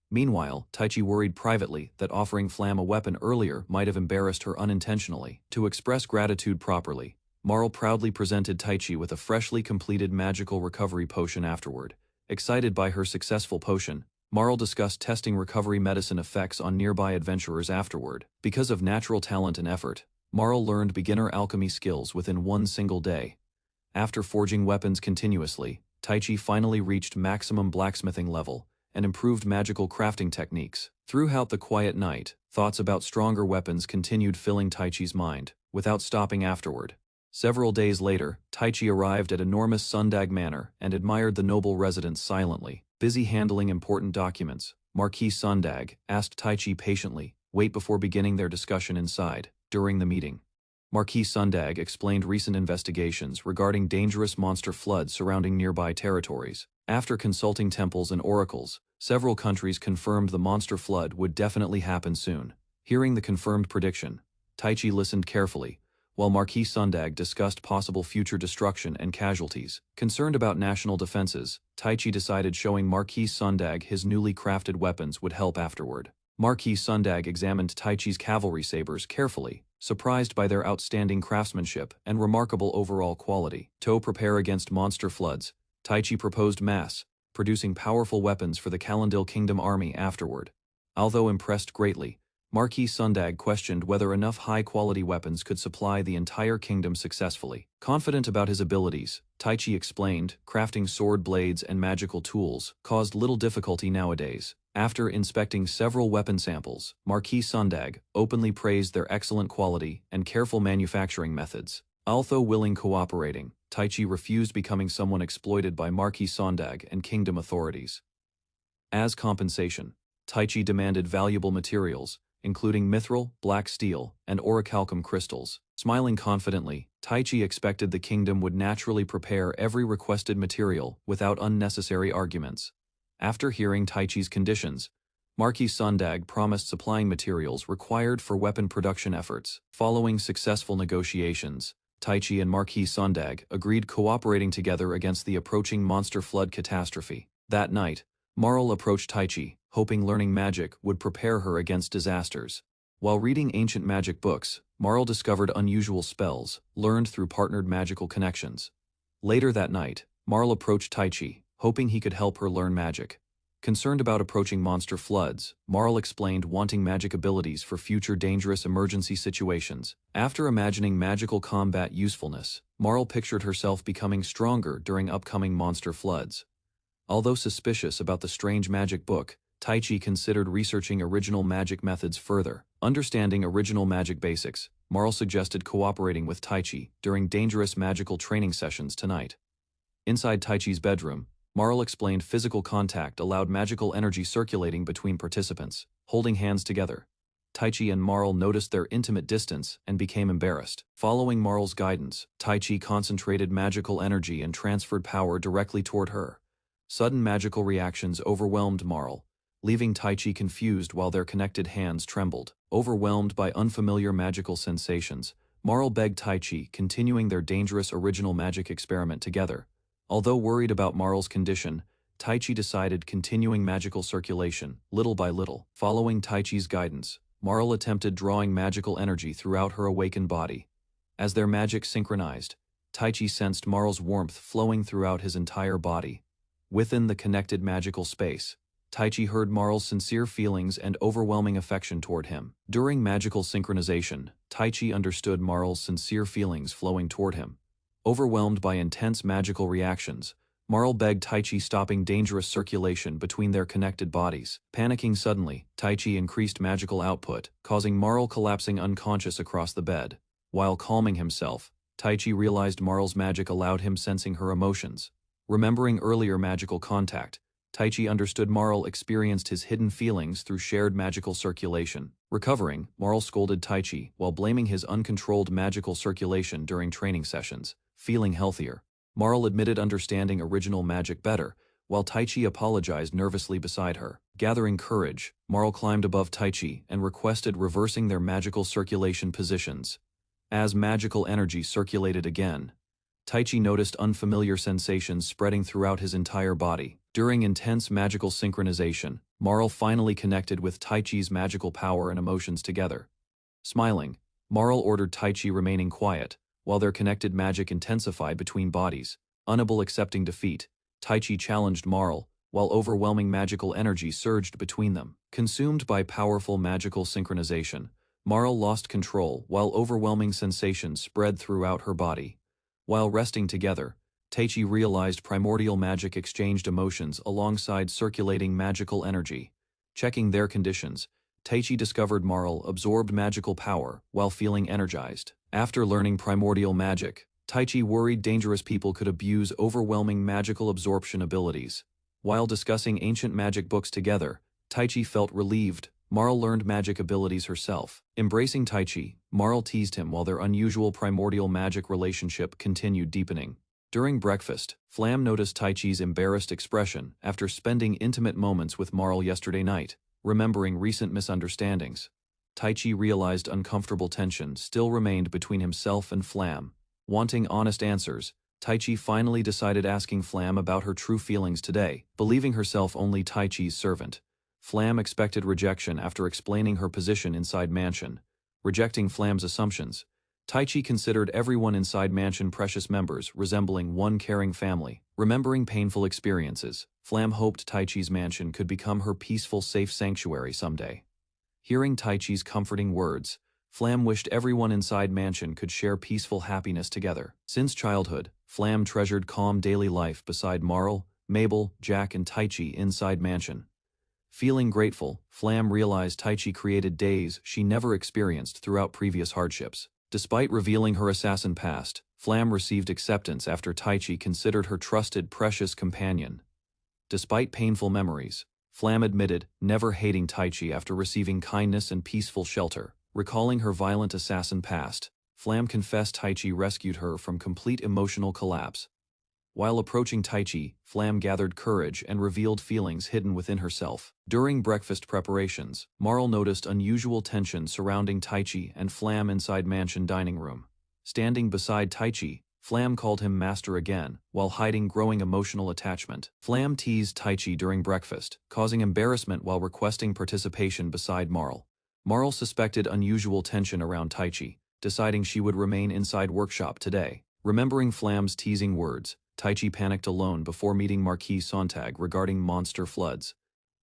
Meanwhile, Taichi worried privately that offering Flam a weapon earlier might have embarrassed her unintentionally. To express gratitude properly, Marl proudly presented Taichi with a freshly completed magical recovery potion afterward. Excited by her successful potion, Marl discussed testing recovery medicine effects on nearby adventurers afterward. Because of natural talent and effort, Marl learned beginner alchemy skills within one single day. After forging weapons continuously, Taichi finally reached maximum blacksmithing level and improved magical crafting techniques. Throughout the quiet night, thoughts about stronger weapons continued filling Taichi's mind, without stopping afterward. Several days later, Taichi arrived at enormous Sundag Manor and admired the noble residence silently. Busy handling important documents, Marquis Sundag asked Taichi patiently, wait before beginning their discussion inside. During the meeting, Marquis Sundag explained recent investigations regarding dangerous monster floods surrounding nearby territories. After consulting temples and oracles, several countries confirmed the monster flood would definitely happen soon. Hearing the confirmed prediction, Taichi listened carefully, while Marquis Sundag discussed possible future destruction and casualties. Concerned about national defenses, Taichi decided showing Marquis Sundag his newly crafted weapons would help afterward. Marquis Sundag examined Taichi's cavalry sabers carefully, surprised by their outstanding craftsmanship and remarkable overall quality. To prepare against monster floods, Taichi proposed mass, producing powerful weapons for the Calendil Kingdom army afterward. Although impressed greatly, Marquis Sundag questioned whether enough high-quality weapons could supply the entire kingdom successfully. Confident about his abilities, Taichi explained, crafting sword blades and magical tools caused little difficulty nowadays. After inspecting several weapon samples, Marquis Sundag openly praised their excellent quality and careful manufacturing methods. Although willing cooperating, Taichi refused becoming someone exploited by Marquis Sundag and kingdom authorities. As compensation, Taichi demanded valuable materials, including mithril, black steel, and orichalcum crystals. Smiling confidently, Taichi expected the kingdom would naturally prepare every requested material without unnecessary arguments. After hearing Taichi's conditions, Marquis Sundag promised supplying materials required for weapon production efforts. Following successful negotiations, Taichi and Marquis Sundag agreed cooperating together against the approaching monster flood catastrophe. That night, Marl approached Taichi, hoping learning magic would prepare her against disasters. While reading ancient magic books, Marl discovered unusual spells, learned through partnered magical connections. Later that night, Marl approached Taichi, hoping he could help her learn magic. Concerned about approaching monster floods, Marl explained wanting magic abilities for future dangerous emergency situations. After imagining magical combat usefulness, Marl pictured herself becoming stronger during upcoming monster floods. Although suspicious about the strange magic book, Taichi considered researching original magic methods further. Understanding original magic basics, Marl suggested cooperating with Taichi during dangerous magical training sessions tonight. Inside Taichi's bedroom, Marl explained physical contact allowed magical energy circulating between participants. Holding hands together, Taichi and Marl noticed their intimate distance and became embarrassed. Following Marl's guidance, Taichi concentrated magical energy and transferred power directly toward her. Sudden magical reactions overwhelmed Marl, leaving Taichi confused while their connected hands trembled. Overwhelmed by unfamiliar magical sensations, Marl begged Taichi, continuing their dangerous original magic experiment together. Although worried about Marl's condition, Taichi decided continuing magical circulation, little by little. Following Taichi's guidance, Marl attempted drawing magical energy throughout her awakened body. As their magic synchronized, Taichi sensed Marl's warmth flowing throughout his entire body. Within the connected magical space, Taichi heard Marl's sincere feelings and overwhelming affection toward him. During magical synchronization, Taichi understood Marl's sincere feelings flowing toward him. Overwhelmed by intense magical reactions, Marl begged Taichi stopping dangerous circulation between their connected bodies. Panicking suddenly, Taichi increased magical output, causing Marl collapsing unconscious across the bed. While calming himself, Taichi realized Marl's magic allowed him sensing her emotions. Remembering earlier magical contact, Taichi understood Marl experienced his hidden feelings through shared magical circulation. Recovering, Marl scolded Taichi while blaming his uncontrolled magical circulation during training sessions. Feeling healthier, Marl admitted understanding original magic better, while Taichi apologized nervously beside her. Gathering courage, Marl climbed above Taichi and requested reversing their magical circulation positions. As magical energy circulated again, Taichi noticed unfamiliar sensations spreading throughout his entire body. During intense magical synchronization, Marl finally connected with Taichi's magical power and emotions together. Smiling, Marl ordered Taichi remaining quiet, while their connected magic intensified between bodies. Unable accepting defeat, Taichi challenged Marl, while overwhelming magical energy surged between them. Consumed by powerful magical synchronization, Marl lost control while overwhelming sensations spread throughout her body. While resting together, Taichi realized primordial magic exchanged emotions alongside circulating magical energy. Checking their conditions, Taichi discovered Marl absorbed magical power while feeling energized. After learning primordial magic, Taichi worried dangerous people could abuse overwhelming magical absorption abilities. While discussing ancient magic books together, Taichi felt relieved. Marl learned magic abilities herself. Embracing Taichi, Marl teased him while their unusual primordial magic relationship continued deepening. During breakfast, Flam noticed Taichi's embarrassed expression after spending intimate moments with Marl yesterday night. Remembering recent misunderstandings, Taichi realized uncomfortable tension still remained between himself and Flam. Wanting honest answers, Taichi finally decided asking Flam about her true feelings today. Believing herself only Taichi's servant, Flam expected rejection after explaining her position inside Mansion. Rejecting Flam's assumptions, Taichi considered everyone inside Mansion precious members resembling one caring family. Remembering painful experiences, Flam hoped Taichi's mansion could become her peaceful safe sanctuary someday. Hearing Taichi's comforting words, Flam wished everyone inside mansion could share peaceful happiness together. Since childhood, Flam treasured calm daily life beside Marl, Mabel, Jack and Taichi inside mansion. Feeling grateful, Flam realized Taichi created days she never experienced throughout previous hardships. Despite revealing her assassin past, Flam received acceptance after Taichi considered her trusted, precious companion. Despite painful memories, Flam admitted never hating Taichi after receiving kindness and peaceful shelter. Recalling her violent assassin past, Flam confessed Taichi rescued her from complete emotional collapse. While approaching Taichi, Flam gathered courage and revealed feelings hidden within herself. During breakfast preparations, Marl noticed unusual tension surrounding Taichi and Flam inside mansion dining room. Standing beside Taichi, Flam called him master again, while hiding growing emotional attachment. Flam teased Taichi during breakfast, causing embarrassment while requesting participation beside Marl. Marl suspected unusual tension around Taichi, deciding she would remain inside workshop today. Remembering Flam's teasing words, Taichi panicked alone before meeting Marquis Sontag regarding monster floods.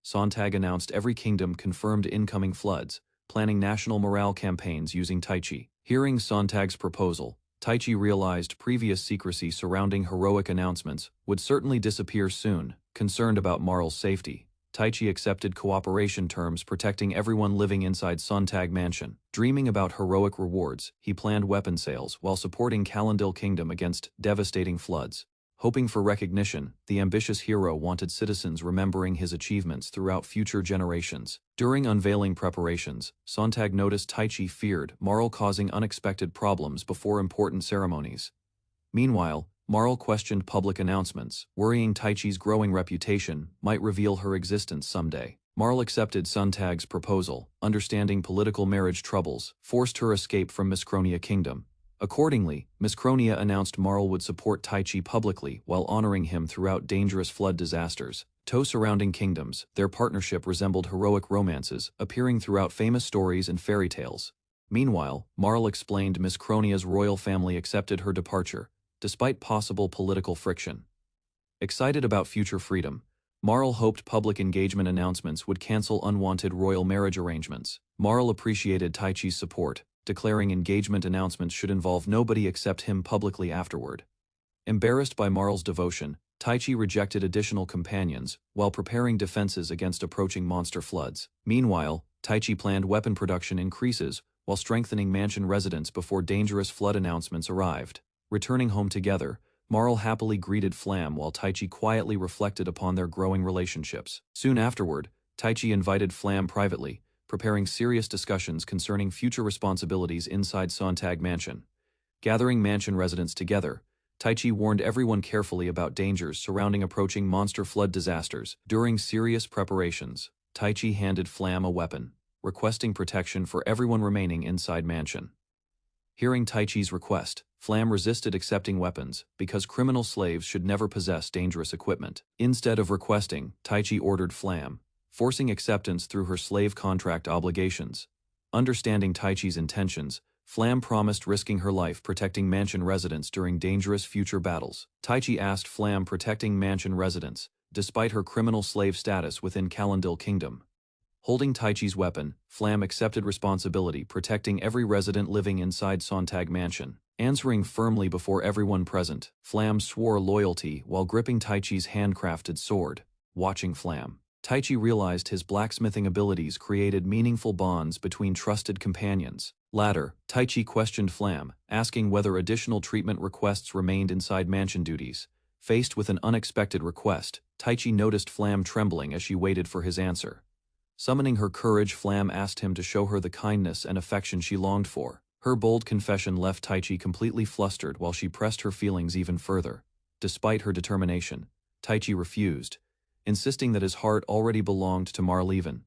Sontag announced every kingdom confirmed incoming floods, planning national morale campaigns using Taichi. Hearing Sontag's proposal, Taichi realized previous secrecy surrounding heroic announcements would certainly disappear soon. Concerned about Marl's safety, Taichi accepted cooperation terms protecting everyone living inside Sontag Mansion. Dreaming about heroic rewards, he planned weapon sales while supporting Calendil Kingdom against devastating floods. Hoping for recognition, the ambitious hero wanted citizens remembering his achievements throughout future generations. During unveiling preparations, Sontag noticed Taichi feared Marl causing unexpected problems before important ceremonies. Meanwhile, Marl questioned public announcements, worrying Taichi's growing reputation might reveal her existence someday. Marl accepted Sontag's proposal, understanding political marriage troubles forced her escape from Miscronia Kingdom. Accordingly, Miscronia announced Marl would support Taichi publicly while honoring him throughout dangerous flood disasters. Surrounding kingdoms, their partnership resembled heroic romances, appearing throughout famous stories and fairy tales. Meanwhile, Marl explained Miscronia's royal family accepted her departure, despite possible political friction. Excited about future freedom, Marl hoped public engagement announcements would cancel unwanted royal marriage arrangements. Marl appreciated Taichi's support, declaring engagement announcements should involve nobody except him publicly afterward. Embarrassed by Marl's devotion, Taichi rejected additional companions while preparing defenses against approaching monster floods. Meanwhile, Taichi planned weapon production increases while strengthening mansion residents before dangerous flood announcements arrived. Returning home together, Marl happily greeted Flam while Taichi quietly reflected upon their growing relationships. Soon afterward, Taichi invited Flam privately, preparing serious discussions concerning future responsibilities inside Sontag Mansion. Gathering mansion residents together, Taichi warned everyone carefully about dangers surrounding approaching monster flood disasters. During serious preparations, Taichi handed Flam a weapon, requesting protection for everyone remaining inside mansion. Hearing Taichi's request, Flam resisted accepting weapons because criminal slaves should never possess dangerous equipment. Instead of requesting, Taichi ordered Flam, forcing acceptance through her slave contract obligations. Understanding Taichi's intentions, Flam promised risking her life protecting mansion residents during dangerous future battles. Taichi asked Flam protecting mansion residents, despite her criminal slave status within Calendil Kingdom. Holding Taichi's weapon, Flam accepted responsibility protecting every resident living inside Sontag Mansion. Answering firmly before everyone present, Flam swore loyalty while gripping Taichi's handcrafted sword. Watching Flam, Taichi realized his blacksmithing abilities created meaningful bonds between trusted companions. Later, Taichi questioned Flam, asking whether additional treatment requests remained inside mansion duties. Faced with an unexpected request, Taichi noticed Flam trembling as she waited for his answer. Summoning her courage, Flam asked him to show her the kindness and affection she longed for. Her bold confession left Taichi completely flustered while she pressed her feelings even further. Despite her determination, Taichi refused, insisting that his heart already belonged to Marleven.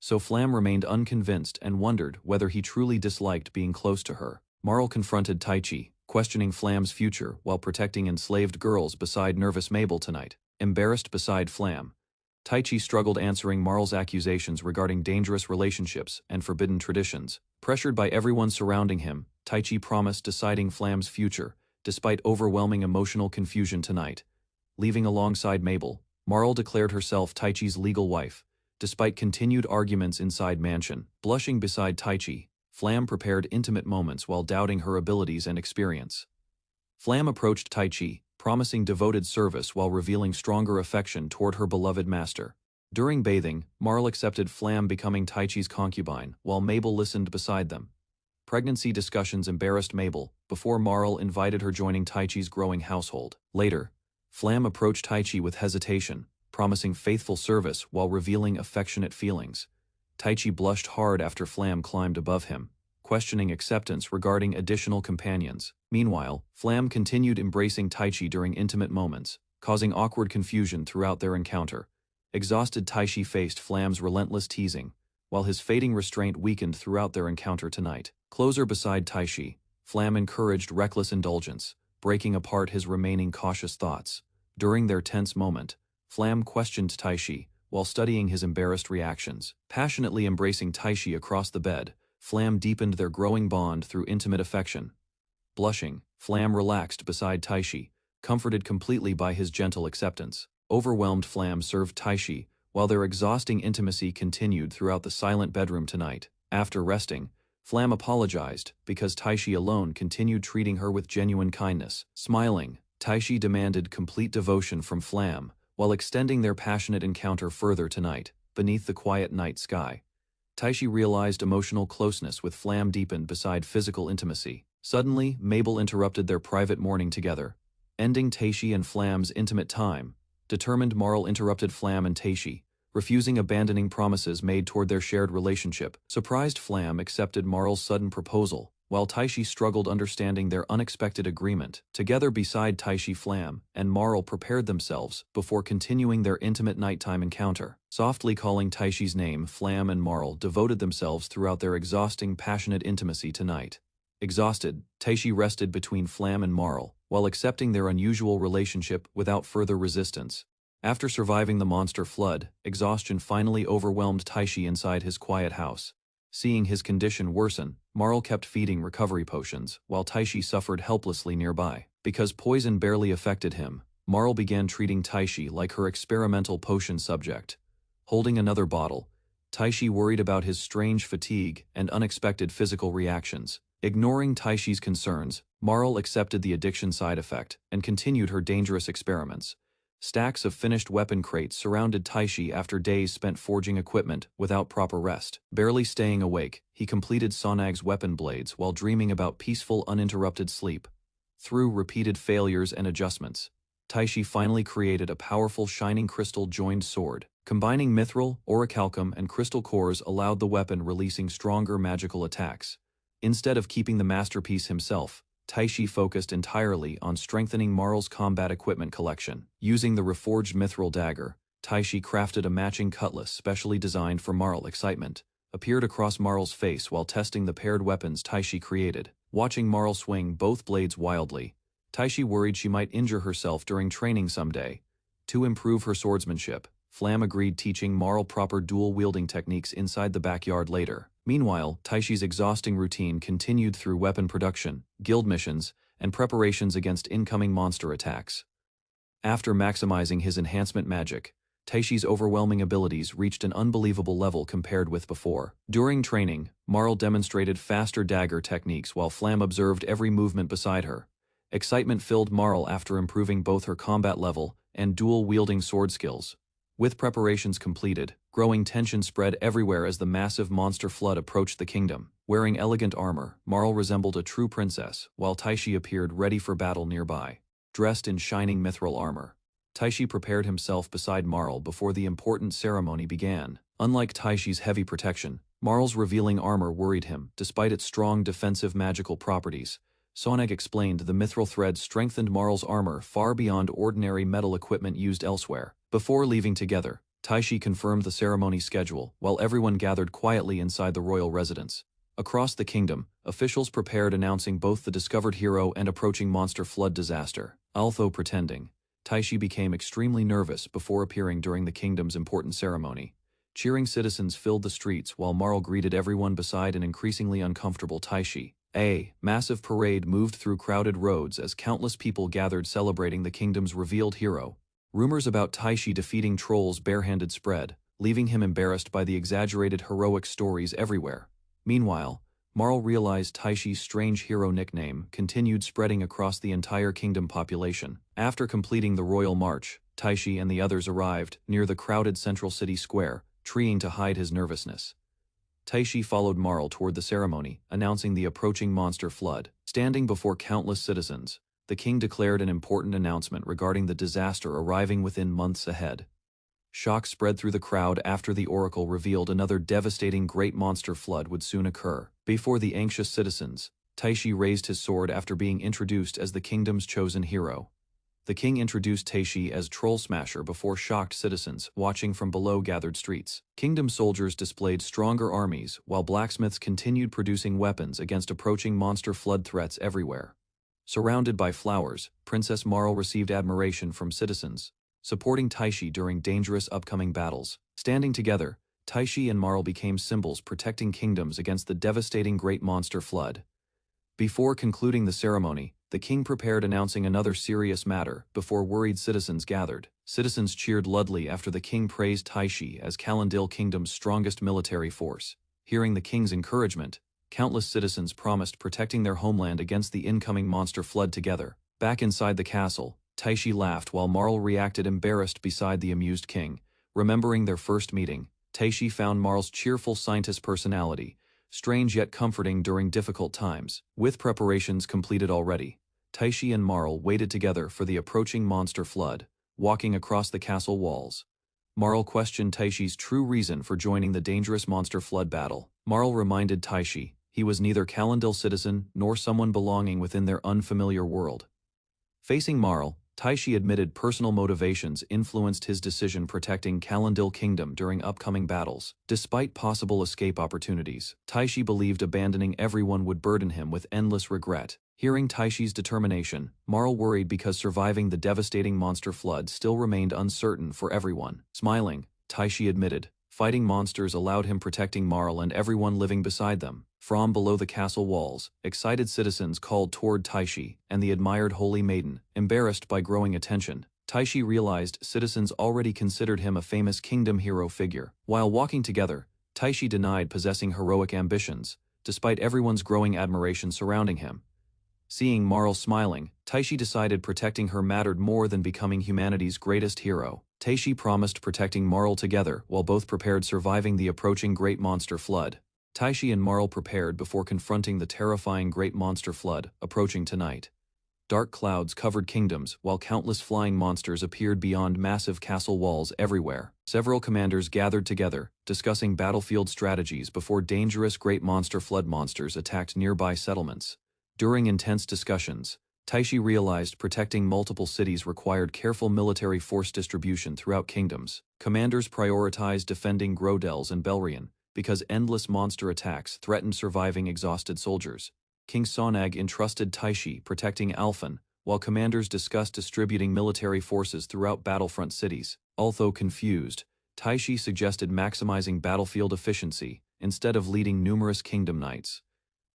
So Flam remained unconvinced and wondered whether he truly disliked being close to her. Marl confronted Taichi, questioning Flam's future while protecting enslaved girls beside nervous Mabel tonight. Embarrassed beside Flam, Taichi struggled answering Marl's accusations regarding dangerous relationships and forbidden traditions. Pressured by everyone surrounding him, Taichi promised deciding Flam's future, despite overwhelming emotional confusion tonight. Leaving alongside Mabel, Marl declared herself Taichi's legal wife, Despite continued arguments inside mansion, blushing beside Taichi, Flam prepared intimate moments while doubting her abilities and experience. Flam approached Taichi, promising devoted service while revealing stronger affection toward her beloved master. During bathing, Marl accepted Flam becoming Taichi's concubine, while Mabel listened beside them. Pregnancy discussions embarrassed Mabel, before Marl invited her joining Taichi's growing household. Later, Flam approached Taichi with hesitation, promising faithful service while revealing affectionate feelings. Taichi blushed hard after Flam climbed above him, questioning acceptance regarding additional companions. Meanwhile, Flam continued embracing Taichi during intimate moments, causing awkward confusion throughout their encounter. Exhausted Taichi faced Flam's relentless teasing, while his fading restraint weakened throughout their encounter tonight. Closer beside Taichi, Flam encouraged reckless indulgence, breaking apart his remaining cautious thoughts. During their tense moment, Flam questioned Taichi, while studying his embarrassed reactions. Passionately embracing Taichi across the bed, Flam deepened their growing bond through intimate affection. Blushing, Flam relaxed beside Taichi, comforted completely by his gentle acceptance. Overwhelmed, Flam served Taichi, while their exhausting intimacy continued throughout the silent bedroom tonight. After resting, Flam apologized because Taichi alone continued treating her with genuine kindness. Smiling, Taichi demanded complete devotion from Flam, while extending their passionate encounter further tonight, beneath the quiet night sky. Taichi realized emotional closeness with Flam deepened beside physical intimacy. Suddenly, Mabel interrupted their private morning together, ending Taichi and Flam's intimate time. Determined, Marl interrupted Flam and Taichi, refusing abandoning promises made toward their shared relationship. Surprised, Flam accepted Marl's sudden proposal, while Taichi struggled understanding their unexpected agreement. Together beside Taichi, Flam and Marl prepared themselves before continuing their intimate nighttime encounter. Softly calling Taichi's name, Flam and Marl devoted themselves throughout their exhausting, passionate intimacy tonight. Exhausted, Taichi rested between Flam and Marl, while accepting their unusual relationship without further resistance. After surviving the monster flood, exhaustion finally overwhelmed Taichi inside his quiet house. Seeing his condition worsen, Marl kept feeding recovery potions, while Taichi suffered helplessly nearby. Because poison barely affected him, Marl began treating Taichi like her experimental potion subject. Holding another bottle, Taichi worried about his strange fatigue and unexpected physical reactions. Ignoring Taichi's concerns, Marl accepted the addiction side effect and continued her dangerous experiments. Stacks of finished weapon crates surrounded Taichi after days spent forging equipment without proper rest. Barely staying awake, he completed Sonag's weapon blades while dreaming about peaceful, uninterrupted sleep. Through repeated failures and adjustments, Taichi finally created a powerful shining crystal-joined sword. Combining mithril, orichalcum, and crystal cores allowed the weapon releasing stronger magical attacks. Instead of keeping the masterpiece himself, Taichi focused entirely on strengthening Marl's combat equipment collection. Using the reforged mithril dagger, Taichi crafted a matching cutlass specially designed for Marl. Excitement appeared across Marl's face while testing the paired weapons Taichi created. Watching Marl swing both blades wildly, Taichi worried she might injure herself during training someday. To improve her swordsmanship, Flam agreed teaching Marl proper dual-wielding techniques inside the backyard later. Meanwhile, Taichi's exhausting routine continued through weapon production, guild missions, and preparations against incoming monster attacks. After maximizing his enhancement magic, Taichi's overwhelming abilities reached an unbelievable level compared with before. During training, Marl demonstrated faster dagger techniques while Flam observed every movement beside her. Excitement filled Marl after improving both her combat level and dual-wielding sword skills. With preparations completed, growing tension spread everywhere as the massive monster flood approached the kingdom. Wearing elegant armor, Marl resembled a true princess, while Taichi appeared ready for battle nearby. Dressed in shining mithril armor, Taichi prepared himself beside Marl before the important ceremony began. Unlike Taichi's heavy protection, Marl's revealing armor worried him, despite its strong defensive magical properties. Sonag explained the mithril thread strengthened Marl's armor far beyond ordinary metal equipment used elsewhere. Before leaving together, Taichi confirmed the ceremony schedule while everyone gathered quietly inside the royal residence. Across the kingdom, officials prepared announcing both the discovered hero and approaching monster flood disaster. Although pretending, Taichi became extremely nervous before appearing during the kingdom's important ceremony. Cheering citizens filled the streets while Marl greeted everyone beside an increasingly uncomfortable Taichi. A massive parade moved through crowded roads as countless people gathered celebrating the kingdom's revealed hero. Rumors about Taichi defeating trolls barehanded spread, leaving him embarrassed by the exaggerated heroic stories everywhere. Meanwhile, Marl realized Taishi's strange hero nickname continued spreading across the entire kingdom population. After completing the royal march, Taishi and the others arrived near the crowded central city square, trying to hide his nervousness. Taishi followed Marl toward the ceremony, announcing the approaching monster flood. Standing before countless citizens, the king declared an important announcement regarding the disaster arriving within months ahead. Shock spread through the crowd after the oracle revealed another devastating great monster flood would soon occur. Before the anxious citizens, Taishi raised his sword after being introduced as the kingdom's chosen hero. The king introduced Taishi as Troll Smasher before shocked citizens watching from below gathered streets. Kingdom soldiers displayed stronger armies, while blacksmiths continued producing weapons against approaching monster flood threats everywhere. Surrounded by flowers, Princess Marl received admiration from citizens, supporting Taishi during dangerous upcoming battles. Standing together, Taishi and Marl became symbols protecting kingdoms against the devastating great monster flood. Before concluding the ceremony, the king prepared announcing another serious matter before worried citizens gathered. Citizens cheered loudly after the king praised Taishi as Kalandil Kingdom's strongest military force. Hearing the king's encouragement, countless citizens promised protecting their homeland against the incoming monster flood together. Back inside the castle, Taishi laughed while Marl reacted embarrassed beside the amused king. Remembering their first meeting, Taishi found Marl's cheerful scientist personality strange yet comforting during difficult times. With preparations completed already, Taishi and Marl waited together for the approaching monster flood, walking across the castle walls. Marl questioned Taishi's true reason for joining the dangerous monster flood battle. Marl reminded Taishi he was neither Kalandil citizen nor someone belonging within their unfamiliar world. Facing Marl, Taishi admitted personal motivations influenced his decision protecting Kalandil Kingdom during upcoming battles. Despite possible escape opportunities, Taishi believed abandoning everyone would burden him with endless regret. Hearing Taishi's determination, Marl worried because surviving the devastating monster flood still remained uncertain for everyone. Smiling, Taishi admitted, fighting monsters allowed him protecting Marl and everyone living beside them. From below the castle walls, excited citizens called toward Taishi and the admired holy maiden. Embarrassed by growing attention, Taishi realized citizens already considered him a famous kingdom hero figure. While walking together, Taishi denied possessing heroic ambitions, despite everyone's growing admiration surrounding him. Seeing Marl smiling, Taishi decided protecting her mattered more than becoming humanity's greatest hero. Taishi promised protecting Marl together while both prepared surviving the approaching great monster flood. Taishi and Marl prepared before confronting the terrifying great monster flood approaching tonight. Dark clouds covered kingdoms while countless flying monsters appeared beyond massive castle walls everywhere. Several commanders gathered together, discussing battlefield strategies before dangerous great monster flood monsters attacked nearby settlements. During intense discussions, Taishi realized protecting multiple cities required careful military force distribution throughout kingdoms. Commanders prioritized defending Grodels and Belrian, because endless monster attacks threatened surviving exhausted soldiers. King Sonag entrusted Taishi protecting Alphen, while commanders discussed distributing military forces throughout battlefront cities. Although confused, Taishi suggested maximizing battlefield efficiency instead of leading numerous kingdom knights.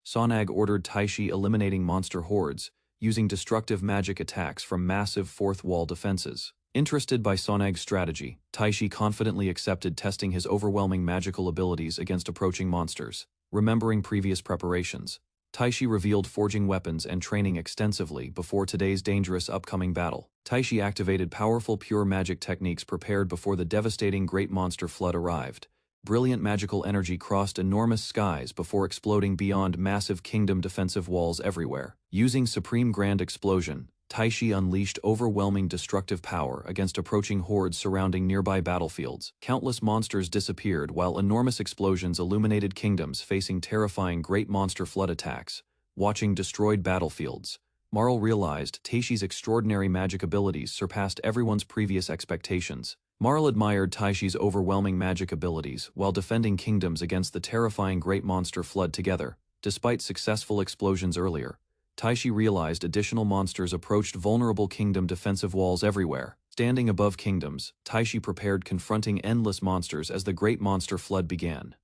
Sonag ordered Taishi eliminating monster hordes, using destructive magic attacks from massive fourth wall defenses. Interested by Sonag's strategy, Taishi confidently accepted testing his overwhelming magical abilities against approaching monsters. Remembering previous preparations, Taishi revealed forging weapons and training extensively before today's dangerous upcoming battle. Taishi activated powerful pure magic techniques prepared before the devastating great monster flood arrived. Brilliant magical energy crossed enormous skies before exploding beyond massive kingdom defensive walls everywhere. Using Supreme Grand Explosion, Taishi unleashed overwhelming destructive power against approaching hordes surrounding nearby battlefields. Countless monsters disappeared while enormous explosions illuminated kingdoms facing terrifying great monster flood attacks. Watching destroyed battlefields, Marl realized Taishi's extraordinary magic abilities surpassed everyone's previous expectations. Marl admired Taishi's overwhelming magic abilities while defending kingdoms against the terrifying great monster flood together. Despite successful explosions earlier, Taishi realized additional monsters approached vulnerable kingdom defensive walls everywhere. Standing above kingdoms, Taishi prepared confronting endless monsters as the great monster flood began.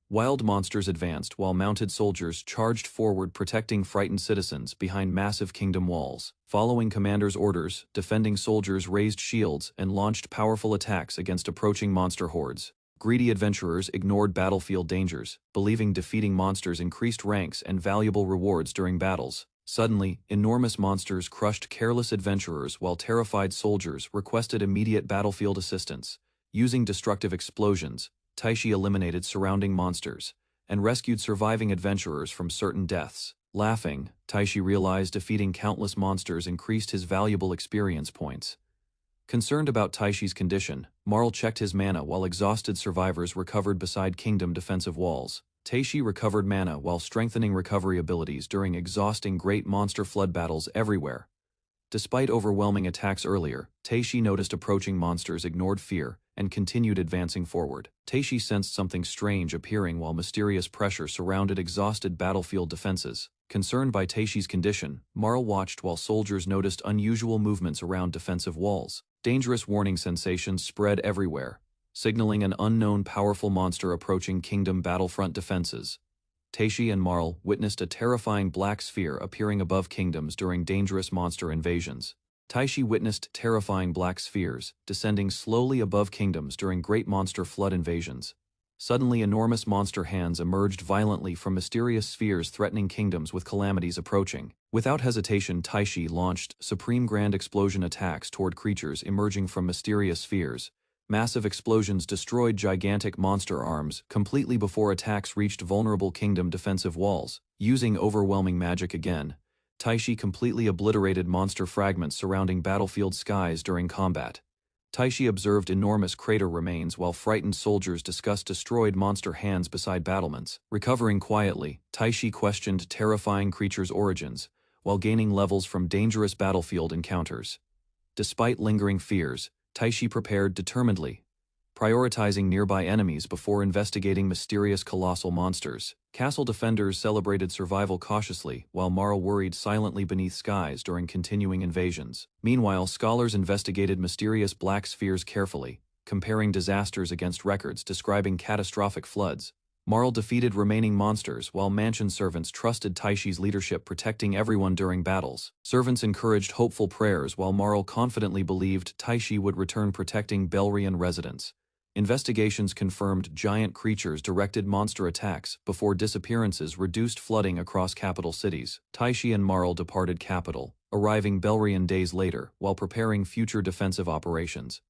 Wild monsters advanced while mounted soldiers charged forward protecting frightened citizens behind massive kingdom walls. Following commanders' orders, defending soldiers raised shields and launched powerful attacks against approaching monster hordes. Greedy adventurers ignored battlefield dangers, believing defeating monsters increased ranks and valuable rewards during battles. Suddenly, enormous monsters crushed careless adventurers while terrified soldiers requested immediate battlefield assistance. Using destructive explosions, Taishi eliminated surrounding monsters and rescued surviving adventurers from certain deaths. Laughing, Taishi realized defeating countless monsters increased his valuable experience points. Concerned about Taishi's condition, Marl checked his mana while exhausted survivors recovered beside kingdom defensive walls. Taishi recovered mana while strengthening recovery abilities during exhausting great monster flood battles everywhere. Despite overwhelming attacks earlier, Taishi noticed approaching monsters ignored fear and continued advancing forward. Taishi sensed something strange appearing while mysterious pressure surrounded exhausted battlefield defenses. Concerned by Taishi's condition, Marl watched while soldiers noticed unusual movements around defensive walls. Dangerous warning sensations spread everywhere, signaling an unknown powerful monster approaching kingdom battlefront defenses. Taishi and Marl witnessed a terrifying black sphere appearing above kingdoms during dangerous monster invasions. Taishi witnessed terrifying black spheres descending slowly above kingdoms during great monster flood invasions. Suddenly, enormous monster hands emerged violently from mysterious spheres threatening kingdoms with calamities approaching. Without hesitation, Taishi launched supreme grand explosion attacks toward creatures emerging from mysterious spheres. Massive explosions destroyed gigantic monster arms completely before attacks reached vulnerable kingdom defensive walls. Using overwhelming magic again, Taishi completely obliterated monster fragments surrounding battlefield skies during combat. Taishi observed enormous crater remains while frightened soldiers discussed destroyed monster hands beside battlements. Recovering quietly, Taishi questioned terrifying creatures' origins, while gaining levels from dangerous battlefield encounters. Despite lingering fears, Taishi prepared determinedly, prioritizing nearby enemies before investigating mysterious colossal monsters. Castle defenders celebrated survival cautiously, while Marl worried silently beneath skies during continuing invasions. Meanwhile, scholars investigated mysterious black spheres carefully, comparing disasters against records describing catastrophic floods. Marl defeated remaining monsters while mansion servants trusted Taishi's leadership protecting everyone during battles. Servants encouraged hopeful prayers while Marl confidently believed Taishi would return protecting Belrian residents. Investigations confirmed giant creatures directed monster attacks before disappearances reduced flooding across capital cities. Taishi and Marl departed capital, arriving Belrian days later while preparing future defensive operations.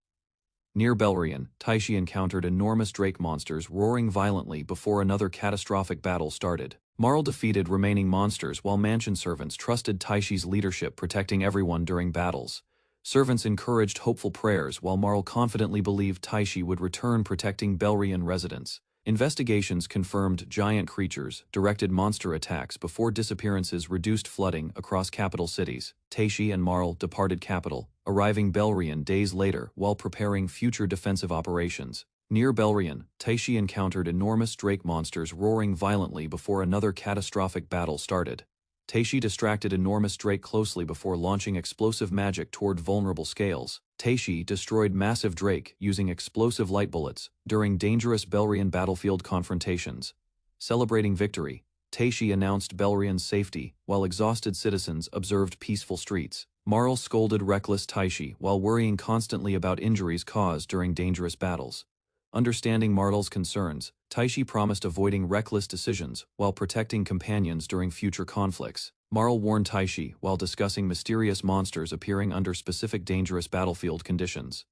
Near Belrian, Taishi encountered enormous drake monsters roaring violently before another catastrophic battle started. Marl defeated remaining monsters while mansion servants trusted Taishi's leadership protecting everyone during battles. Servants encouraged hopeful prayers while Marl confidently believed Taishi would return protecting Belrian residents. Investigations confirmed giant creatures directed monster attacks before disappearances reduced flooding across capital cities. Taishi and Marl departed capital, arriving Belrian days later while preparing future defensive operations. Near Belrian, Taishi encountered enormous drake monsters roaring violently before another catastrophic battle started. Taishi distracted enormous drake closely before launching explosive magic toward vulnerable scales. Taishi destroyed massive drake using explosive light bullets during dangerous Belrian battlefield confrontations. Celebrating victory, Taishi announced Belrian's safety while exhausted citizens observed peaceful streets. Marl scolded reckless Taishi while worrying constantly about injuries caused during dangerous battles. Understanding Marl's concerns, Taishi promised avoiding reckless decisions while protecting companions during future conflicts. Marl warned Taishi while discussing mysterious monsters appearing under specific dangerous battlefield conditions.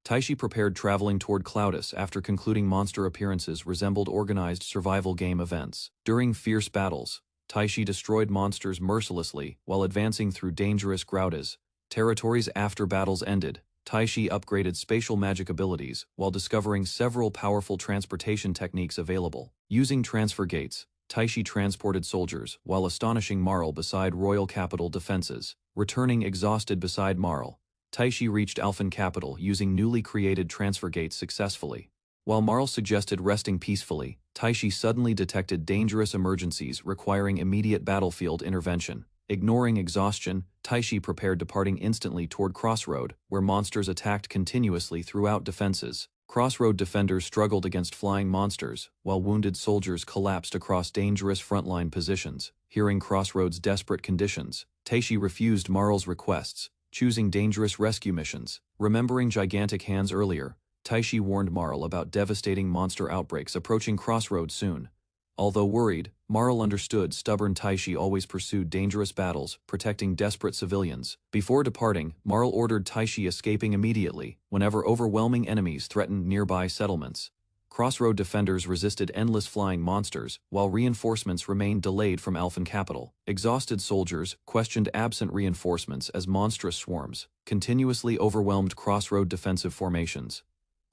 Taishi prepared traveling toward Cloudus after concluding monster appearances resembled organized survival game events. During fierce battles, Taishi destroyed monsters mercilessly while advancing through dangerous grottos. Territories after battles ended, Taishi upgraded spatial magic abilities while discovering several powerful transportation techniques available. Using transfer gates, Taishi transported soldiers while astonishing Marl beside royal capital defenses. Returning exhausted beside Marl, Taishi reached Alphen capital using newly created transfer gates successfully. While Marl suggested resting peacefully, Taishi suddenly detected dangerous emergencies requiring immediate battlefield intervention. Ignoring exhaustion, Taishi prepared departing instantly toward Crossroad, where monsters attacked continuously throughout defenses. Crossroad defenders struggled against flying monsters, while wounded soldiers collapsed across dangerous frontline positions. Hearing Crossroad's desperate conditions, Taishi refused Marl's requests, choosing dangerous rescue missions. Remembering gigantic hands earlier, Taishi warned Marl about devastating monster outbreaks approaching Crossroads soon. Although worried, Marl understood stubborn Taishi always pursued dangerous battles, protecting desperate civilians. Before departing, Marl ordered Taishi escaping immediately whenever overwhelming enemies threatened nearby settlements. Crossroad defenders resisted endless flying monsters, while reinforcements remained delayed from Alphen Capital. Exhausted soldiers questioned absent reinforcements as monstrous swarms continuously overwhelmed Crossroad defensive formations.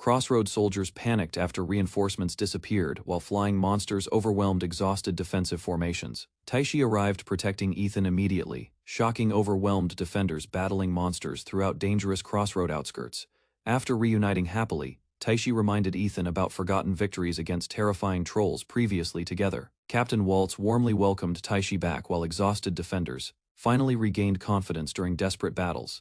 Crossroad soldiers panicked after reinforcements disappeared while flying monsters overwhelmed exhausted defensive formations. Taishi arrived protecting Ethan immediately, shocking overwhelmed defenders battling monsters throughout dangerous Crossroad outskirts. After reuniting happily, Taishi reminded Ethan about forgotten victories against terrifying trolls previously together. Captain Waltz warmly welcomed Taishi back while exhausted defenders finally regained confidence during desperate battles.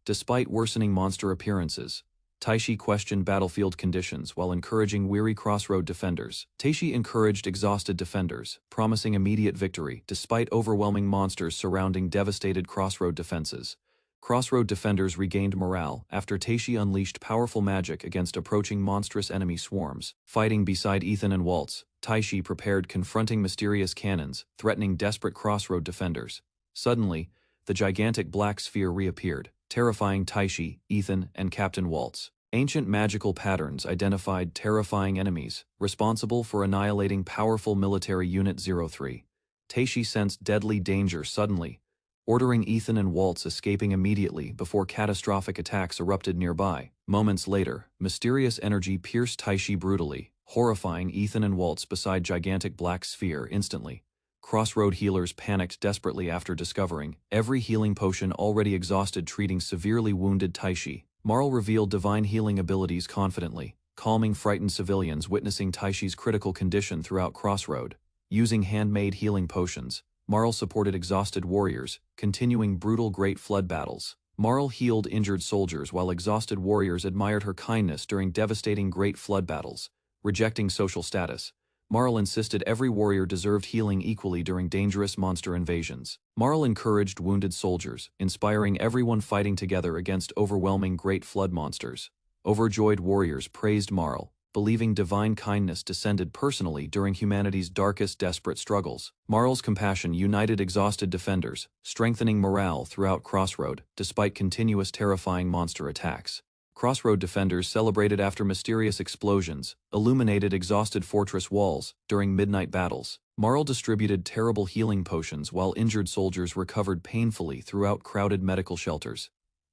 Despite worsening monster appearances, Taishi questioned battlefield conditions while encouraging weary Crossroad defenders. Taishi encouraged exhausted defenders, promising immediate victory despite overwhelming monsters surrounding devastated Crossroad defenses. Crossroad defenders regained morale after Taishi unleashed powerful magic against approaching monstrous enemy swarms. Fighting beside Ethan and Waltz, Taishi prepared confronting mysterious cannons, threatening desperate Crossroad defenders. Suddenly, the gigantic black sphere reappeared, terrifying Taishi, Ethan, and Captain Waltz. Ancient magical patterns identified terrifying enemies, responsible for annihilating powerful military Unit 03. Taishi sensed deadly danger suddenly, ordering Ethan and Waltz escaping immediately before catastrophic attacks erupted nearby. Moments later, mysterious energy pierced Taishi brutally, horrifying Ethan and Waltz beside gigantic black sphere instantly. Crossroad healers panicked desperately after discovering every healing potion already exhausted treating severely wounded Taishi. Marl revealed divine healing abilities confidently, calming frightened civilians witnessing Taishi's critical condition throughout Crossroad. Using handmade healing potions, Marl supported exhausted warriors, continuing brutal Great Flood battles. Marl healed injured soldiers while exhausted warriors admired her kindness during devastating Great Flood battles. Rejecting social status, Marl insisted every warrior deserved healing equally during dangerous monster invasions. Marl encouraged wounded soldiers, inspiring everyone fighting together against overwhelming Great Flood monsters. Overjoyed warriors praised Marl, believing divine kindness descended personally during humanity's darkest desperate struggles. Marl's compassion united exhausted defenders, strengthening morale throughout Crossroad, despite continuous terrifying monster attacks. Crossroad defenders celebrated after mysterious explosions, illuminated exhausted fortress walls during midnight battles. Marl distributed terrible healing potions while injured soldiers recovered painfully throughout crowded medical shelters.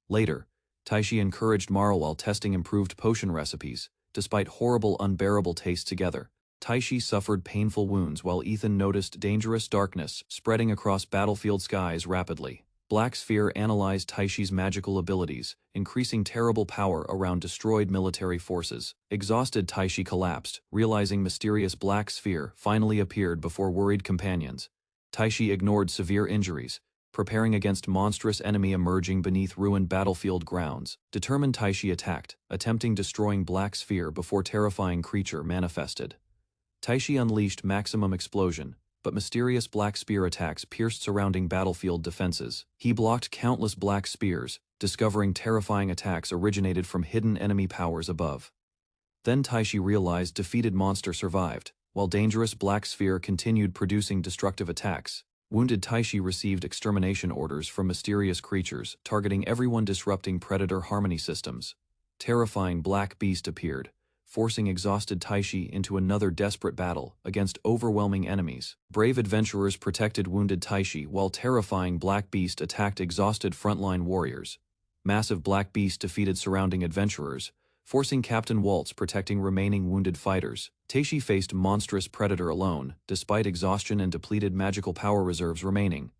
Later, Taishi encouraged Marl while testing improved potion recipes. Despite horrible unbearable taste together, Taishi suffered painful wounds while Ethan noticed dangerous darkness spreading across battlefield skies rapidly. Black Sphere analyzed Taishi's magical abilities, increasing terrible power around destroyed military forces. Exhausted Taishi collapsed, realizing mysterious Black Sphere finally appeared before worried companions. Taishi ignored severe injuries, preparing against monstrous enemy emerging beneath ruined battlefield grounds. Determined Taishi attacked, attempting destroying Black Sphere before terrifying creature manifested. Taishi unleashed maximum explosion, but mysterious black spear attacks pierced surrounding battlefield defenses. He blocked countless black spears, discovering terrifying attacks originated from hidden enemy powers above. Then Taishi realized defeated monster survived, while dangerous black sphere continued producing destructive attacks. Wounded Taishi received extermination orders from mysterious creatures, targeting everyone disrupting predator harmony systems. Terrifying black beast appeared, forcing exhausted Taishi into another desperate battle against overwhelming enemies. Brave adventurers protected wounded Taishi while terrifying Black Beast attacked exhausted frontline warriors. Massive Black Beast defeated surrounding adventurers, forcing Captain Waltz protecting remaining wounded fighters. Taishi faced monstrous predator alone, despite exhaustion and depleted magical power reserves remaining.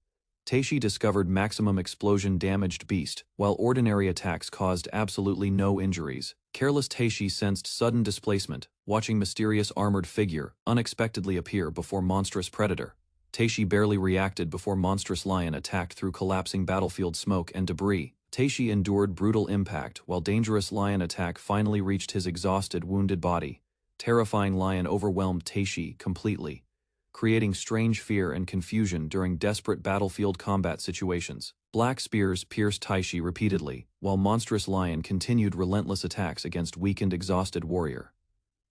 Taishi discovered maximum explosion damaged beast, while ordinary attacks caused absolutely no injuries. Careless Taishi sensed sudden displacement, watching mysterious armored figure unexpectedly appear before monstrous predator. Taishi barely reacted before monstrous lion attacked through collapsing battlefield smoke and debris. Taishi endured brutal impact while dangerous lion attack finally reached his exhausted, wounded body. Terrifying lion overwhelmed Taishi completely, creating strange fear and confusion during desperate battlefield combat situations. Black spears pierced Taishi repeatedly, while monstrous lion continued relentless attacks against weakened, exhausted warrior.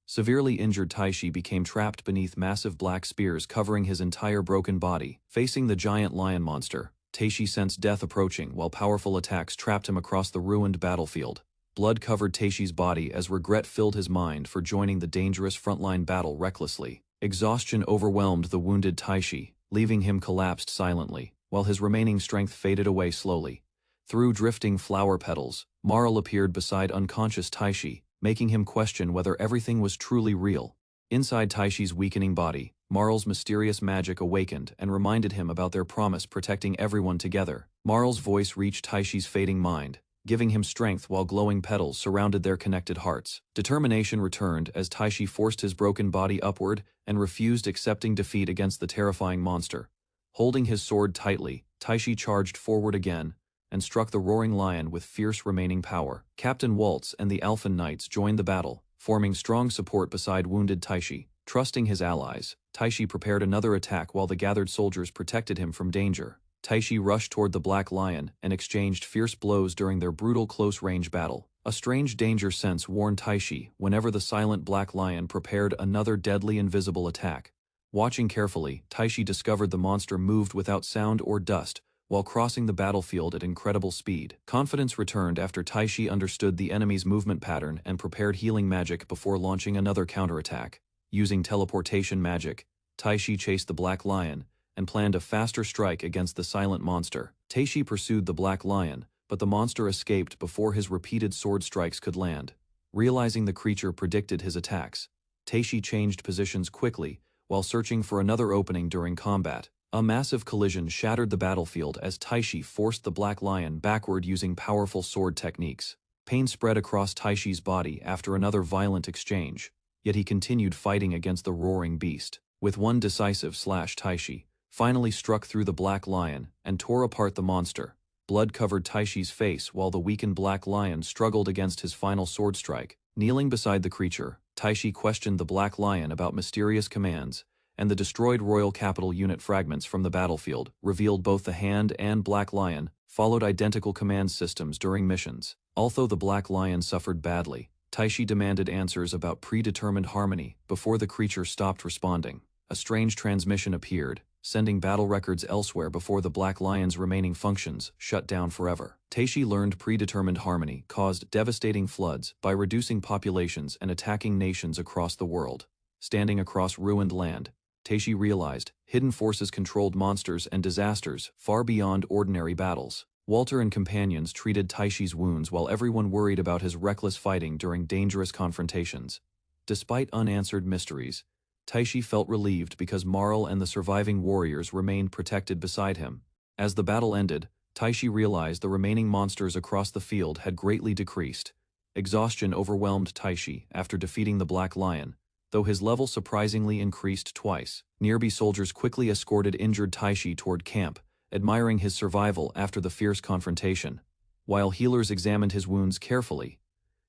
Severely injured Taishi became trapped beneath massive black spears covering his entire broken body. Facing the giant lion monster, Taishi sensed death approaching while powerful attacks trapped him across the ruined battlefield. Blood covered Taishi's body as regret filled his mind for joining the dangerous frontline battle recklessly. Exhaustion overwhelmed the wounded Taishi, leaving him collapsed silently, while his remaining strength faded away slowly. Through drifting flower petals, Marl appeared beside unconscious Taishi, making him question whether everything was truly real. Inside Taishi's weakening body, Marl's mysterious magic awakened and reminded him about their promise protecting everyone together. Marl's voice reached Taishi's fading mind, giving him strength while glowing petals surrounded their connected hearts. Determination returned as Taishi forced his broken body upward and refused accepting defeat against the terrifying monster. Holding his sword tightly, Taishi charged forward again and struck the roaring lion with fierce remaining power. Captain Waltz and the Elfin Knights joined the battle, forming strong support beside wounded Taishi. Trusting his allies, Taishi prepared another attack while the gathered soldiers protected him from danger. Taishi rushed toward the Black Lion and exchanged fierce blows during their brutal close-range battle. A strange danger sense warned Taishi whenever the silent Black Lion prepared another deadly invisible attack. Watching carefully, Taishi discovered the monster moved without sound or dust, while crossing the battlefield at incredible speed. Confidence returned after Taishi understood the enemy's movement pattern and prepared healing magic before launching another counterattack. Using teleportation magic, Taishi chased the Black Lion and planned a faster strike against the silent monster. Taishi pursued the Black Lion, but the monster escaped before his repeated sword strikes could land. Realizing the creature predicted his attacks, Taishi changed positions quickly while searching for another opening during combat. A massive collision shattered the battlefield as Taishi forced the Black Lion backward using powerful sword techniques. Pain spread across Taishi's body after another violent exchange, yet he continued fighting against the roaring beast. With one decisive slash, Taishi finally struck through the Black Lion and tore apart the monster. Blood covered Taishi's face while the weakened Black Lion struggled against his final sword strike. Kneeling beside the creature, Taishi questioned the Black Lion about mysterious commands, and the destroyed royal capital unit fragments from the battlefield revealed both the Hand and Black Lion followed identical command systems during missions. Although the Black Lion suffered badly, Taishi demanded answers about predetermined harmony before the creature stopped responding. A strange transmission appeared, sending battle records elsewhere before the Black Lion's remaining functions shut down forever. Taishi learned predetermined harmony caused devastating floods by reducing populations and attacking nations across the world. Standing across ruined land, Taishi realized hidden forces controlled monsters and disasters far beyond ordinary battles. Walter and companions treated Taishi's wounds while everyone worried about his reckless fighting during dangerous confrontations. Despite unanswered mysteries, Taishi felt relieved because Marl and the surviving warriors remained protected beside him. As the battle ended, Taishi realized the remaining monsters across the field had greatly decreased. Exhaustion overwhelmed Taishi after defeating the Black Lion, though his level surprisingly increased twice. Nearby soldiers quickly escorted injured Taishi toward camp, admiring his survival after the fierce confrontation. While healers examined his wounds carefully,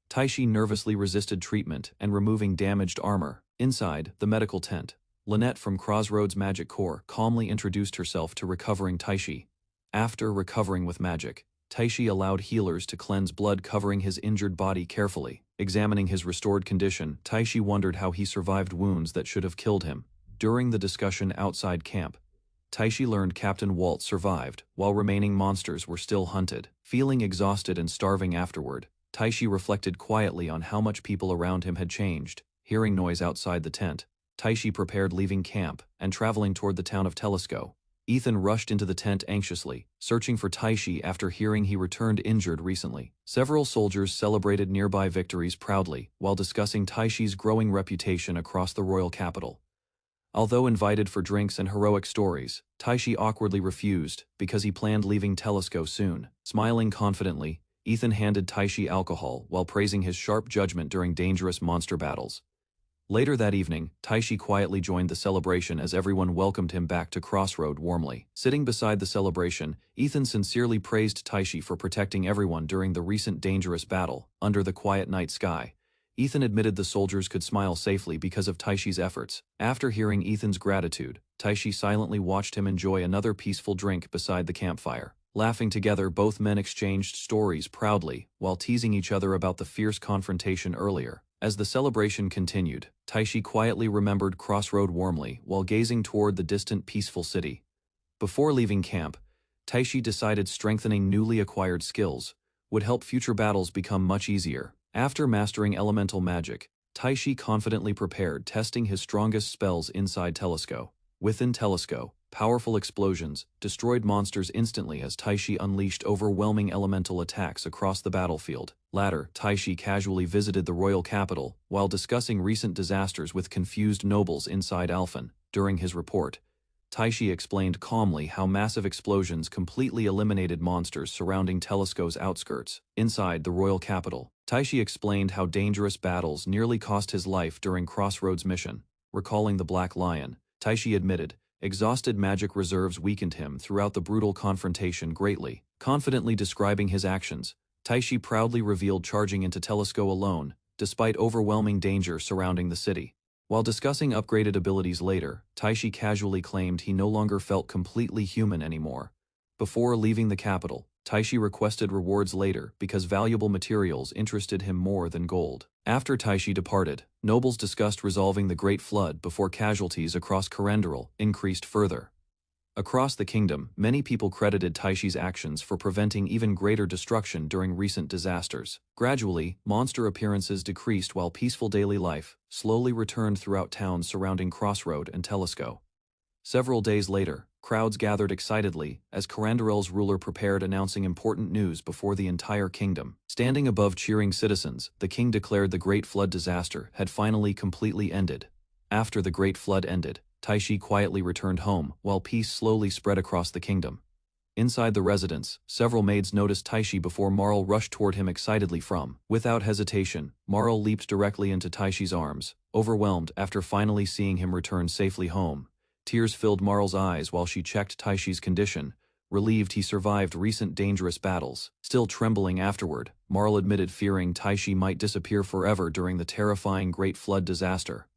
Taishi nervously resisted treatment and removing damaged armor. Inside the medical tent, Lynette from Crossroads Magic Corps calmly introduced herself to recovering Taishi. After recovering with magic, Taishi allowed healers to cleanse blood covering his injured body carefully. Examining his restored condition, Taishi wondered how he survived wounds that should have killed him. During the discussion outside camp, Taishi learned Captain Waltz survived, while remaining monsters were still hunted. Feeling exhausted and starving afterward, Taishi reflected quietly on how much people around him had changed. Hearing noise outside the tent, Taishi prepared leaving camp and traveling toward the town of Telesco. Ethan rushed into the tent anxiously, searching for Taishi after hearing he returned injured recently. Several soldiers celebrated nearby victories proudly while discussing Taishi's growing reputation across the royal capital. Although invited for drinks and heroic stories, Taishi awkwardly refused because he planned leaving Telesco soon. Smiling confidently, Ethan handed Taishi alcohol while praising his sharp judgment during dangerous monster battles. Later that evening, Taishi quietly joined the celebration as everyone welcomed him back to Crossroad warmly. Sitting beside the celebration, Ethan sincerely praised Taishi for protecting everyone during the recent dangerous battle. Under the quiet night sky, Ethan admitted the soldiers could smile safely because of Taishi's efforts. After hearing Ethan's gratitude, Taishi silently watched him enjoy another peaceful drink beside the campfire. Laughing together, both men exchanged stories proudly, while teasing each other about the fierce confrontation earlier. As the celebration continued, Taishi quietly remembered Crossroad warmly while gazing toward the distant peaceful city. Before leaving camp, Taishi decided strengthening newly acquired skills would help future battles become much easier. After mastering elemental magic, Taishi confidently prepared, testing his strongest spells inside Telesco. Within Telesco, powerful explosions destroyed monsters instantly as Taishi unleashed overwhelming elemental attacks across the battlefield. Later, Taishi casually visited the royal capital while discussing recent disasters with confused nobles inside Alphen. During his report, Taishi explained calmly how massive explosions completely eliminated monsters surrounding Telesco's outskirts. Inside the royal capital, Taishi explained how dangerous battles nearly cost his life during Crossroads mission. Recalling the Black Lion, Taishi admitted, exhausted magic reserves weakened him throughout the brutal confrontation greatly. Confidently describing his actions, Taishi proudly revealed charging into Telesco alone, despite overwhelming danger surrounding the city. While discussing upgraded abilities later, Taishi casually claimed he no longer felt completely human anymore. Before leaving the capital, Taishi requested rewards later because valuable materials interested him more than gold. After Taishi departed, nobles discussed resolving the Great Flood before casualties across Corendral increased further. Across the kingdom, many people credited Taishi's actions for preventing even greater destruction during recent disasters. Gradually, monster appearances decreased while peaceful daily life slowly returned throughout towns surrounding Crossroad and Telesco. Several days later, crowds gathered excitedly as Corandarel's ruler prepared, announcing important news before the entire kingdom. Standing above cheering citizens, the king declared the Great Flood disaster had finally completely ended. After the Great Flood ended, Taishi quietly returned home, while peace slowly spread across the kingdom. Inside the residence, several maids noticed Taishi before Marl rushed toward him excitedly from. Without hesitation, Marl leaped directly into Taishi's arms, overwhelmed after finally seeing him return safely home. Tears filled Marl's eyes while she checked Taishi's condition, relieved he survived recent dangerous battles. Still trembling afterward, Marl admitted fearing Taishi might disappear forever during the terrifying Great Flood disaster.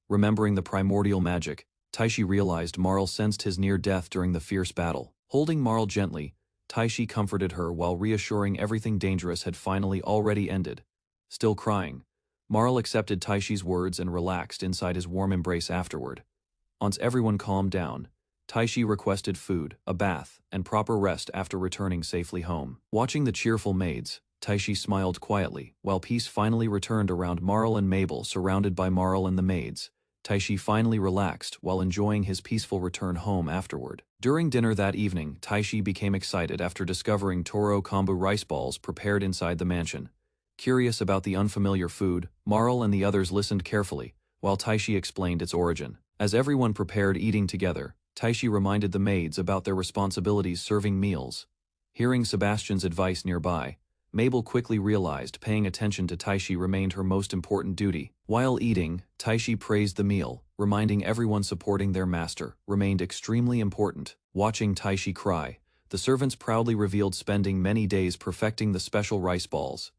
Remembering the primordial magic, Taishi realized Marl sensed his near death during the fierce battle. Holding Marl gently, Taishi comforted her while reassuring everything dangerous had finally already ended. Still crying, Marl accepted Taishi's words and relaxed inside his warm embrace afterward. Once everyone calmed down, Taishi requested food, a bath, and proper rest after returning safely home. Watching the cheerful maids, Taishi smiled quietly, while peace finally returned around Marl and Mabel. Surrounded by Marl and the maids, Taishi finally relaxed while enjoying his peaceful return home afterward. During dinner that evening, Taishi became excited after discovering Toro kombu rice balls prepared inside the mansion. Curious about the unfamiliar food, Marl and the others listened carefully, while Taishi explained its origin. As everyone prepared eating together, Taishi reminded the maids about their responsibilities serving meals. Hearing Sebastian's advice nearby, Mabel quickly realized paying attention to Taishi remained her most important duty. While eating, Taishi praised the meal, reminding everyone supporting their master remained extremely important. Watching Taishi cry, the servants proudly revealed spending many days perfecting the special rice balls.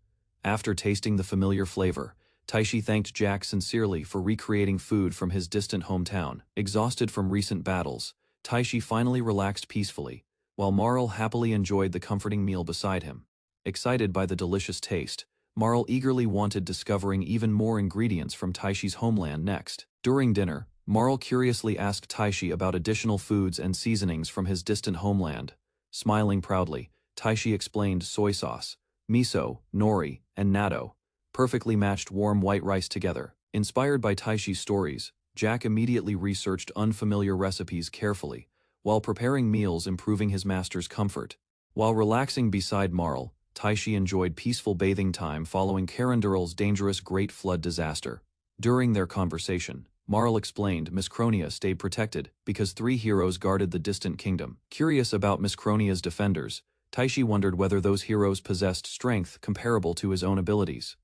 After tasting the familiar flavor, Taishi thanked Jack sincerely for recreating food from his distant hometown. Exhausted from recent battles, Taishi finally relaxed peacefully, while Marl happily enjoyed the comforting meal beside him. Excited by the delicious taste, Marl eagerly wanted discovering even more ingredients from Taishi's homeland next. During dinner, Marl curiously asked Taishi about additional foods and seasonings from his distant homeland. Smiling proudly, Taishi explained soy sauce, miso, nori, and natto perfectly matched warm white rice together. Inspired by Taishi's stories, Jack immediately researched unfamiliar recipes carefully, while preparing meals improving his master's comfort. While relaxing beside Marl, Taishi enjoyed peaceful bathing time following Carandarel's dangerous Great Flood disaster. During their conversation, Marl explained Miss Cronia stayed protected because 3 heroes guarded the distant kingdom. Curious about Miss Cronia's defenders, Taishi wondered whether those heroes possessed strength comparable to his own abilities.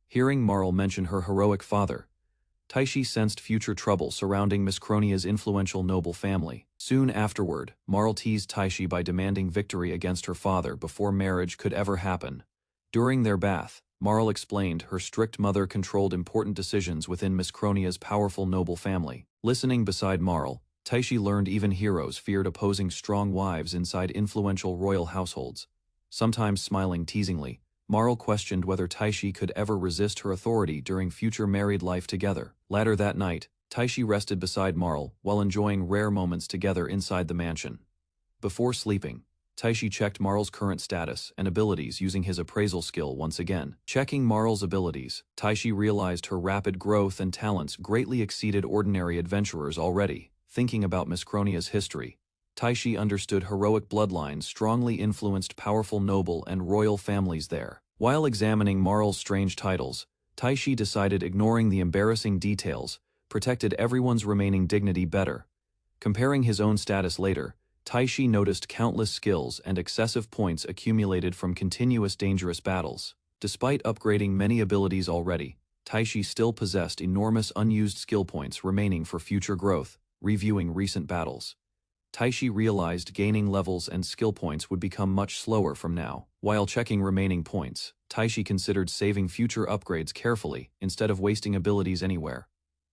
Hearing Marl mention her heroic father, Taishi sensed future trouble surrounding Miss Cronia's influential noble family. Soon afterward, Marl teased Taishi by demanding victory against her father before marriage could ever happen. During their bath, Marl explained her strict mother controlled important decisions within Miss Cronia's powerful noble family. Listening beside Marl, Taishi learned even heroes feared opposing strong wives inside influential royal households. Sometimes smiling teasingly, Marl questioned whether Taishi could ever resist her authority during future married life together. Later that night, Taishi rested beside Marl while enjoying rare moments together inside the mansion. Before sleeping, Taishi checked Marl's current status and abilities using his appraisal skill once again. Checking Marl's abilities, Taishi realized her rapid growth and talents greatly exceeded ordinary adventurers already. Thinking about Miskronia's history, Taishi understood heroic bloodlines strongly influenced powerful noble and royal families there. While examining Marl's strange titles, Taishi decided ignoring the embarrassing details protected everyone's remaining dignity better. Comparing his own status later, Taishi noticed countless skills and excessive points accumulated from continuous dangerous battles. Despite upgrading many abilities already, Taishi still possessed enormous unused skill points remaining for future growth. Reviewing recent battles, Taishi realized gaining levels and skill points would become much slower from now. While checking remaining points, Taishi considered saving future upgrades carefully instead of wasting abilities anywhere.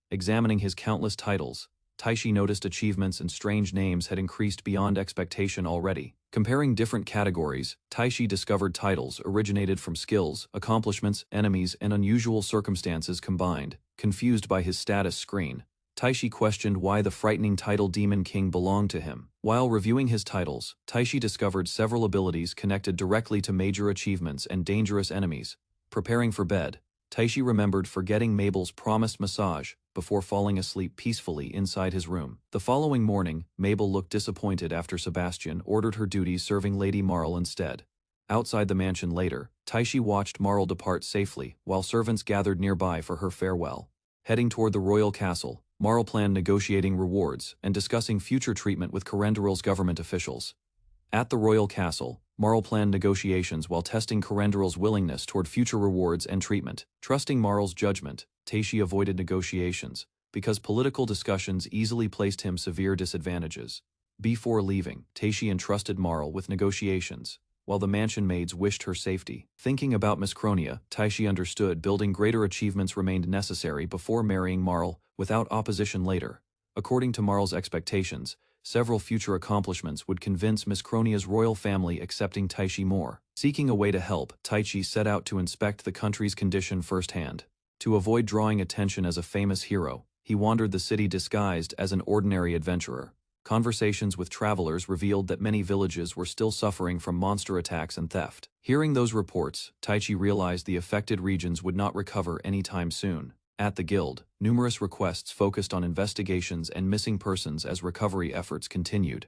Examining his countless titles, Taishi noticed achievements and strange names had increased beyond expectation already. Comparing different categories, Taishi discovered titles originated from skills, accomplishments, enemies, and unusual circumstances combined. Confused by his status screen, Taishi questioned why the frightening title Demon King belonged to him. While reviewing his titles, Taishi discovered several abilities connected directly to major achievements and dangerous enemies. Preparing for bed, Taishi remembered forgetting Mabel's promised massage before falling asleep peacefully inside his room. The following morning, Mabel looked disappointed after Sebastian ordered her duties serving Lady Marl instead. Outside the mansion later, Taishi watched Marl depart safely while servants gathered nearby for her farewell. Heading toward the royal castle, Marl planned negotiating rewards and discussing future treatment with Carenderal's government officials. At the royal castle, Marl planned negotiations while testing Carenderal's willingness toward future rewards and treatment. Trusting Marl's judgment, Taishi avoided negotiations, because political discussions easily placed him severe disadvantages. Before leaving, Taishi entrusted Marl with negotiations, while the mansion maids wished her safety. Thinking about Miskronia, Taishi understood building greater achievements remained necessary before marrying Marl without opposition later. According to Marl's expectations, several future accomplishments would convince Miskronia's royal family accepting Taishi more. Seeking a way to help, Taishi set out to inspect the country's condition firsthand. To avoid drawing attention as a famous hero, he wandered the city disguised as an ordinary adventurer. Conversations with travelers revealed that many villages were still suffering from monster attacks and theft. Hearing those reports, Taishi realized the affected regions would not recover anytime soon. At the guild, numerous requests focused on investigations and missing persons as recovery efforts continued.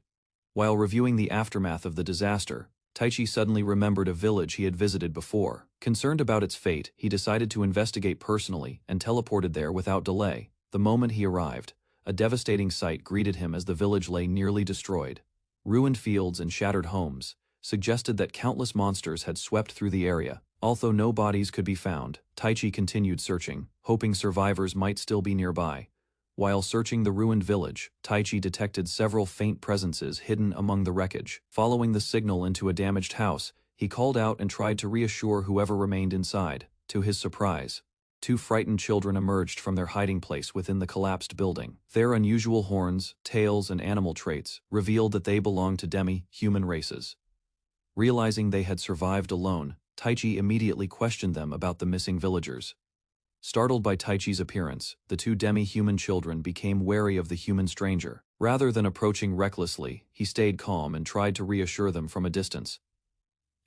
While reviewing the aftermath of the disaster, Taishi suddenly remembered a village he had visited before. Concerned about its fate, he decided to investigate personally and teleported there without delay. The moment he arrived, a devastating sight greeted him as the village lay nearly destroyed. Ruined fields and shattered homes suggested that countless monsters had swept through the area. Although no bodies could be found, Taishi continued searching, hoping survivors might still be nearby. While searching the ruined village, Taishi detected several faint presences hidden among the wreckage. Following the signal into a damaged house, he called out and tried to reassure whoever remained inside. To his surprise, two frightened children emerged from their hiding place within the collapsed building. Their unusual horns, tails, and animal traits revealed that they belonged to demi-human races. Realizing they had survived alone, Taishi immediately questioned them about the missing villagers. Startled by Taichi's appearance, the two demi-human children became wary of the human stranger. Rather than approaching recklessly, he stayed calm and tried to reassure them from a distance.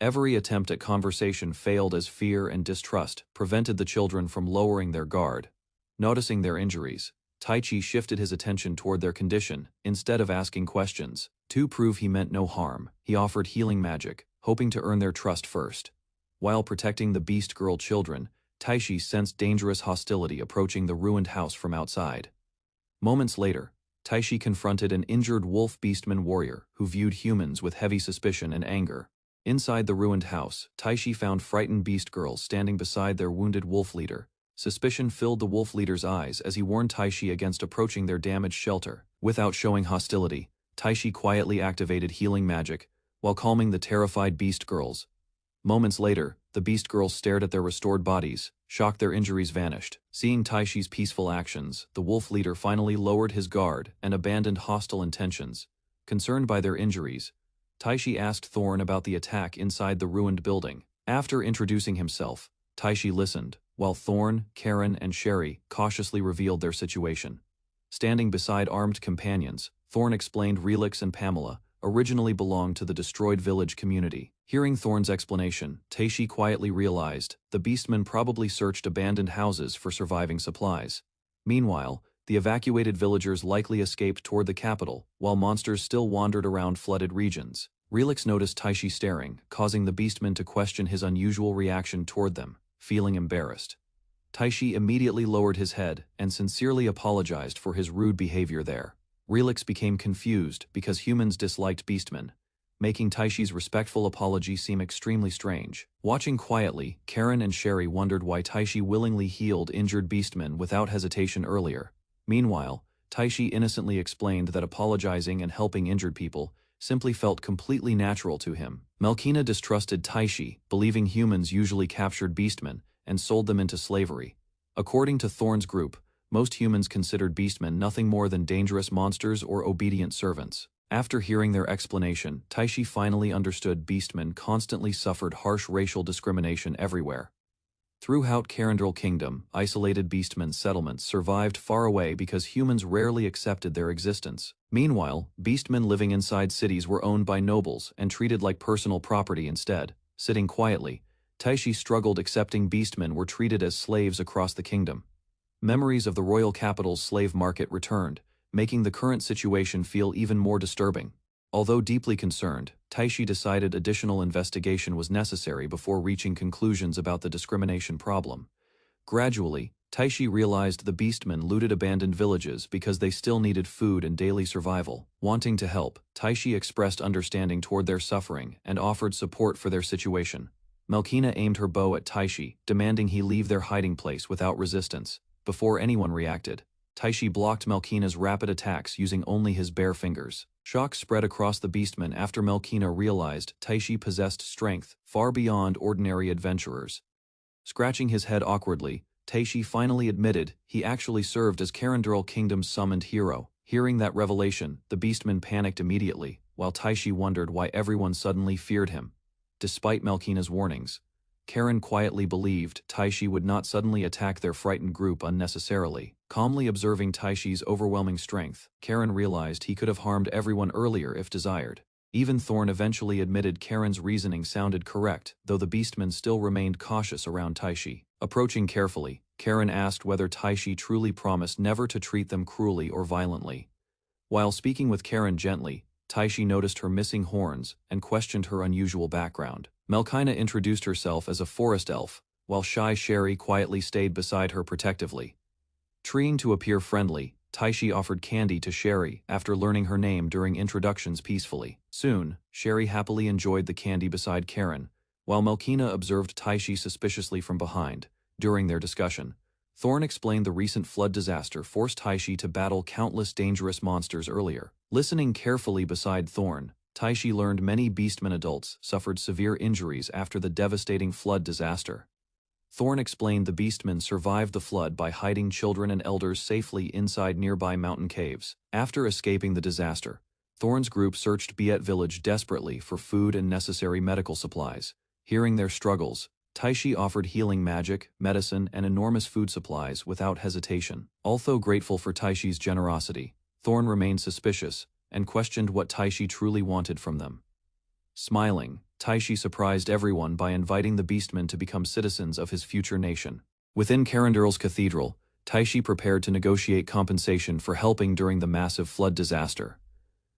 Every attempt at conversation failed as fear and distrust prevented the children from lowering their guard. Noticing their injuries, Taishi shifted his attention toward their condition instead of asking questions. To prove he meant no harm, he offered healing magic, hoping to earn their trust first. While protecting the Beast Girl children, Taishi sensed dangerous hostility approaching the ruined house from outside. Moments later, Taishi confronted an injured wolf beastman warrior who viewed humans with heavy suspicion and anger. Inside the ruined house, Taishi found frightened beast girls standing beside their wounded wolf leader. Suspicion filled the wolf leader's eyes as he warned Taishi against approaching their damaged shelter. Without showing hostility, Taishi quietly activated healing magic while calming the terrified beast girls. Moments later, the beast girls stared at their restored bodies, shocked their injuries vanished. Seeing Taishi's peaceful actions, the wolf leader finally lowered his guard and abandoned hostile intentions. Concerned by their injuries, Taishi asked Thorn about the attack inside the ruined building. After introducing himself, Taishi listened, while Thorn, Karen, and Sherry cautiously revealed their situation. Standing beside armed companions, Thorn explained Relix and Pamela originally belonged to the destroyed village community. Hearing Thorn's explanation, Taishi quietly realized the beastmen probably searched abandoned houses for surviving supplies. Meanwhile, the evacuated villagers likely escaped toward the capital, while monsters still wandered around flooded regions. Relix noticed Taishi staring, causing the beastmen to question his unusual reaction toward them. Feeling embarrassed, Taishi immediately lowered his head and sincerely apologized for his rude behavior there. Relix became confused because humans disliked beastmen, making Taishi's respectful apology seem extremely strange. Watching quietly, Karen and Sherry wondered why Taishi willingly healed injured beastmen without hesitation earlier. Meanwhile, Taishi innocently explained that apologizing and helping injured people simply felt completely natural to him. Melkina distrusted Taishi, believing humans usually captured beastmen and sold them into slavery. According to Thorn's group, most humans considered beastmen nothing more than dangerous monsters or obedient servants. After hearing their explanation, Taishi finally understood beastmen constantly suffered harsh racial discrimination everywhere. Throughout Carindral Kingdom, isolated beastmen settlements survived far away because humans rarely accepted their existence. Meanwhile, beastmen living inside cities were owned by nobles and treated like personal property instead. Sitting quietly, Taishi struggled accepting beastmen were treated as slaves across the kingdom. Memories of the royal capital's slave market returned, making the current situation feel even more disturbing. Although deeply concerned, Taishi decided additional investigation was necessary before reaching conclusions about the discrimination problem. Gradually, Taishi realized the beastmen looted abandoned villages because they still needed food and daily survival. Wanting to help, Taishi expressed understanding toward their suffering and offered support for their situation. Melkina aimed her bow at Taishi, demanding he leave their hiding place without resistance. Before anyone reacted, Taishi blocked Melkina's rapid attacks using only his bare fingers. Shock spread across the beastmen after Melkina realized Taishi possessed strength far beyond ordinary adventurers. Scratching his head awkwardly, Taishi finally admitted he actually served as Carindral Kingdom's summoned hero. Hearing that revelation, the beastmen panicked immediately, while Taishi wondered why everyone suddenly feared him. Despite Melkina's warnings, Karen quietly believed Taishi would not suddenly attack their frightened group unnecessarily. Calmly observing Taishi's overwhelming strength, Karen realized he could have harmed everyone earlier if desired. Even Thorn eventually admitted Karen's reasoning sounded correct, though the beastmen still remained cautious around Taishi. Approaching carefully, Karen asked whether Taishi truly promised never to treat them cruelly or violently. While speaking with Karen gently, Taishi noticed her missing horns and questioned her unusual background. Melkina introduced herself as a forest elf, while shy Sherry quietly stayed beside her protectively. Trying to appear friendly, Taishi offered candy to Sherry after learning her name during introductions peacefully. Soon, Sherry happily enjoyed the candy beside Karen, while Melkina observed Taishi suspiciously from behind. During their discussion, Thorn explained the recent flood disaster forced Taishi to battle countless dangerous monsters earlier. Listening carefully beside Thorn, Taishi learned many beastmen adults suffered severe injuries after the devastating flood disaster. Thorn explained the beastmen survived the flood by hiding children and elders safely inside nearby mountain caves. After escaping the disaster, Thorn's group searched Biet village desperately for food and necessary medical supplies. Hearing their struggles, Taishi offered healing magic, medicine, and enormous food supplies without hesitation. Although grateful for Taishi's generosity, Thorn remained suspicious and questioned what Taishi truly wanted from them. Smiling, Taishi surprised everyone by inviting the beastmen to become citizens of his future nation. Within Carindiral's cathedral, Taishi prepared to negotiate compensation for helping during the massive flood disaster.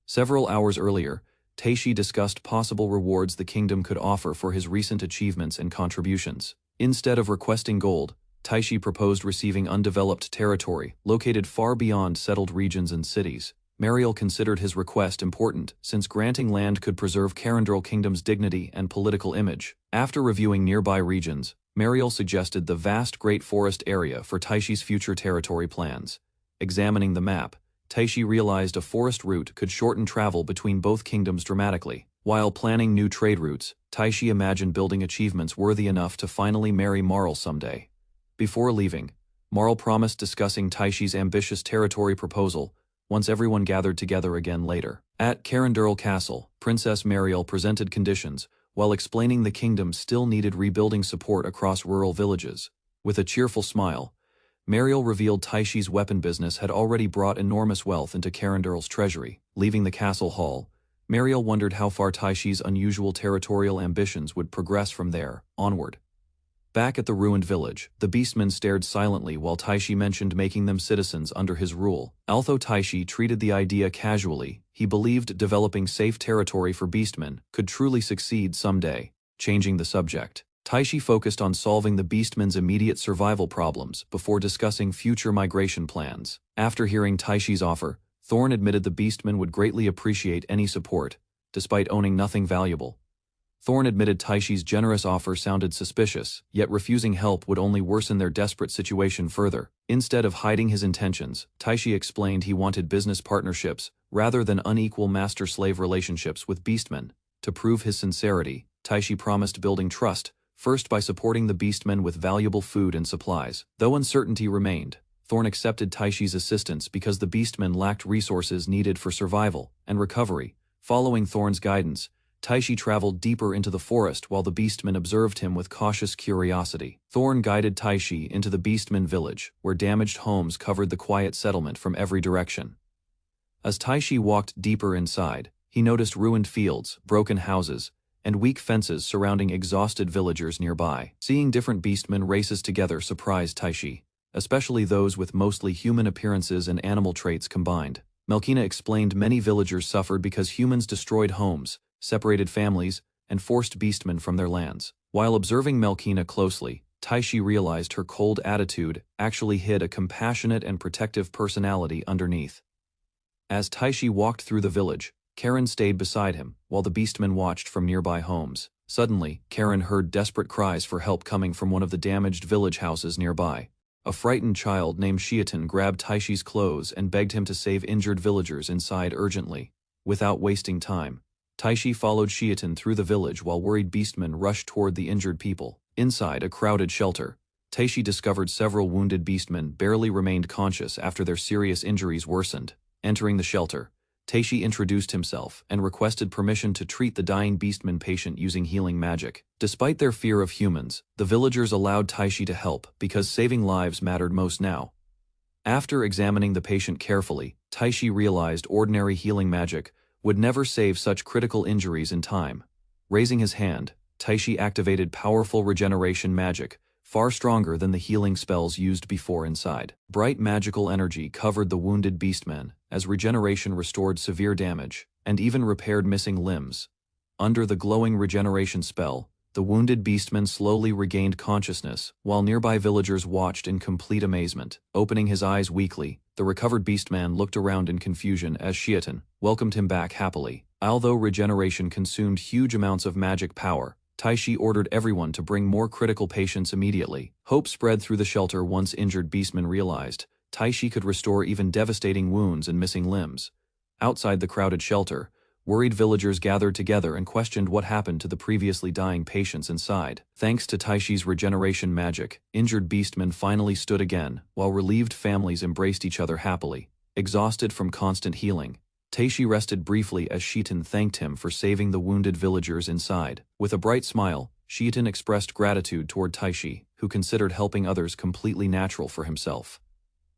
Several hours earlier, Taishi discussed possible rewards the kingdom could offer for his recent achievements and contributions. Instead of requesting gold, Taishi proposed receiving undeveloped territory located far beyond settled regions and cities. Mariel considered his request important since granting land could preserve Carindral Kingdom's dignity and political image. After reviewing nearby regions, Mariel suggested the vast Great Forest area for Taishi's future territory plans. Examining the map, Taishi realized a forest route could shorten travel between both kingdoms dramatically. While planning new trade routes, Taishi imagined building achievements worthy enough to finally marry Marl someday. Before leaving, Marl promised discussing Taishi's ambitious territory proposal once everyone gathered together again later. At Carindurl Castle, Princess Mariel presented conditions, while explaining the kingdom still needed rebuilding support across rural villages. With a cheerful smile, Mariel revealed Taishi's weapon business had already brought enormous wealth into Carindurl's treasury. Leaving the castle hall, Mariel wondered how far Taishi's unusual territorial ambitions would progress from there onward. Back at the ruined village, the beastmen stared silently while Taishi mentioned making them citizens under his rule. Although Taishi treated the idea casually, he believed developing safe territory for beastmen could truly succeed someday. Changing the subject, Taishi focused on solving the beastmen's immediate survival problems before discussing future migration plans. After hearing Taishi's offer, Thorn admitted the beastmen would greatly appreciate any support, despite owning nothing valuable. Thorn admitted Taishi's generous offer sounded suspicious, yet refusing help would only worsen their desperate situation further. Instead of hiding his intentions, Taishi explained he wanted business partnerships rather than unequal master-slave relationships with beastmen. To prove his sincerity, Taishi promised building trust, first by supporting the beastmen with valuable food and supplies. Though uncertainty remained, Thorn accepted Taishi's assistance because the beastmen lacked resources needed for survival and recovery. Following Thorn's guidance, Taishi traveled deeper into the forest while the beastmen observed him with cautious curiosity. Thorn guided Taishi into the beastmen village, where damaged homes covered the quiet settlement from every direction. As Taishi walked deeper inside, he noticed ruined fields, broken houses, and weak fences surrounding exhausted villagers nearby. Seeing different beastmen races together surprised Taishi, especially those with mostly human appearances and animal traits combined. Melkina explained many villagers suffered because humans destroyed homes, separated families, and forced beastmen from their lands. While observing Melkina closely, Taishi realized her cold attitude actually hid a compassionate and protective personality underneath. As Taishi walked through the village, Karen stayed beside him, while the beastmen watched from nearby homes. Suddenly, Karen heard desperate cries for help coming from one of the damaged village houses nearby. A frightened child named Shiaton grabbed Taishi's clothes and begged him to save injured villagers inside urgently. Without wasting time, Taishi followed Shiaton through the village while worried beastmen rushed toward the injured people. Inside a crowded shelter, Taishi discovered several wounded beastmen barely remained conscious after their serious injuries worsened. Entering the shelter, Taishi introduced himself and requested permission to treat the dying beastman patient using healing magic. Despite their fear of humans, the villagers allowed Taishi to help because saving lives mattered most now. After examining the patient carefully, Taishi realized ordinary healing magic would never save such critical injuries in time. Raising his hand, Taishi activated powerful regeneration magic, far stronger than the healing spells used before inside. Bright magical energy covered the wounded beastman, as regeneration restored severe damage, and even repaired missing limbs. Under the glowing regeneration spell, the wounded beastman slowly regained consciousness, while nearby villagers watched in complete amazement. Opening his eyes weakly, the recovered beastman looked around in confusion as Shiaton welcomed him back happily. Although regeneration consumed huge amounts of magic power, Taishi ordered everyone to bring more critical patients immediately. Hope spread through the shelter once injured beastmen realized Taishi could restore even devastating wounds and missing limbs. Outside the crowded shelter, worried villagers gathered together and questioned what happened to the previously dying patients inside. Thanks to Taishi's regeneration magic, injured beastmen finally stood again, while relieved families embraced each other happily. Exhausted from constant healing, Taishi rested briefly as Shiaton thanked him for saving the wounded villagers inside. With a bright smile, Shiaton expressed gratitude toward Taishi, who considered helping others completely natural for himself.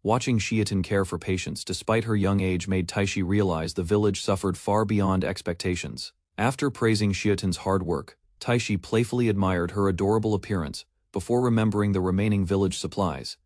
Watching Shiaton care for patients despite her young age made Taishi realize the village suffered far beyond expectations. After praising Shiaton's hard work, Taishi playfully admired her adorable appearance, before remembering the remaining village supplies.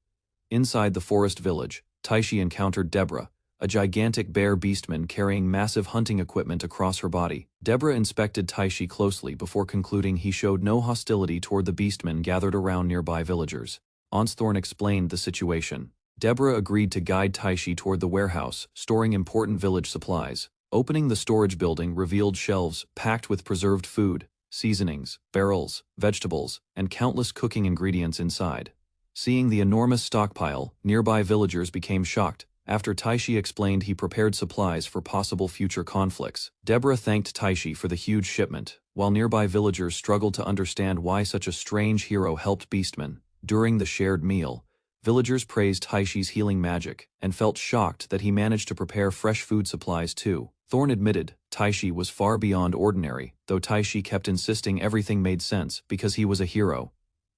Inside the forest village, Taishi encountered Deborah, a gigantic bear beastman carrying massive hunting equipment across her body. Deborah inspected Taishi closely before concluding he showed no hostility toward the beastmen gathered around nearby villagers. Onsthorn explained the situation. Deborah agreed to guide Taishi toward the warehouse, storing important village supplies. Opening the storage building revealed shelves packed with preserved food, seasonings, barrels, vegetables, and countless cooking ingredients inside. Seeing the enormous stockpile, nearby villagers became shocked, After Taishi explained he prepared supplies for possible future conflicts, Deborah thanked Taishi for the huge shipment, while nearby villagers struggled to understand why such a strange hero helped beastmen. During the shared meal, villagers praised Taishi's healing magic and felt shocked that he managed to prepare fresh food supplies too. Thorn admitted Taishi was far beyond ordinary, though Taishi kept insisting everything made sense because he was a hero.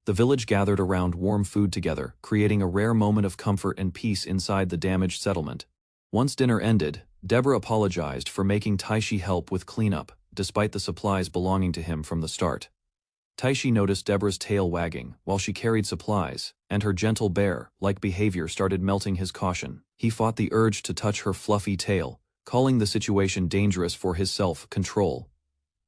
The village gathered around warm food together, creating a rare moment of comfort and peace inside the damaged settlement. Once dinner ended, Deborah apologized for making Taishi help with cleanup, despite the supplies belonging to him from the start. Taishi noticed Deborah's tail wagging while she carried supplies, and her gentle bear-like behavior started melting his caution. He fought the urge to touch her fluffy tail, calling the situation dangerous for his self-control.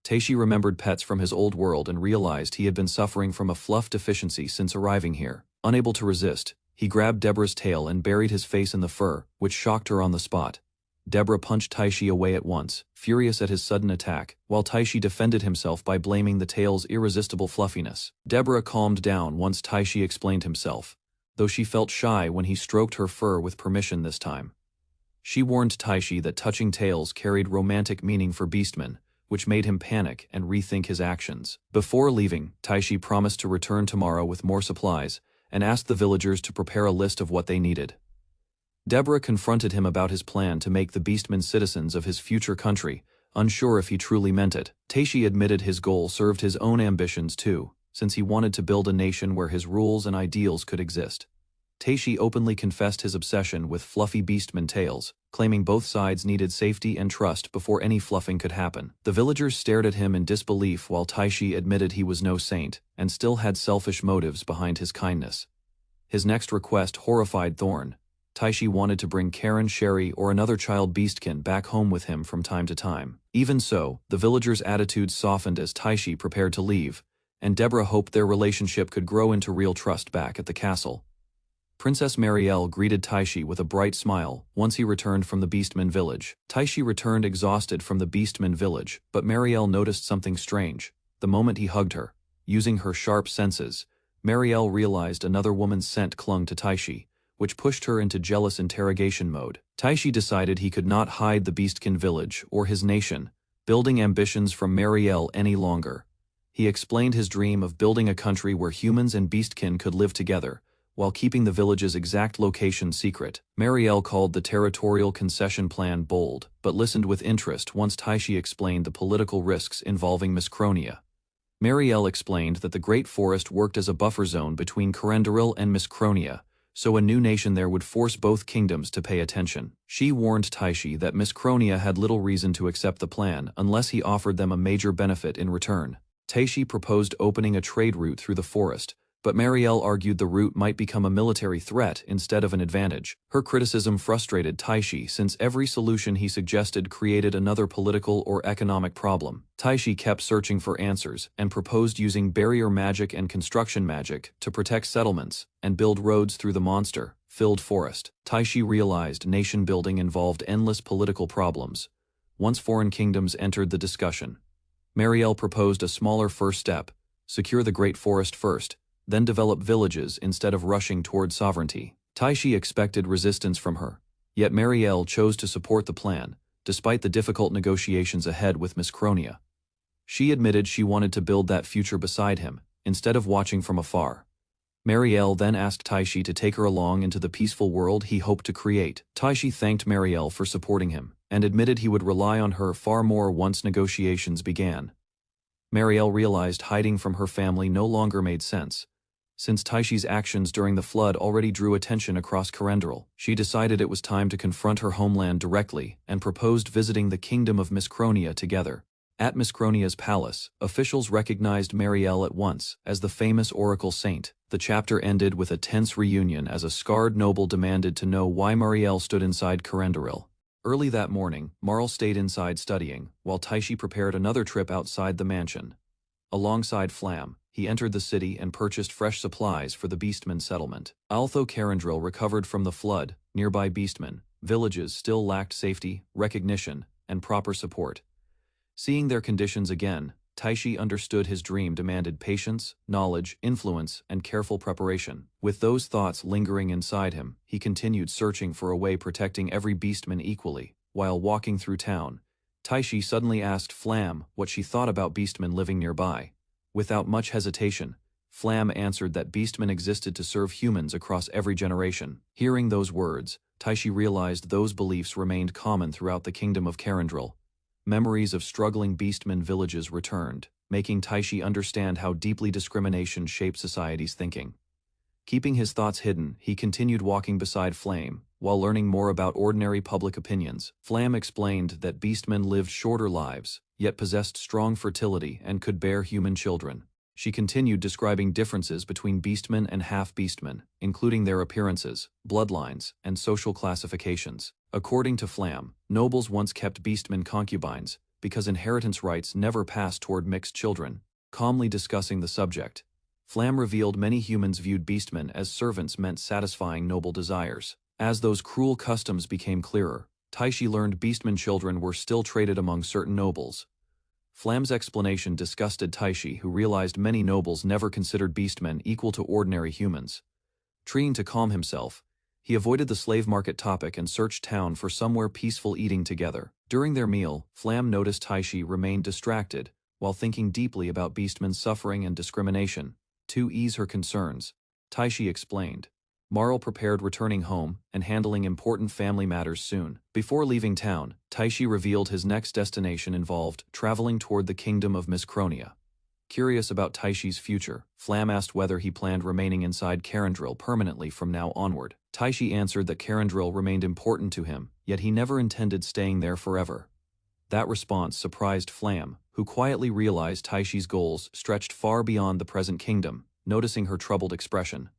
Taishi remembered pets from his old world and realized he had been suffering from a fluff deficiency since arriving here. Unable to resist, he grabbed Deborah's tail and buried his face in the fur, which shocked her on the spot. Deborah punched Taishi away at once, furious at his sudden attack, while Taishi defended himself by blaming the tail's irresistible fluffiness. Deborah calmed down once Taishi explained himself, though she felt shy when he stroked her fur with permission this time. She warned Taishi that touching tails carried romantic meaning for beastmen, which made him panic and rethink his actions. Before leaving, Taishi promised to return tomorrow with more supplies, and asked the villagers to prepare a list of what they needed. Deborah confronted him about his plan to make the beastmen citizens of his future country, unsure if he truly meant it. Taishi admitted his goal served his own ambitions too, since he wanted to build a nation where his rules and ideals could exist. Taishi openly confessed his obsession with fluffy beastman tails, claiming both sides needed safety and trust before any fluffing could happen. The villagers stared at him in disbelief while Taishi admitted he was no saint and still had selfish motives behind his kindness. His next request horrified Thorn. Taishi wanted to bring Karen, Sherry, or another child beastkin back home with him from time to time. Even so, the villagers' attitudes softened as Taishi prepared to leave, and Deborah hoped their relationship could grow into real trust back at the castle. Princess Marielle greeted Taishi with a bright smile once he returned from the Beastman village. Taishi returned exhausted from the Beastman village, but Marielle noticed something strange. The moment he hugged her, using her sharp senses, Marielle realized another woman's scent clung to Taishi, which pushed her into jealous interrogation mode. Taishi decided he could not hide the Beastkin village or his nation, building ambitions from Marielle any longer. He explained his dream of building a country where humans and Beastkin could live together, while keeping the village's exact location secret. Marielle called the territorial concession plan bold, but listened with interest once Taishi explained the political risks involving Miscronia. Marielle explained that the Great Forest worked as a buffer zone between Corendoril and Miscronia, so a new nation there would force both kingdoms to pay attention. She warned Taishi that Miscronia had little reason to accept the plan unless he offered them a major benefit in return. Taishi proposed opening a trade route through the forest, but Marielle argued the route might become a military threat instead of an advantage. Her criticism frustrated Taishi since every solution he suggested created another political or economic problem. Taishi kept searching for answers and proposed using barrier magic and construction magic to protect settlements and build roads through the monster-filled forest. Taishi realized nation building involved endless political problems. Once foreign kingdoms entered the discussion, Marielle proposed a smaller first step: secure the Great Forest first, then develop villages instead of rushing toward sovereignty. Taishi expected resistance from her, yet Marielle chose to support the plan, despite the difficult negotiations ahead with Miscronia. She admitted she wanted to build that future beside him, instead of watching from afar. Marielle then asked Taishi to take her along into the peaceful world he hoped to create. Taishi thanked Marielle for supporting him, and admitted he would rely on her far more once negotiations began. Marielle realized hiding from her family no longer made sense. Since Taishi's actions during the flood already drew attention across Corendoril, she decided it was time to confront her homeland directly and proposed visiting the kingdom of Miscronia together. At Miscronia's palace, officials recognized Marielle at once as the famous Oracle Saint. The chapter ended with a tense reunion as a scarred noble demanded to know why Marielle stood inside Corendoril. Early that morning, Marl stayed inside studying, while Taishi prepared another trip outside the mansion. Alongside Flam, he entered the city and purchased fresh supplies for the Beastman settlement. Although Corendoril recovered from the flood, nearby Beastman villages still lacked safety, recognition, and proper support. Seeing their conditions again, Taishi understood his dream demanded patience, knowledge, influence, and careful preparation. With those thoughts lingering inside him, he continued searching for a way protecting every beastman equally. While walking through town, Taishi suddenly asked Flam what she thought about beastmen living nearby. Without much hesitation, Flam answered that beastmen existed to serve humans across every generation. Hearing those words, Taishi realized those beliefs remained common throughout the kingdom of Carandril. Memories of struggling beastmen villages returned, making Taishi understand how deeply discrimination shaped society's thinking. Keeping his thoughts hidden, he continued walking beside Flame, while learning more about ordinary public opinions. Flam explained that beastmen lived shorter lives, yet possessed strong fertility and could bear human children. She continued describing differences between beastmen and half-beastmen, including their appearances, bloodlines, and social classifications. According to Flam, nobles once kept beastmen concubines, because inheritance rights never passed toward mixed children. Calmly discussing the subject, Flam revealed many humans viewed beastmen as servants meant satisfying noble desires. As those cruel customs became clearer, Taishi learned beastmen children were still traded among certain nobles. Flam's explanation disgusted Taishi, who realized many nobles never considered beastmen equal to ordinary humans. Trying to calm himself, he avoided the slave market topic and searched town for somewhere peaceful eating together. During their meal, Flam noticed Taishi remained distracted, while thinking deeply about beastmen's suffering and discrimination. To ease her concerns, Taishi explained, Marl prepared returning home and handling important family matters soon. Before leaving town, Taishi revealed his next destination involved traveling toward the kingdom of Miscronia. Curious about Taishi's future, Flam asked whether he planned remaining inside Carandril permanently from now onward. Taishi answered that Carandril remained important to him, yet he never intended staying there forever. That response surprised Flam, who quietly realized Taishi's goals stretched far beyond the present kingdom. Noticing her troubled expression,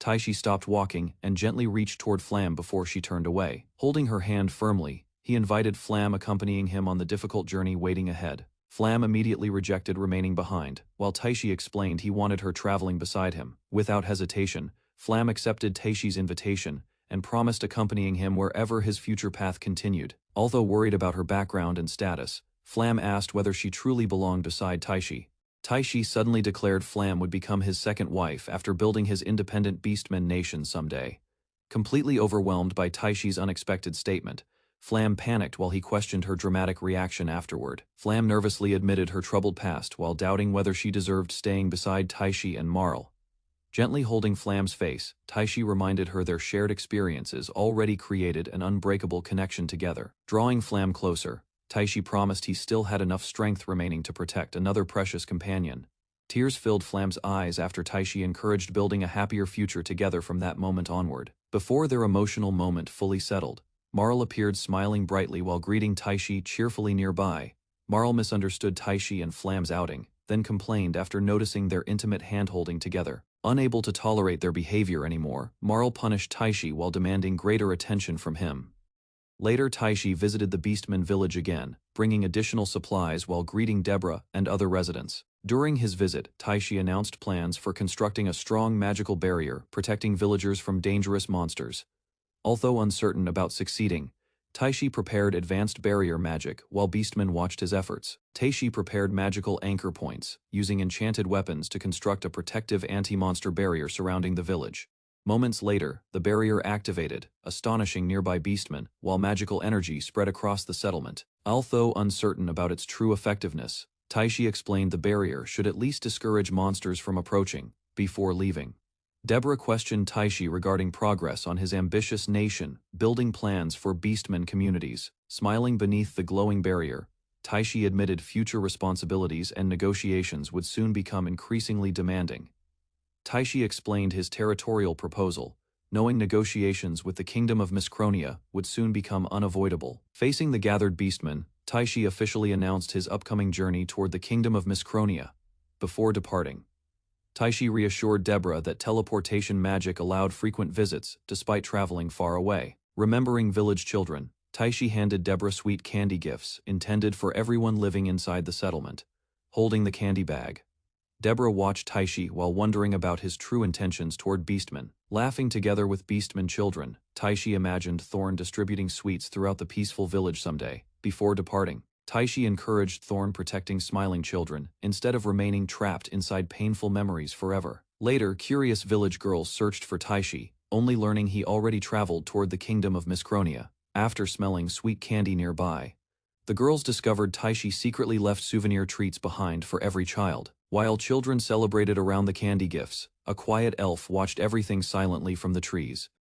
Taishi stopped walking and gently reached toward Flam before she turned away. Holding her hand firmly, he invited Flam accompanying him on the difficult journey waiting ahead. Flam immediately rejected remaining behind, while Taishi explained he wanted her traveling beside him. Without hesitation, Flam accepted Taishi's invitation and promised accompanying him wherever his future path continued. Although worried about her background and status, Flam asked whether she truly belonged beside Taishi. Taishi suddenly declared Flam would become his second wife after building his independent beastman nation someday. Completely overwhelmed by Taishi's unexpected statement, Flam panicked while he questioned her dramatic reaction afterward. Flam nervously admitted her troubled past while doubting whether she deserved staying beside Taishi and Marl. Gently holding Flam's face, Taishi reminded her their shared experiences already created an unbreakable connection together. Drawing Flam closer, Taishi promised he still had enough strength remaining to protect another precious companion. Tears filled Flam's eyes after Taishi encouraged building a happier future together from that moment onward. Before their emotional moment fully settled, Marl appeared smiling brightly while greeting Taishi cheerfully nearby. Marl misunderstood Taishi and Flam's outing, then complained after noticing their intimate hand-holding together. Unable to tolerate their behavior anymore, Marl punished Taishi while demanding greater attention from him. Later, Taishi visited the Beastman village again, bringing additional supplies while greeting Deborah and other residents. During his visit, Taishi announced plans for constructing a strong magical barrier protecting villagers from dangerous monsters. Although uncertain about succeeding, Taishi prepared advanced barrier magic while Beastman watched his efforts. Taishi prepared magical anchor points, using enchanted weapons to construct a protective anti-monster barrier surrounding the village. Moments later, the barrier activated, astonishing nearby beastmen, while magical energy spread across the settlement. Although uncertain about its true effectiveness, Taishi explained the barrier should at least discourage monsters from approaching. Before leaving, Deborah questioned Taishi regarding progress on his ambitious nation, building plans for beastmen communities. Smiling beneath the glowing barrier, Taishi admitted future responsibilities and negotiations would soon become increasingly demanding. Taishi explained his territorial proposal, knowing negotiations with the kingdom of Miscronia would soon become unavoidable. Facing the gathered beastmen, Taishi officially announced his upcoming journey toward the kingdom of Miscronia. Before departing, Taishi reassured Deborah that teleportation magic allowed frequent visits despite traveling far away. Remembering village children, Taishi handed Deborah sweet candy gifts intended for everyone living inside the settlement. Holding the candy bag, Deborah watched Taishi while wondering about his true intentions toward beastmen. Laughing together with beastmen children, Taishi imagined Thorn distributing sweets throughout the peaceful village someday. Before departing, Taishi encouraged Thorn protecting smiling children, instead of remaining trapped inside painful memories forever. Later, curious village girls searched for Taishi, only learning he already traveled toward the kingdom of Miscronia. After smelling sweet candy nearby, the girls discovered Taishi secretly left souvenir treats behind for every child. While children celebrated around the candy gifts, a quiet elf watched everything silently from the trees.